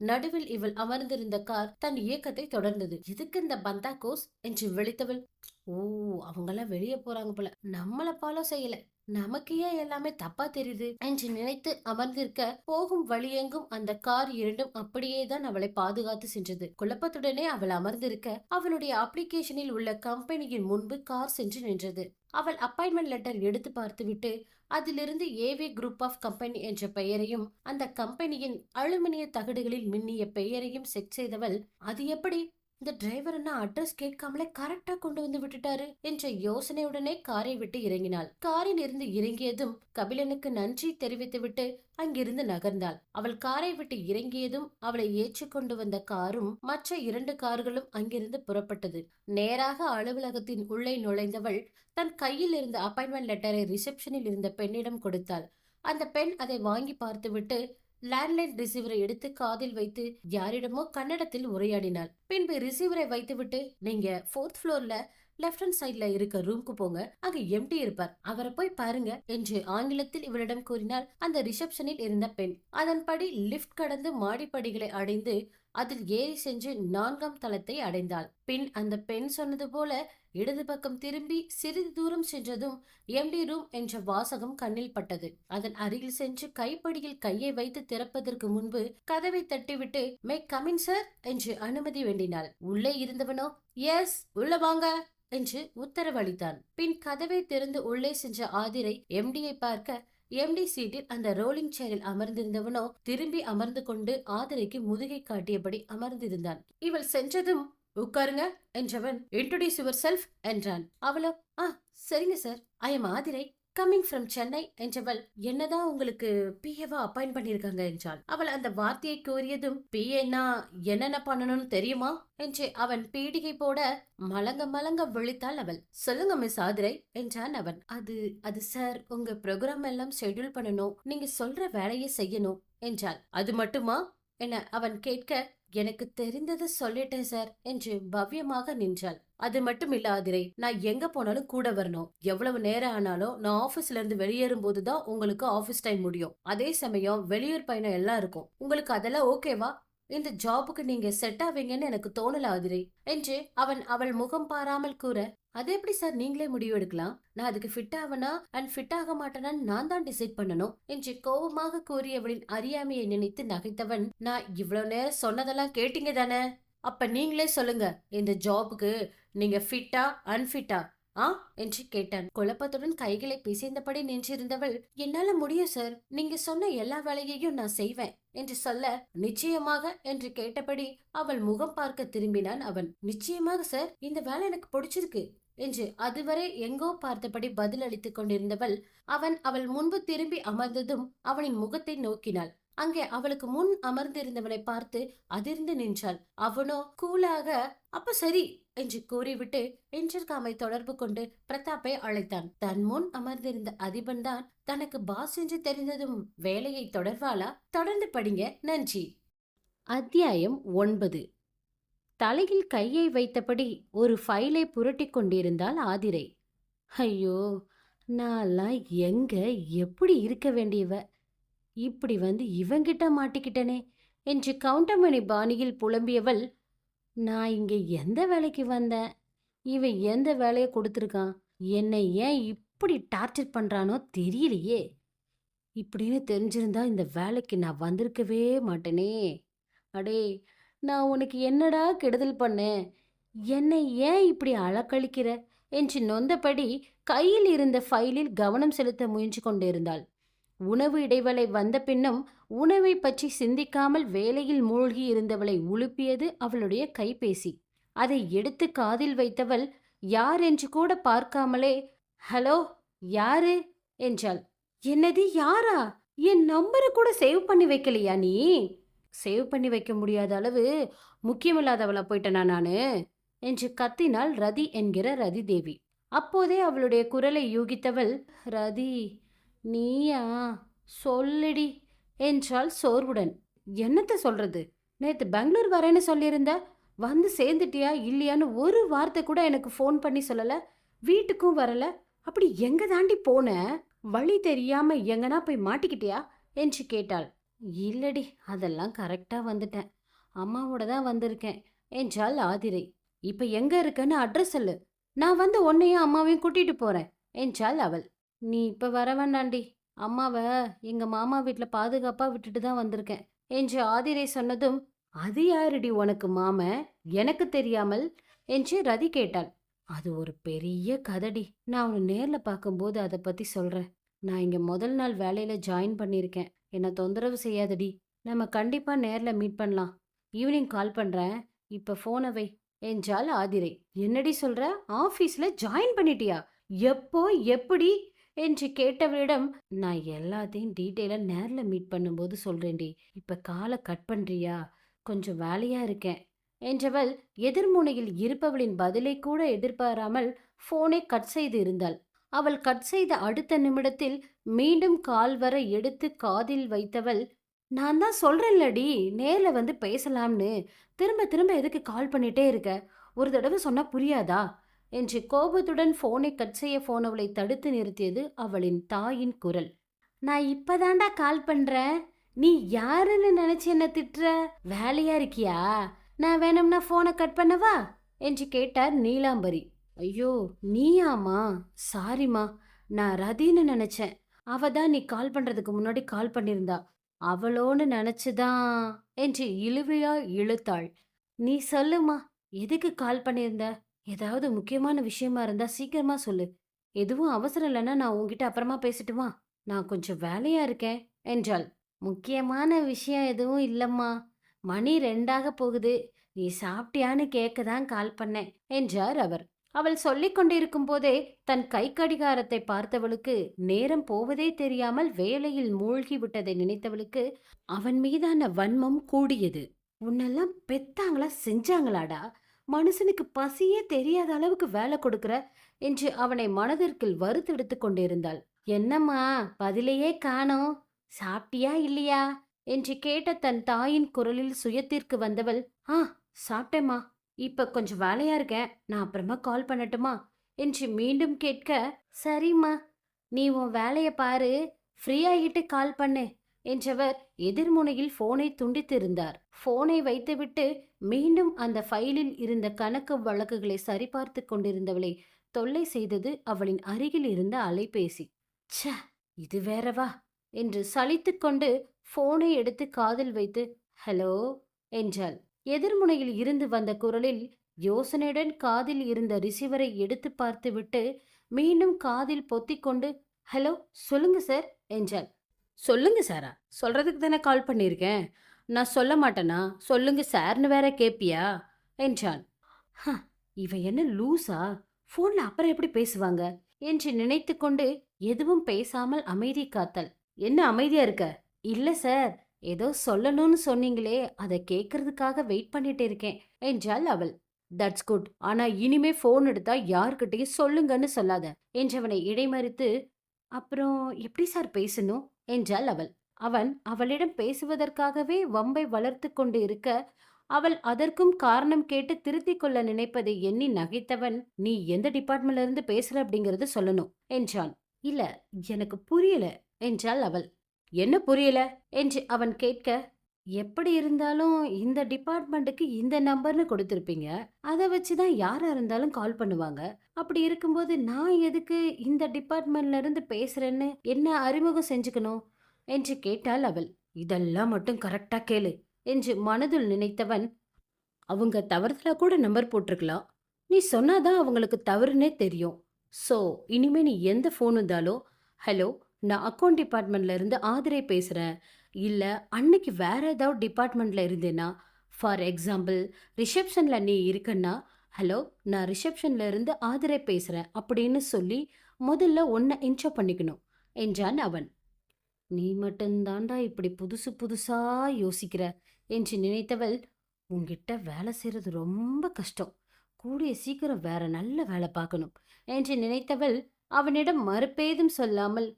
Speaker 1: நடுவில் இவள் அமர்ந்திருந்த கார் தன் இயக்கத்தை தொடர்ந்தது. எதுக்கு இந்த பந்தா கோஸ் என்று விழித்தவள், ஓ, அவங்கெல்லாம் வெளியே போறாங்க போல, நம்மள ஃபாலோ செய்யல, நமக்கு ஏன் எல்லாமே தப்பா தெரியுது என்று நினைத்து அமர்ந்திருக்க, போகும் வழியெங்கும் அந்த கார் இரண்டும் அப்படியேதான் அவளை பாதுகாத்து சென்றது. குழப்பத்துடனே அவள் அமர்ந்திருக்க, அவளுடைய அப்ளிகேஷனில் உள்ள கம்பெனியின் முன்பு கார் சென்று நின்றது. அவள் அப்பாயின்மெண்ட் லெட்டர் எடுத்து பார்த்துவிட்டு அதிலிருந்து ஏவி குரூப் ஆஃப் கம்பெனி என்ற பெயரையும் அந்த கம்பெனியின் அலுமினிய தகடுகளில் மின்னிய பெயரையும் செக் செய்தவள், அது எப்படி இந்த டிரைவர் என்ன அட்ரஸ் கேட்காமலே கரெக்டா கொண்டு வந்து விட்டுட்டாரு என்ற யோசனையுடனே காரை விட்டு இறங்கினாள். காரில் இருந்து இறங்கியதும் கபிலனுக்கு நன்றி தெரிவித்துவிட்டு அங்கிருந்து நகர்ந்தாள். அவள் காரை விட்டு இறங்கியதும் அவளை ஏற்றி கொண்டு வந்த காரும் மற்ற 2 கார்களும் அங்கிருந்து புறப்பட்டது. நேராக அலுவலகத்தின் உள்ளே நுழைந்தவள் தன் கையில் இருந்த அப்பாயின்மெண்ட் லெட்டரை ரிசப்ஷனில் இருந்த பெண்ணிடம் கொடுத்தாள். அந்த பெண் அதை வாங்கி பார்த்துவிட்டு லேண்ட்லைன் ரிசீவரை எடுத்து காதில் வைத்து யாரிடமோ கன்னடத்தில் உரையாடினாள். பின்பு ரிசீவரை வைத்துவிட்டு, நீங்க 4th ஃப்ளோர்ல லெஃப்ட் ஹேண்ட் சைட்ல இருக்க ரூம்க்கு போங்க, அங்க எம்டி இருப்பார், அவரை போய் பாருங்க என்று ஆங்கிலத்தில் இவளிடம் கூறினாள் அந்த ரிசப்ஷனில் இருந்த பெண். அதன்படி லிப்ட் கடந்து மாடிப்படிகளை அடைந்து அதில் ஏறி சென்று 4ஆம் தளத்தை அடைந்தாள். பின் அந்த பெண் சொன்னது போல இடது பக்கம் திரும்பி சிறிது தூரம் சென்றதும் எம்டி ரூம் என்ற வாசகம் கண்ணில் பட்டது. அதன் அருகில் சென்று கைப்படியில் கையை வைத்து திறப்பதற்கு முன்பு கதவை தட்டிவிட்டு, மே கமின் சார் என்று அனுமதி வேண்டினாள். உள்ளே இருந்தவனோ, எஸ், உள்ள வாங்க என்று உத்தரவளித்தான். பின் கதவை திறந்து உள்ளே சென்ற ஆதிரை எம்டியை பார்க்க, எம்டி சீட்டில் அந்த ரோலிங் சேரில் அமர்ந்திருந்தவனோ திரும்பி அமர்ந்து கொண்டு ஆதிரைக்கு முதுகை காட்டியபடி அமர்ந்திருந்தான். இவள் சென்றதும், உட்காருங்க என்றவன், இன்ட்ரோடியூஸ் யுவர் செல்ஃப் என்றான். அவளோ, சரிங்க sir, I am Aathirai, coming from Chennai என்றவள், என்னதான் உங்களுக்கு பிஏவா அப்பாயிண்ட் பண்ணிருக்காங்க என்றாள். அவள் அந்த வார்த்தையை கூறியதும், பிஏன்னா என்னென்ன பண்ணணும்னு தெரியுமா என்று அவன் பீடிகை போட மலங்க மலங்க விழித்தாள் அவள். சொல்லுங்க மிஸ் ஆதிரை என்றான் அவன். அது சார், உங்க ப்ரோக்ராம் எல்லாம் ஷெட்யூல் பண்ணணும், நீங்க சொல்ற வேலையை செய்யணும் என்றாள். அது மட்டுமா என அவன் கேட்க, எனக்கு தெரிந்ததை சொல்லிட்டேன் சார் என்று பவ்யமாக நின்றாள். அது மட்டும் இல்ல ஆதிரை, நான் எங்க போனாலும் கூட வரணும். எவ்வளவு நேரம் ஆனாலும் நான் ஆபீஸ்ல இருந்து வெளியேறும் போதுதான் உங்களுக்கு ஆபீஸ் டைம் முடியும். அதே சமயம் வெளியூர் பயணம் எல்லாம் இருக்கும். உங்களுக்கு அதெல்லாம் ஓகேவா? இந்த ஜாபுக்கு நீங்க செட் ஆவீங்கன்னு எனக்கு தோணல ஆதிரை என்று அவள் முகம் பாராமல் கூற, அது எப்படி சார் நீங்களே முடிவு எடுக்கலாம்? நான் அதுக்கு ஃபிட் ஆவனா அண்ட் ஃபிட் ஆக மாட்டேனான்னு நான் தான் டிசைட் பண்ணணும் என்று கோபமாக கூறியவளின் அறியாமையை நினைத்து நகைத்தவன், நான் இவ்வளவு நேரம் சொன்னதெல்லாம் கேட்டீங்க தானே? அப்ப நீங்களே சொல்லுங்க, இந்த ஜாபுக்கு நீங்க ஃபிட்டா அன்ஃபிட்டா ஆ என்று கேட்டான். குழப்பத்துடன் கைகளை பிசைந்தபடி நின்றிருந்தவள், என்னால முடியும் சார், நீங்க சொன்ன எல்லா வேலையையும் நான் செய்வேன் என்று சொல்ல, நிச்சயமாக என்று கேட்டபடி அவள் முகம் பார்க்க திரும்பினான் அவன். நிச்சயமாக சார், இந்த வேலை எனக்கு பிடிச்சிருக்கு என்று அதுவரை எங்கோ பார்த்தபடி பதில் அளித்துக் கொண்டிருந்தவள், அவள் முன்பு திரும்பி அமர்ந்ததும் அவனின் முகத்தை நோக்கினாள். அங்கே அவளுக்கு முன் அமர்ந்திருந்தவனை பார்த்து அதிர்ந்து நின்றாள். அவனோ கூலாக, அப்ப சரி என்று கூறிவிட்டு இன்டர்காமை தொடர்பு கொண்டு பிரதாப்பை அழைத்தான். தன் முன் அமர்ந்திருந்த அதிபன் தான் தனக்கு பாஸ் என்று தெரிந்ததும் வேலையை தொடர்வாளா? தொடர்ந்து படிங்க, நன்றி. அத்தியாயம் 9. தலையில் கையை வைத்தபடி ஒரு ஃபைலை புரட்டி கொண்டிருந்தாள் ஆதிரை. ஐயோ, நான்லாம் எங்க எப்படி இருக்க வேண்டியவ, இப்படி வந்து இவங்கிட்ட மாட்டிக்கிட்டனே என்று கவுண்டமணி பாணியில் புலம்பியவள், நான் இங்க எந்த வேலைக்கு வந்தேன், இவன் எந்த வேலையை கொடுத்துருக்கான், என்னை ஏன் இப்படி டார்ச்சர் பண்றானோ தெரியலையே, இப்படின்னு தெரிஞ்சிருந்தா இந்த வேலைக்கு நான் வந்திருக்கவே மாட்டேனே. அடே, நான் உனக்கு என்னடா கெடுதல் பண்ணேன், என்னை ஏன் இப்படி அலக்களிக்கிற என்று நொந்தபடி கையில் இருந்த ஃபைலில் கவனம் செலுத்த முயன்று கொண்டிருந்தாள். உணவு இடைவேளை வந்த பின்னும் உணவை பற்றி சிந்திக்காமல் வேலையில் மூழ்கி இருந்தவளை உலுப்பியது அவளுடைய கைபேசி. அதை எடுத்து காதில் வைத்தவள் யார் என்று கூட பார்க்காமலே, ஹலோ, யாரு என்றாள். என்னது, யாரா? என் நம்பரை கூட சேவ் பண்ணி வைக்கலையா நீ? சேவ் பண்ணி வைக்க முடியாத அளவு முக்கியமில்லாதவளா போயிட்டனா நானு என்று கத்தினாள் ரதி என்கிற ரதி தேவி. அப்போதே அவளுடைய குரலை யூகித்தவள், ரதி நீயா, சொல்லுடி என்றாள் சோர்வுடன். என்னத்த சொல்றது, நேத்து பெங்களூர் வரேன்னு சொல்லியிருந்த, வந்து சேர்ந்துட்டியா இல்லையான்னு ஒரு வார்த்தை கூட எனக்கு ஃபோன் பண்ணி சொல்லல, வீட்டுக்கும் வரல, அப்படி எங்க தாண்டி போன, வழி தெரியாம எங்கனா போய் மாட்டிக்கிட்டியா என்று கேட்டாள். இல்லடி, அதெல்லாம் கரெக்டா வந்துட்டேன், அம்மாவோட தான் வந்திருக்கேன் என்றாள் ஆதிரை. இப்ப எங்க இருக்கன்னு அட்ரஸ் சொல்லு, நான் வந்து உன்னையும் அம்மாவையும் கூட்டிட்டு போறேன் என்றாள் அவள். நீ இப்ப வர வேண்டாண்டி, அம்மாவை எங்க மாமா வீட்டுல பாதுகாப்பா விட்டுட்டு தான் வந்திருக்கேன் என்று ஆதிரை சொன்னதும், அது யாருடி உனக்கு மாம, எனக்கு தெரியாமல் என்று ரதி கேட்டாள். அது ஒரு பெரிய கதடி, நான் உன்னை நேர்ல பார்க்கும்போது அதை பத்தி சொல்றேன். நான் இங்க முதல் நாள் வேலையில ஜாயின் பண்ணியிருக்கேன், என்னை தொந்தரவு செய்யாதடி, நம்ம கண்டிப்பா நேர்ல மீட் பண்ணலாம், ஈவினிங் கால் பண்றேன், இப்ப போனை வை என்றாள் ஆதிரை. என்னடி சொல்ற, ஆபீஸ்ல ஜாயின் பண்ணிட்டியா, எப்போ, எப்படி என்று கேட்டவளிடம், நான் எல்லாத்தையும் டீட்டெயிலா நேர்ல மீட் பண்ணும்போது சொல்றேன்டி, இப்ப காலை கட் பண்றியா, கொஞ்சம் வேலையா இருக்கேன் என்றவள் எதிர்முனையில் இருப்பவளின் பதிலை கூட எதிர்பாராமல் போனை கட் செய்து இருந்தாள். அவள் கட் செய்த அடுத்த நிமிடத்தில் மீண்டும் கால் வர எடுத்து காதில் வைத்தவள், நான் தான் சொல்றேன்லடி நேர்ல வந்து பேசலாம்னு, திரும்ப திரும்ப எதுக்கு கால் பண்ணிட்டே இருக்க, ஒரு தடவை சொன்னா புரியாதா என்று கோபத்துடன் போனை கட் செய்ய போனவளை தடுத்து நிறுத்தியது அவளின் தாயின் குரல். நான் இப்பதாண்டா கால் பண்றேன், நீ யாருன்னு நினைச்சு என்ன திட்டுற, வேலையா இருக்கியா, நான் வேணும்னா போனை கட் பண்ணவா என்று கேட்டார் நீலாம்பரி. ஐயோ, நீயாமா, சாரிம்மா, நான் ரதின்னு நினைச்சேன், அவ தான் நீ கால் பண்றதுக்கு முன்னாடி கால் பண்ணியிருந்தா, அவளோன்னு நினைச்சுதான் என்று இழுவையா இழுத்தாள். நீ சொல்லுமா, எதுக்கு கால் பண்ணியிருந்த, ஏதாவது முக்கியமான விஷயமா இருந்தா சீக்கிரமா சொல்லு, எதுவும் அவசரம் இல்லைன்னா நான் உன்கிட்ட அப்புறமா பேசட்டுமா, நான் கொஞ்சம் வேலையா இருக்கேன் என்றாள். முக்கியமான விஷயம் எதுவும் இல்லம்மா, மணி 2 போகுது, நீ சாப்பிட்டியான்னு கேட்க தான் கால் பண்ணேன் என்றார் அவர். அவள் சொல்லிக் கொண்டிருக்கும் போதே தன் கை கடிகாரத்தை பார்த்தவளுக்கு நேரம் போவதே தெரியாமல் வேலையில் மூழ்கி விட்டதை நினைத்தவளுக்கு அவன் மீதான வன்மம் கூடியது. உன்னெல்லாம் பெத்தாங்களா செஞ்சாங்களாடா, மனுஷனுக்கு பசியே தெரியாத அளவுக்கு வேலை கொடுக்கற என்று அவனை மனதிற்குள் வறுத்தெடுத்து கொண்டிருந்தாள். என்னம்மா பதிலையே காணோம், சாப்பிட்டியா இல்லையா என்று கேட்ட தன் தாயின் குரலில் சுயத்திற்கு வந்தவள், ஆ சாப்பிட்டேம்மா, இப்ப கொஞ்சம் வேலையா இருக்கேன், நான் அப்புறமா கால் பண்ணட்டுமா என்று மீண்டும் கேட்க, சரிம்மா, நீ உன் வேலைய பாரு, ஃப்ரீ ஆகிட்டு கால் பண்ணு என்றவர் எதிர்முனையில் போனை துண்டித்திருந்தார். போனை வைத்துவிட்டு மீண்டும் அந்த ஃபைலில் இருந்த கணக்கு வழக்குகளை சரிபார்த்து கொண்டிருந்தவளை தொல்லை செய்தது அவளின் அருகில் இருந்த அலைபேசி. ச்ச, இது வேறவா என்று சலித்து கொண்டு போனை எடுத்து காதில் வைத்து ஹலோ என்றாள். எதிர்முனையில் இருந்து வந்த குரலில் யோசனையுடன் காதில் இருந்த ரிசீவரை எடுத்து பார்த்துவிட்டு மீண்டும் காதில் பொத்திக்கொண்டு ஹலோ சொல்லுங்க சார் என்றாள். சொல்லுங்க சாரா? சொல்றதுக்கு தானே கால் பண்ணியிருக்கேன். நான் சொல்ல மாட்டேனா? சொல்லுங்க சார்ன்னு வேற கேப்பியா என்றான். "ஹ, இவ என்ன லூசா? போன்ல அப்புறம் எப்படி பேசுவாங்க என்று நினைத்துக்கொண்டு எதுவும் பேசாமல் அமைதி காத்தாள். என்ன அமைதியா இருக்க? இல்ல சார், ஏதோ சொல்லணும்னு சொன்னீங்களே, அதை கேட்கறதுக்காக வெயிட் பண்ணிட்டு இருக்கேன் என்றாள் அவள். That's good. ஆனா இனிமே போன் எடுத்தா யார்கிட்டயும் சொல்லுங்கன்னு சொல்லாத என்றவனை இடைமறித்து, அப்புறம் எப்படி சார் பேசணும் என்றாள் அவள். அவன் அவளிடம் பேசுவதற்காகவே வம்பை வளர்த்து கொண்டு இருக்க, அவள் அதற்கும் காரணம் கேட்டு திருத்திக் கொள்ள நினைப்பதை எண்ணி நகைத்தவன், நீ எந்த டிபார்ட்மெண்ட்ல இருந்து பேசுற அப்படிங்கறது சொல்லணும் என்றான். இல்ல, எனக்கு புரியல என்றாள் அவள். என்ன புரியல என்று அவன் கேட்க, எப்படி இருந்தாலும் இந்த டிபார்ட்மெண்ட்டுக்கு இந்த நம்பர்னு கொடுத்திருப்பீங்க. அதை வச்சுதான் யாரா இருந்தாலும் கால் பண்ணுவாங்க. அப்படி இருக்கும்போது நான் எதுக்கு இந்த டிபார்ட்மெண்ட்ல இருந்து பேசுறேன்னு என்ன அறிமுகம் செஞ்சுக்கணும் என்று கேட்டாள் அவள். இதெல்லாம் மட்டும் கரெக்டா கேளு என்று மனதுள் நினைத்தவன், அவங்க தவறுதலா கூட நம்பர் போட்டிருக்கலாம். நீ சொன்னாதான் அவங்களுக்கு தவறுனே தெரியும். சோ இனிமே நீ எந்த ஃபோன் வந்தாலும், ஹலோ, நான் அக்கவுண்ட் டிபார்ட்மெண்ட்ல இருந்து ஆதிரை பேசுறேன். இல்ல அன்னைக்கு வேற ஏதாவது டிபார்ட்மெண்ட்ல இருந்தேன்னா, ஃபார் எக்ஸாம்பிள் ரிசப்ஷன்ல நீ இருக்கன்னா, ஹலோ, நான் ரிசப்ஷன்ல இருந்து ஆதிரை பேசுறேன் அப்படின்னு சொல்லி முதல்ல உன்னை இன்ட்ரோ பண்ணிக்கணும் என்றான் அவன். நீ மட்டும்தான்டா இப்படி புதுசு புதுசா யோசிக்கிற என்று நினைத்தவள், உன்கிட்ட வேலை செய்யறது ரொம்ப கஷ்டம். கூடிய சீக்கிரம் வேற நல்ல வேலை பார்க்கணும் என்று நினைத்தவள் அவனிடம் மறுபேதும் சொல்லாமல்,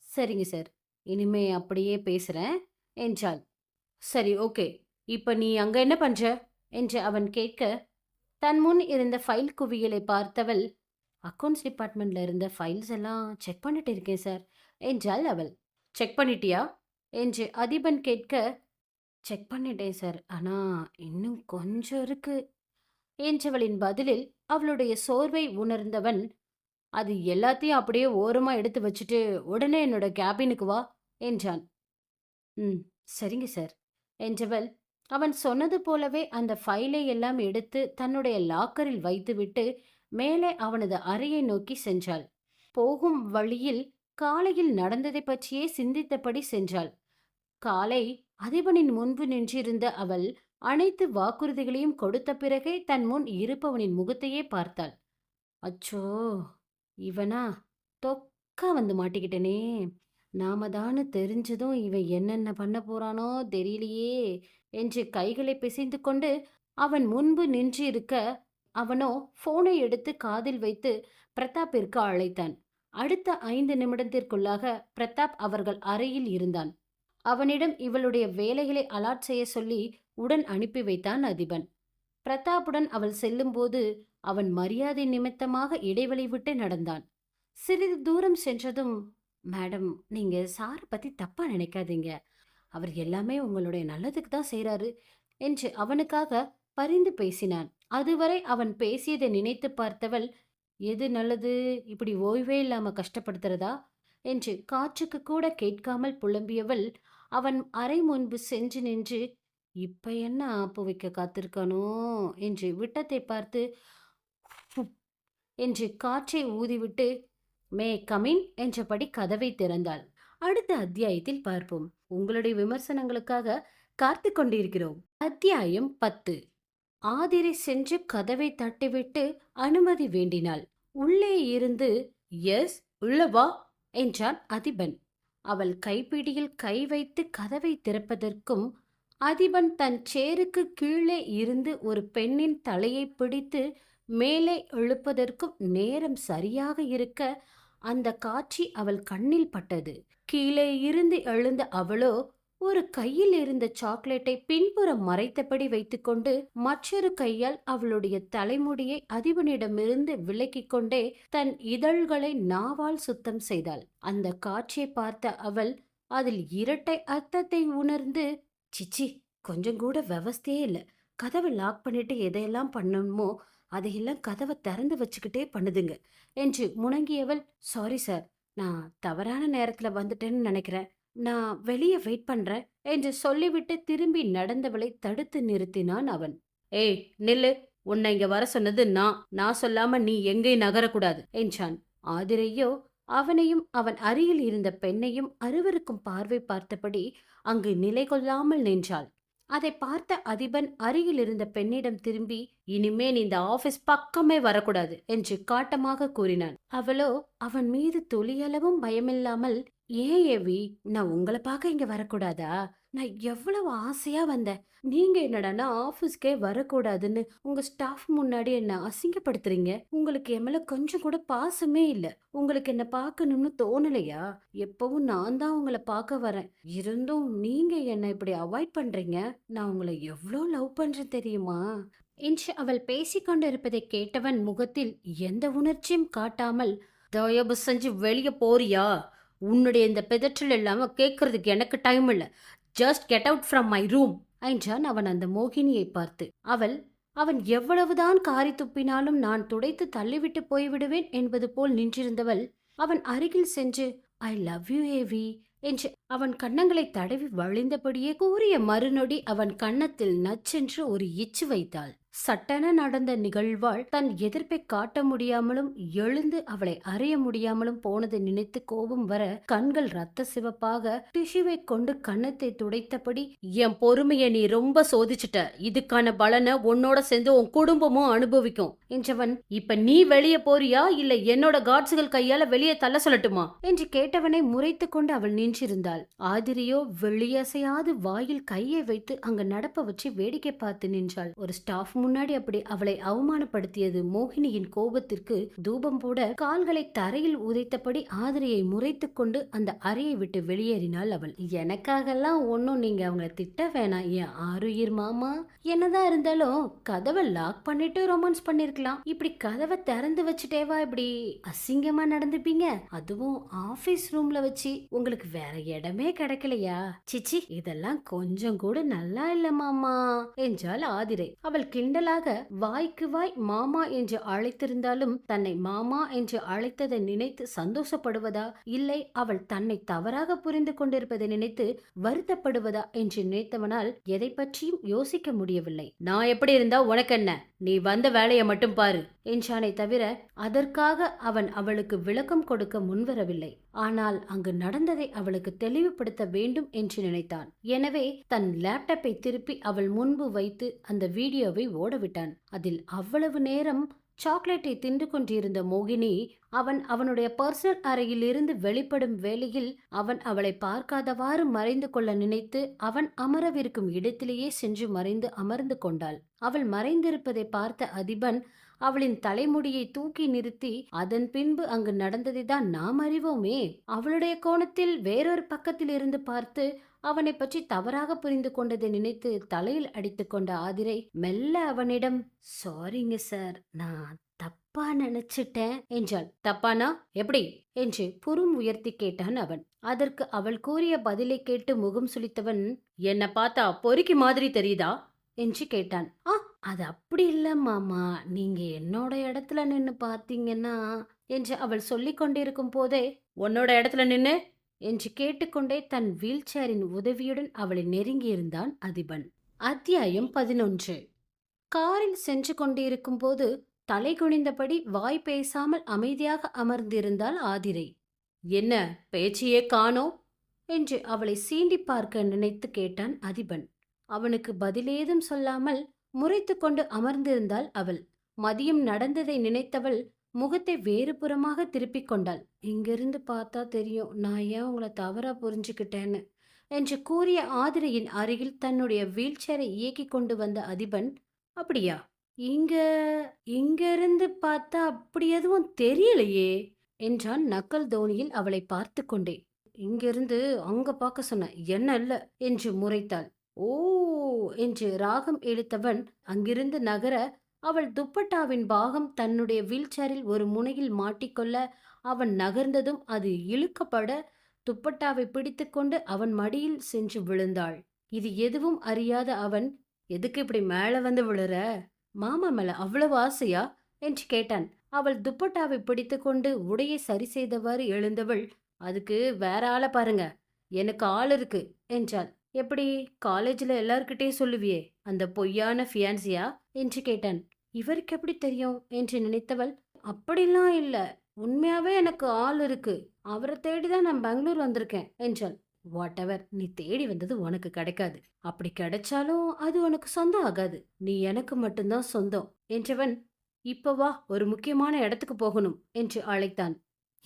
Speaker 1: சரிங்க சார், இனிமே அப்படியே பேசுறேன் என்றாள். சரி, ஓகே. இப்ப நீ அங்க என்ன பண்ற என்று அவன் கேட்க, தன் முன் இருந்த ஃபைல் குவியலை பார்த்தவள், அக்கவுண்ட்ஸ் டிபார்ட்மெண்ட்ல இருந்த ஃபைல்ஸ் எல்லாம் செக் பண்ணிட்டு இருக்கேன் சார் என்றாள் அவள். செக் பண்ணிட்டியா என்று அதிபன் கேட்க, செக் பண்ணிட்டேன் சார், ஆனா இன்னும் கொஞ்சம் இருக்கு என்றவளின் பதிலில் அவளுடைய சோர்வை உணர்ந்தவன், அது எல்லாத்தையும் அப்படியே ஓரமா எடுத்து வச்சுட்டு உடனே என்னோட கேபினுக்கு வா என்றான். ம், சரிங்க சார் என்றவள் அவன் சொன்னது போலவே அந்த ஃபைலை எல்லாம் எடுத்து தன்னுடைய லாக்கரில் வைத்துவிட்டு மேலே அவனது அறையை நோக்கி சென்றாள். போகும் வழியில் காலையில் நடந்ததை பற்றியே சிந்தித்தபடி சென்றாள். காலை அதிபனின் முன்பு நின்றிருந்த அவள் அனைத்து வாக்குறுதிகளையும் கொடுத்த பிறகே தன் முன் இருப்பவனின் முகத்தையே பார்த்தாள். அச்சோ, இவனா? தொக்கா வந்து மாட்டிக்கிட்டனே. நாம தான்னு தெரிஞ்சதும் இவன் என்னென்ன பண்ண போறானோ தெரியலையே என்று கைகளை பிசைந்து கொண்டு அவன் முன்பு நின்று இருக்க, அவனோ போனை எடுத்து காதில் வைத்து பிரதாப்பிற்கு அழைத்தான். அடுத்த 5 நிமிடத்திற்குள்ளாக பிரதாப் அவர்கள் அறையில் இருந்தான். அவனிடம் இவளுடைய வேலைகளை அலாட் செய்ய சொல்லி உடன் அனுப்பி வைத்தான் அதிபன். பிரதாப்புடன் அவள் செல்லும்போது அவன் மரியாதை நிமித்தமாக இடைவெளி விட்டு நடந்தான். சிறிது தூரம் சென்றதும், மேடம், நீங்க சாரை பத்தி தப்பா நினைக்காதீங்க. அவர் எல்லாமே உங்களுடைய நல்லதுக்கு தான் செய்றாரு என்று அவனுக்காக பரிந்து பேசினான். அதுவரை அவன் பேசியதை நினைத்து பார்த்தவள், எது நல்லது, இப்படி ஓய்வே இல்லாம கஷ்டப்படுத்துறதா என்று காற்றுக்கு கூட கேட்காமல் புலம்பியவள் அவன் அறை முன்பு சென்று நின்று, இப்ப என்ன ஆப்பு வைக்க காத்திருக்கானோ என்று விட்டத்தை பார்த்து "ஹுப்" என்று காற்றை ஊதிவிட்டு, மே கமின் என்றபடி கதவை திறந்தாள். அடுத்த அத்தியாயத்தில் பார்ப்போம். உங்களுடைய விமர்சனங்களுக்காக காத்து கொண்டிருக்கிறோம். அத்தியாயம் 10. ஆதிரை சென்று கதவை தட்டிவிட்டு அனுமதி வேண்டினாள். உள்ளே இருந்து, எஸ், உள்ள வா என்றான் அதிபன். அவள் கைப்பிடியில் கை வைத்து கதவை திறப்பதற்கும், அதிபன் தன் சேருக்கு கீழே இருந்து ஒரு பெண்ணின் தலையை பிடித்து மேலே இழுப்பதற்கும் நேரம் சரியாக இருக்க, அந்த காட்சி அவள் கண்ணில் பட்டது. கீழே இருந்து எழுந்த அவளோ ஒரு கையில் இருந்த சாக்லேட்டை பின்புறம் மறைத்தபடி வைத்துக்கொண்டு மற்றொரு கையால் அவளுடைய தலைமுடியை அதிபனிடமிருந்து விலக்கிக் கொண்டே தன் இதழ்களை நாவால் சுத்தம் செய்தாள். அந்த காட்சியை பார்த்த அவள் அதில் இரட்டை அர்த்தத்தை உணர்ந்து, சிச்சி, கொஞ்சம் கூட விவஸ்தையே இல்ல. கதவை லாக் பண்ணிட்டு எதையெல்லாம் பண்ணணுமோ அதையெல்லாம் கதவை திறந்து வச்சுக்கிட்டே பண்ணுதுங்க என்று முணங்கியவள், சாரி சார், நான் தவறான நேரத்துல வந்துட்டேன்னு நினைக்கிறேன். நான் வெளியே வெயிட் பண்றேன் என்று சொல்லிவிட்டு திரும்பி நடந்தவளை தடுத்து நிறுத்தினான் அவன். ஏய், நில்லு உன்னை இங்க வர சொன்னது நான் சொல்லாம நீ எங்கேயும் நகரக்கூடாது என்றான். ஆதிரையோ அவனையும் அவன் அருகில் இருந்த பெண்ணையும் அருவருக்கும் பார்வை பார்த்தபடி அங்கு நிலை கொள்ளாமல் நின்றாள். அதை பார்த்த அதிபன் அருகில் இருந்த பெண்ணிடம் திரும்பி, இனிமே நீ இந்த ஆபீஸ் பக்கமே வரக்கூடாது என்று காட்டமாக கூறினான். அவளோ அவன் மீது துளியளவும் பயமில்லாமல், ஏன் ஏவி, நான் உங்களை பார்க்க இங்க வரக்கூடாதா? நான் எவ்வளவு ஆசையா வந்தேன். நீங்க என்னடான்னா ஆபீஸ்க்கே வரக்கூடாதுன்னு உங்க ஸ்டாஃப் முன்னாடி என்ன அசிங்கப்படுத்துறீங்க. உங்களுக்கு என் மேல கொஞ்சம் கூட பாசமே இல்ல. உங்களுக்கு என்ன பார்க்கணும்னு தோணலையா? எப்பவும் நான் தான் உங்களை பார்க்க வரேன். இருந்தும் நீங்க என்ன இப்படி அவாய்ட் பண்றீங்க. நான் உங்களை எவ்வளோ லவ் பண்றேன் தெரியுமா? என்று அவள் பேசிக்கொண்டிருப்பதை கேட்டவன் முகத்தில் எந்த உணர்ச்சியும் காட்டாமல், தயவு செஞ்சு வெளியே போறியா? உன்னுடைய இந்த பிதற்றல் இல்லாம கேட்கறதுக்கு எனக்கு டைம் இல்ல. Just get out from my room என்றான் அவன் அந்த மோகினியை பார்த்து. அவன் எவ்வளவுதான் காரி துப்பினாலும் நான் துடைத்து தள்ளிவிட்டு போய்விடுவேன் என்பது போல் நின்றிருந்தவள் அவன் அருகில் சென்று, ஐ லவ் யூ ஏவி என்று அவன் கன்னங்களை தடவி வழிந்தபடியே கூறிய மறுநொடி அவன் கன்னத்தில் நச்சென்று ஒரு எச்சு வைத்தாள். சட்டென நடந்த நிகழ்வால் தன் எதிர்ப்பை காட்ட முடியாமலும் எழுந்து அவளை அறைய முடியாமலும் போனதை நினைத்து கோபம் வர கண்கள் ரத்த சிவப்பாக டிஷ்யூவை கொண்டு கன்னத்தை துடைத்தபடி, என் பொறுமையை நீ ரொம்ப சோதிச்சுட்ட. இதுக்கான பலனை உன்னோட சேர்ந்து உன் குடும்பமும் அனுபவிக்கும் என்றவன், இப்ப நீ வெளியே போறியா இல்ல என்னோட காட்ஸுகள் கையால வெளியே தள்ள சொல்லட்டுமா என்று கேட்டவனை முறைத்து கொண்டு அவள் நின்றிருந்தாள். ஆதிரியோ வெளியசையாது வாயில் கையை வைத்து அங்கு நடப்பவற்றை வேடிக்கை பார்த்து நின்றாள். ஒரு ஸ்டாஃப் முன்னாடி அப்படி அவளை அவமானப்படுத்தியது மோகினியின் கோபத்திற்கு தூபம் போட கால்களை தரையில் உதைத்தபடி ஆதிரியை முறைத்து கொண்டு அந்த அறையை விட்டு வெளியேறினாள் அவள். எனக்காகலாம் ஒன்னும் நீங்க அவங்கள திட்ட வேணாம் என் ஆருயிர் மாமா. என்னதான் இருந்தாலும் கதவை லாக் பண்ணிட்டு ரொமான்ஸ் பண்ணிருக்கலாம். இப்படி கதவை திறந்து வச்சுட்டேவா இப்படி அசிங்கமா நடந்துப்பீங்க? அதுவும் ஆபீஸ் ரூம்ல வச்சு உங்களுக்கு வேற இடமே கிடைக்கலையா? சிச்சி, இதெல்லாம் கொஞ்சம் கூட நல்லா இல்ல மாமா என்றாள் ஆதிரை. அவள் கிண்டலாக வாய்க்கு வாய் மாமா என்று அழைத்திருந்தாலும் தன்னை மாமா என்று அழைத்ததை நினைத்து சந்தோஷப்படுவதா, இல்லை அவள் தன்னை தவறாக புரிந்து கொண்டிருப்பதை நினைத்து வருத்தப்படுவதா என்று நினைத்தவனால் எதை பற்றியும் யோசிக்க முடியவில்லை. நான் எப்படி இருந்தா உனக்கு என்ன? நீ வந்த வேலையை மட்டும் பாரு என்றானே தவிர அதற்காக அவன் அவளுக்கு விளக்கம் கொடுக்க முன்வரவில்லை. ஆனால் அங்கு நடந்ததை அவளுக்கு தெளிவுபடுத்த வேண்டும் என்று நினைத்தான். எனவே தன் லேப்டாப்பை திருப்பி அவள் முன்பு வைத்து அந்த வீடியோவை ஓடவிட்டான். அதில் அவ்வளவு நேரம் சாக்லேட்டை தின்று கொண்டிருந்த மோகினி அவனுடைய பர்சனல் அறையில் இருந்து வெளிப்படும் வேளையில் அவன் அவளை பார்க்காதவாறு மறைந்து கொள்ள நினைத்து அவன் அமரவிருக்கும் இடத்திலேயே சென்று மறைந்து அமர்ந்து கொண்டாள். அவள் மறைந்திருப்பதை பார்த்த அதிபன் அவளின் தலைமுடியை தூக்கி நிறுத்தி, அதன் பின்பு அங்கு நடந்ததை தான் நாம் அறிவோமே. அவளுடைய கோணத்தில் வேறொரு பக்கத்தில் இருந்து பார்த்து அவனை பற்றி தவறாக புரிந்து கொண்டதை நினைத்து தலையில் அடித்து கொண்ட ஆதிரை மெல்ல அவனிடம், சாரிங்க சார், நான் தப்பா நினைச்சிட்டேன் என்றாள். தப்பானா எப்படி என்று புரும் உயர்த்தி கேட்டான் அவன். அதற்கு அவள் கூறிய பதிலை கேட்டு முகம் சுளித்தவன், என்ன பார்த்தா பொறுக்கி மாதிரி தெரியுதா என்று கேட்டான். அது அப்படி இல்ல மாமா, நீங்க என்னோட இடத்துல நின்னு பாத்தீங்கன்னா என்று அவள் சொல்லிக் கொண்டிருக்கும் போதே, உன்னோட இடத்துல நின்னு என்று கேட்டுக்கொண்டே தன் வீல் சேரின் உதவியுடன் அவளை நெருங்கியிருந்தான் அதிபன். அத்தியாயம் 11. காரில் சென்று கொண்டிருக்கும் போது தலை குனிந்தபடி வாய் பேசாமல் அமைதியாக அமர்ந்திருந்தாள் ஆதிரை. என்ன பேச்சையே காணோ என்று அவளை சீண்டி பார்க்க நினைத்து கேட்டான் அதிபன். அவனுக்கு பதிலேதும் சொல்லாமல் முறைத்து கொண்டு அமர்ந்திருந்தாள் அவள். மதியம் நடந்ததை நினைத்தவள் முகத்தை வேறு புறமாக திருப்பிக் கொண்டாள். இங்கிருந்து பார்த்தா தெரியும் நான் ஏன் உங்களை தவறா புரிஞ்சுக்கிட்டேன்னு என்று கூறிய ஆதிரையின் அருகில் தன்னுடைய வீல் சேரை இயக்கி கொண்டு வந்த அதிபன், அப்படியா? இங்கிருந்து பார்த்தா அப்படி எதுவும் தெரியலையே என்றான் நக்கல் தோனியில் அவளை பார்த்து கொண்டே. இங்கிருந்து அங்க பார்க்க சொன்ன என்ன இல்ல என்று முறைத்தாள். ஓ என்று ராகம் இழுத்தவன் அங்கிருந்து நகர அவள் துப்பட்டாவின் பாகம் தன்னுடைய வீல்சேரில் ஒரு முனையில் மாட்டிக்கொள்ள அவன் நகர்ந்ததும் அது இழுக்கப்பட துப்பட்டாவை பிடித்துக்கொண்டு அவன் மடியில் சென்று விழுந்தாள். இது எதுவும் அறியாத அவன், எதுக்கு இப்படி மேல வந்து விழுற? மாமா மேல அவ்வளவு ஆசையா என்று கேட்டான். அவள் துப்பட்டாவை பிடித்துக்கொண்டு உடையை சரி செய்தவாறு எழுந்தவள், அதுக்கு வேற ஆளை பாருங்க, எனக்கு ஆள் இருக்கு என்றாள். எப்படி, காலேஜ்ல எல்லார்கிட்டயும் சொல்லுவியே அந்த பொய்யான ஃபியான்சியா என்று கேட்டான். இவருக்கு எப்படி தெரியும் என்று நினைத்தவள், அப்படிலாம் இல்ல. உண்மையாவே எனக்கு ஆள் இருக்கு. அவர தேடி தான் நான் பெங்களூர் வந்திருக்கேன் என்றாள். வாட்டெவர், நீ தேடி வந்தது உனக்கு கிடைக்காது. அப்படி கிடைச்சாலும் அது உனக்கு சொந்தம் ஆகாது. நீ எனக்கு மட்டும்தான் சொந்தம் என்றவன், இப்ப வா, ஒரு முக்கியமான இடத்துக்கு போகணும் என்று அழைத்தான்.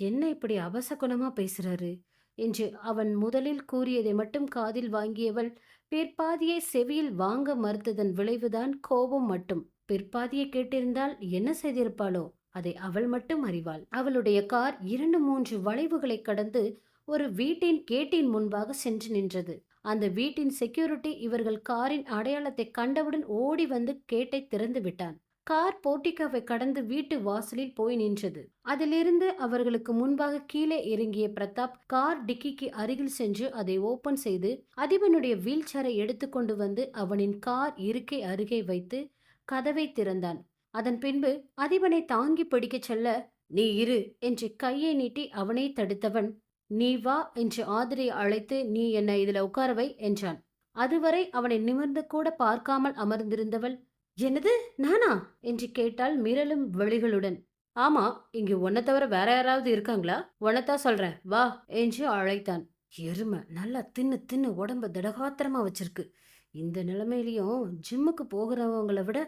Speaker 1: என்ன இப்படி அபசகுனமா பேசுறாரு என்று அவன் முதலில் கூறியதை மட்டும் காதில் வாங்கியவள், பிற்பாதியை செவியில் வாங்க மறுத்ததன் விளைவுதான் கோபம் மட்டும். பிற்பாதியை கேட்டிருந்தால் என்ன செய்திருப்பாளோ அதை அவள் மட்டும் அறிவாள். அவளுடைய கார் 2-3 வளைவுகளை கடந்து ஒரு வீட்டின் கேட்டின் முன்பாக சென்று நின்றது. அந்த வீட்டின் செக்யூரிட்டி இவர்கள் காரின் அடையாளத்தை கண்டவுடன் ஓடி வந்து கேட்டை திறந்து விட்டான். கார் போர்டிகோவை கடந்து வீட்டு வாசலில் போய் நின்றது. அதிலிருந்து அவர்களுக்கு முன்பாக கீழே இறங்கிய பிரதாப் கார் டிக்கிக்கு அருகில் சென்று அதை ஓபன் செய்து அதிபனுடைய வீல் சேரை எடுத்துக்கொண்டு வந்து அவனின் கார் இருக்கை அருகே வைத்து கதவை திறந்தான். அதன் பின்பு அதிபனை தாங்கி பிடிக்கச் செல்ல, நீ இரு என்று கையை நீட்டி அவனை தடுத்தவன், நீ வா என்று ஆதிரை அழைத்து, நீ என்னை இதுல உட்காரவை என்றான். அதுவரை அவனை நிமிர்ந்து கூட பார்க்காமல் அமர்ந்திருந்தவள், என்னது, நானா என்று கேட்டாள் மிரளும் விழிகளுடன். ஆமா, இங்கு உன்னை தவிர வேற யாராவது இருக்காங்களா? உன்னத்தான் சொல்றேன், வா என்று அழைத்தான். எருமை நல்லா தின்னு தின்னு உடம்ப திடகாத்திரமா வச்சிருக்கு. இந்த நிலைமையிலயும் ஜிம்முக்கு போகிறவங்கள விட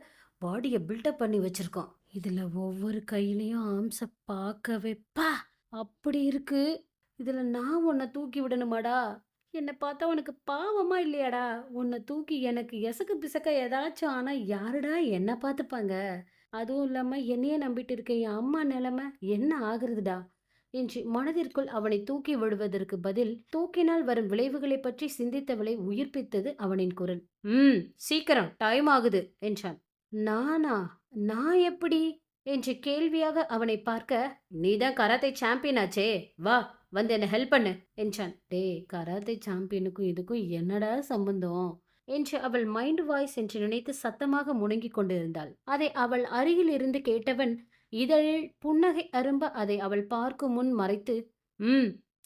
Speaker 1: பாடிய பில்டப் பண்ணி வச்சிருக்கோம். இதுல ஒவ்வொரு கையிலயும் ஆம்ச பார்க்கவே பா அப்படி இருக்கு. இதுல நான் உன்னை தூக்கி விடணுமாடா? என்னை பார்த்தா உனக்கு பாவமா இல்லையாடா? உன்னை தூக்கி எனக்கு எசக்கு பிசக்க ஏதாச்சும் ஆனா யாருடா என்ன பார்த்துப்பாங்க? அதுவும் இல்லாம என்னையே நம்பிட்டு இருக்க என் அம்மா நிலைமை என்ன ஆகுறதுடா என்று மனதிற்குள் அவனை தூக்கி விடுவதற்கு பதில் தூக்கினால் வரும் விளைவுகளை பற்றி சிந்தித்தவளை உயிர்ப்பித்தது அவனின் குரல். சீக்கிரம், டைம் ஆகுது என்றான். நானா? நான் எப்படி என்று கேள்வியாக அவனை பார்க்க, நீதான் கராத்தே சாம்பியன் ஆச்சே, வா வந்து என்ன ஹெல்ப் பண்ணு என்றான். டே, கராத்தே சாம்பியனுக்கும் இதுக்கும் என்னடா சம்பந்தம் என்று அவள் மைண்ட் வாய்ஸ் என்று நினைத்து சத்தமாக முணங்கிக் கொண்டிருந்தாள். அதை அவள் அருகில் இருந்து கேட்டவன் இதழில் புன்னகை அரும்ப அதை அவள் பார்க்கும் முன் மறைத்து,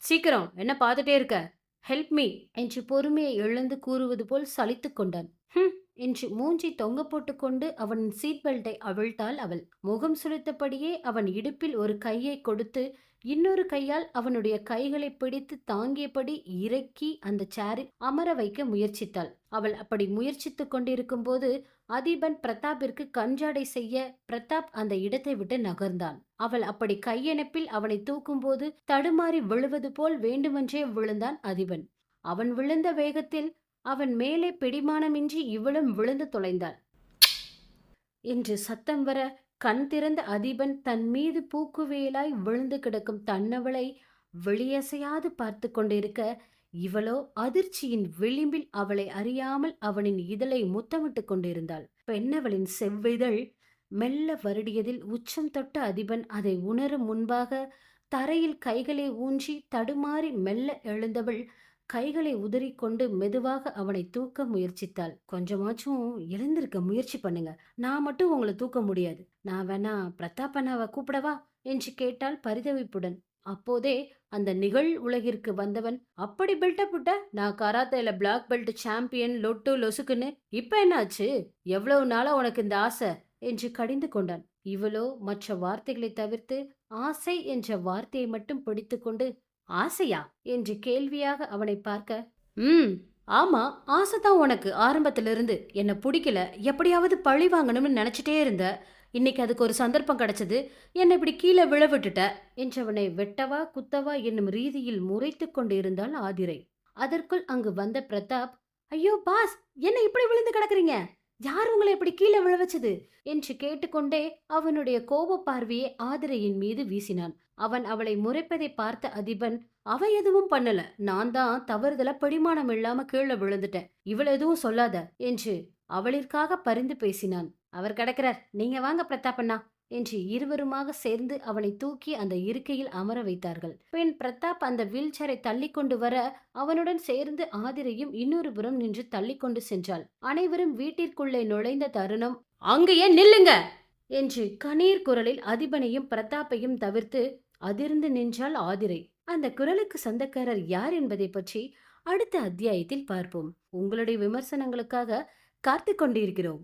Speaker 1: சீக்கிரம், என்ன பார்த்துட்டே இருக்க, ஹெல்ப் மீ என்று பொறுமையை இழந்து கூறுவது போல் சலித்து கொண்டான். என்று மூஞ்சி தொங்க போட்டுக்கொண்டு அவனின் சீட் பெல்ட்டை அவிழ்த்தாள் அவள். முகம் சுளித்தபடியே அவன் இடுப்பில் ஒரு கையை கொடுத்து இன்னொரு கையால் அவனுடைய கைகளை பிடித்து தாங்கியபடி இறக்கி அந்த சேரில் அமர வைக்க முயற்சித்தாள். அவள் அப்படி முயற்சித்துக் கொண்டிருக்கும் போது அதிபன் பிரதாப்பிற்கு கஞ்சாடை செய்ய பிரதாப் அந்த இடத்தை விட்டு நகர்ந்தான். அவள் அப்படி கையணைப்பில் அவனை தூக்கும்போது தடுமாறி விழுவது போல் வேண்டுமென்றே விழுந்தான் அதிபன். அவன் விழுந்த வேகத்தில் அவன் மேலே பிடிமானமின்றி இவளும் விழுந்து தொலைந்தாள் என்று சத்தம் வர கண் திறந்த அதிபன் தன் மீது பூக்குவேலாய் விழுந்து கிடக்கும் தன்னவளை வெளியசையாது பார்த்து கொண்டிருக்க, இவளோ அதிர்ச்சியின் விளிம்பில் அவளை அறியாமல் அவனின் இதழை முத்தமிட்டு கொண்டிருந்தாள். பெண்ணவளின் செவ்விதழ் மெல்ல வருடியதில் உச்சம் தொட்ட அதிபன் அதை உணரும் முன்பாக தரையில் கைகளை ஊன்றி தடுமாறி மெல்ல எழுந்தவள் கைகளை உதறிக்கொண்டு மெதுவாக அவனை தூக்க முயற்சித்தாள். கொஞ்சமாச்சும் எழுந்திருக்க முயற்சி பண்ணுங்க, நான் மட்டும் உங்களை தூக்க முடியாது. நான் வேணா பிரதாப் அண்ணாவை கூப்பிடவா என்று கேட்டாள் பரிதவிப்புடன். அப்போதே அந்த நிகழ் உலகிற்கு வந்தவன், அப்படி பில்டப் விட்ட, நான் கராத்தேல பிளாக் பெல்ட் சாம்பியன், லொட்டு லொசுக்குன்னு, இப்ப என்னாச்சு? எவ்வளவு நாளா உனக்கு இந்த ஆசை என்று கடிந்து கொண்டான். இவளோ மற்ற வார்த்தைகளை தவிர்த்து ஆசை என்ற வார்த்தையை மட்டும் பிடித்து கொண்டு, ஆசையா என்று கேள்வியாக அவனை பார்க்க, ஆமா, ஆசைதான் உனக்கு ஆரம்பத்திலிருந்து. என்ன பிடிக்கல, எப்படியாவது பழி வாங்கணும்னு நினைச்சிட்டே இருந்த. இன்னைக்கு அதுக்கு ஒரு சந்தர்ப்பம் கிடைச்சது, என்னை இப்படி கீழே விழ விட்டுட்ட என்றவனை வெட்டவா குத்தவா என்னும் ரீதியில் முறைத்து கொண்டு இருந்தாள் ஆதிரை. அதற்குள் அங்கு வந்த பிரதாப், ஐயோ பாஸ், என்ன இப்படி விழுந்து கிடக்குறீங்க? யார் உங்களை இப்படி கீழே விழ வச்சது என்று கேட்டுக்கொண்டே அவனுடைய கோப பார்வையை ஆதிரையின் மீது வீசினான். அவன் அவளை முறைப்பதை பார்த்த அதிபன், அவ எதுவும் பண்ணல, நான் தான் தவறுதல பிடிமானம் இல்லாம கீழே விழுந்துட்டேன், இவள் எதுவும் சொல்லாத என்று அவளிற்காக பரிந்து பேசினான். அவர் கிடக்கிறார், நீங்க வாங்க பிரதாப்பண்ணா என்று இருவருமாக சேர்ந்து அவனை தூக்கி அந்த இருக்கையில் அமர வைத்தார்கள். பின் பிரதாப் அந்த வீல் சேரை தள்ளி கொண்டு வர அவனுடன் சேர்ந்து ஆதிரையும் இன்னொரு புறம் நின்று தள்ளி கொண்டு சென்றாள். அனைவரும் வீட்டிற்குள்ளே நுழைந்த தருணம், அங்கேயே நில்லுங்க என்று கணீர் குரலில் அதிபனையும் பிரதாப்பையும் தவிர்த்து அதிர்ந்து நின்றாள் ஆதிரை. அந்த குரலுக்கு சொந்தக்காரர் யார் என்பதை பற்றி அடுத்த அத்தியாயத்தில் பார்ப்போம். உங்களுடைய விமர்சனங்களுக்காக காத்து கொண்டிருக்கிறோம்.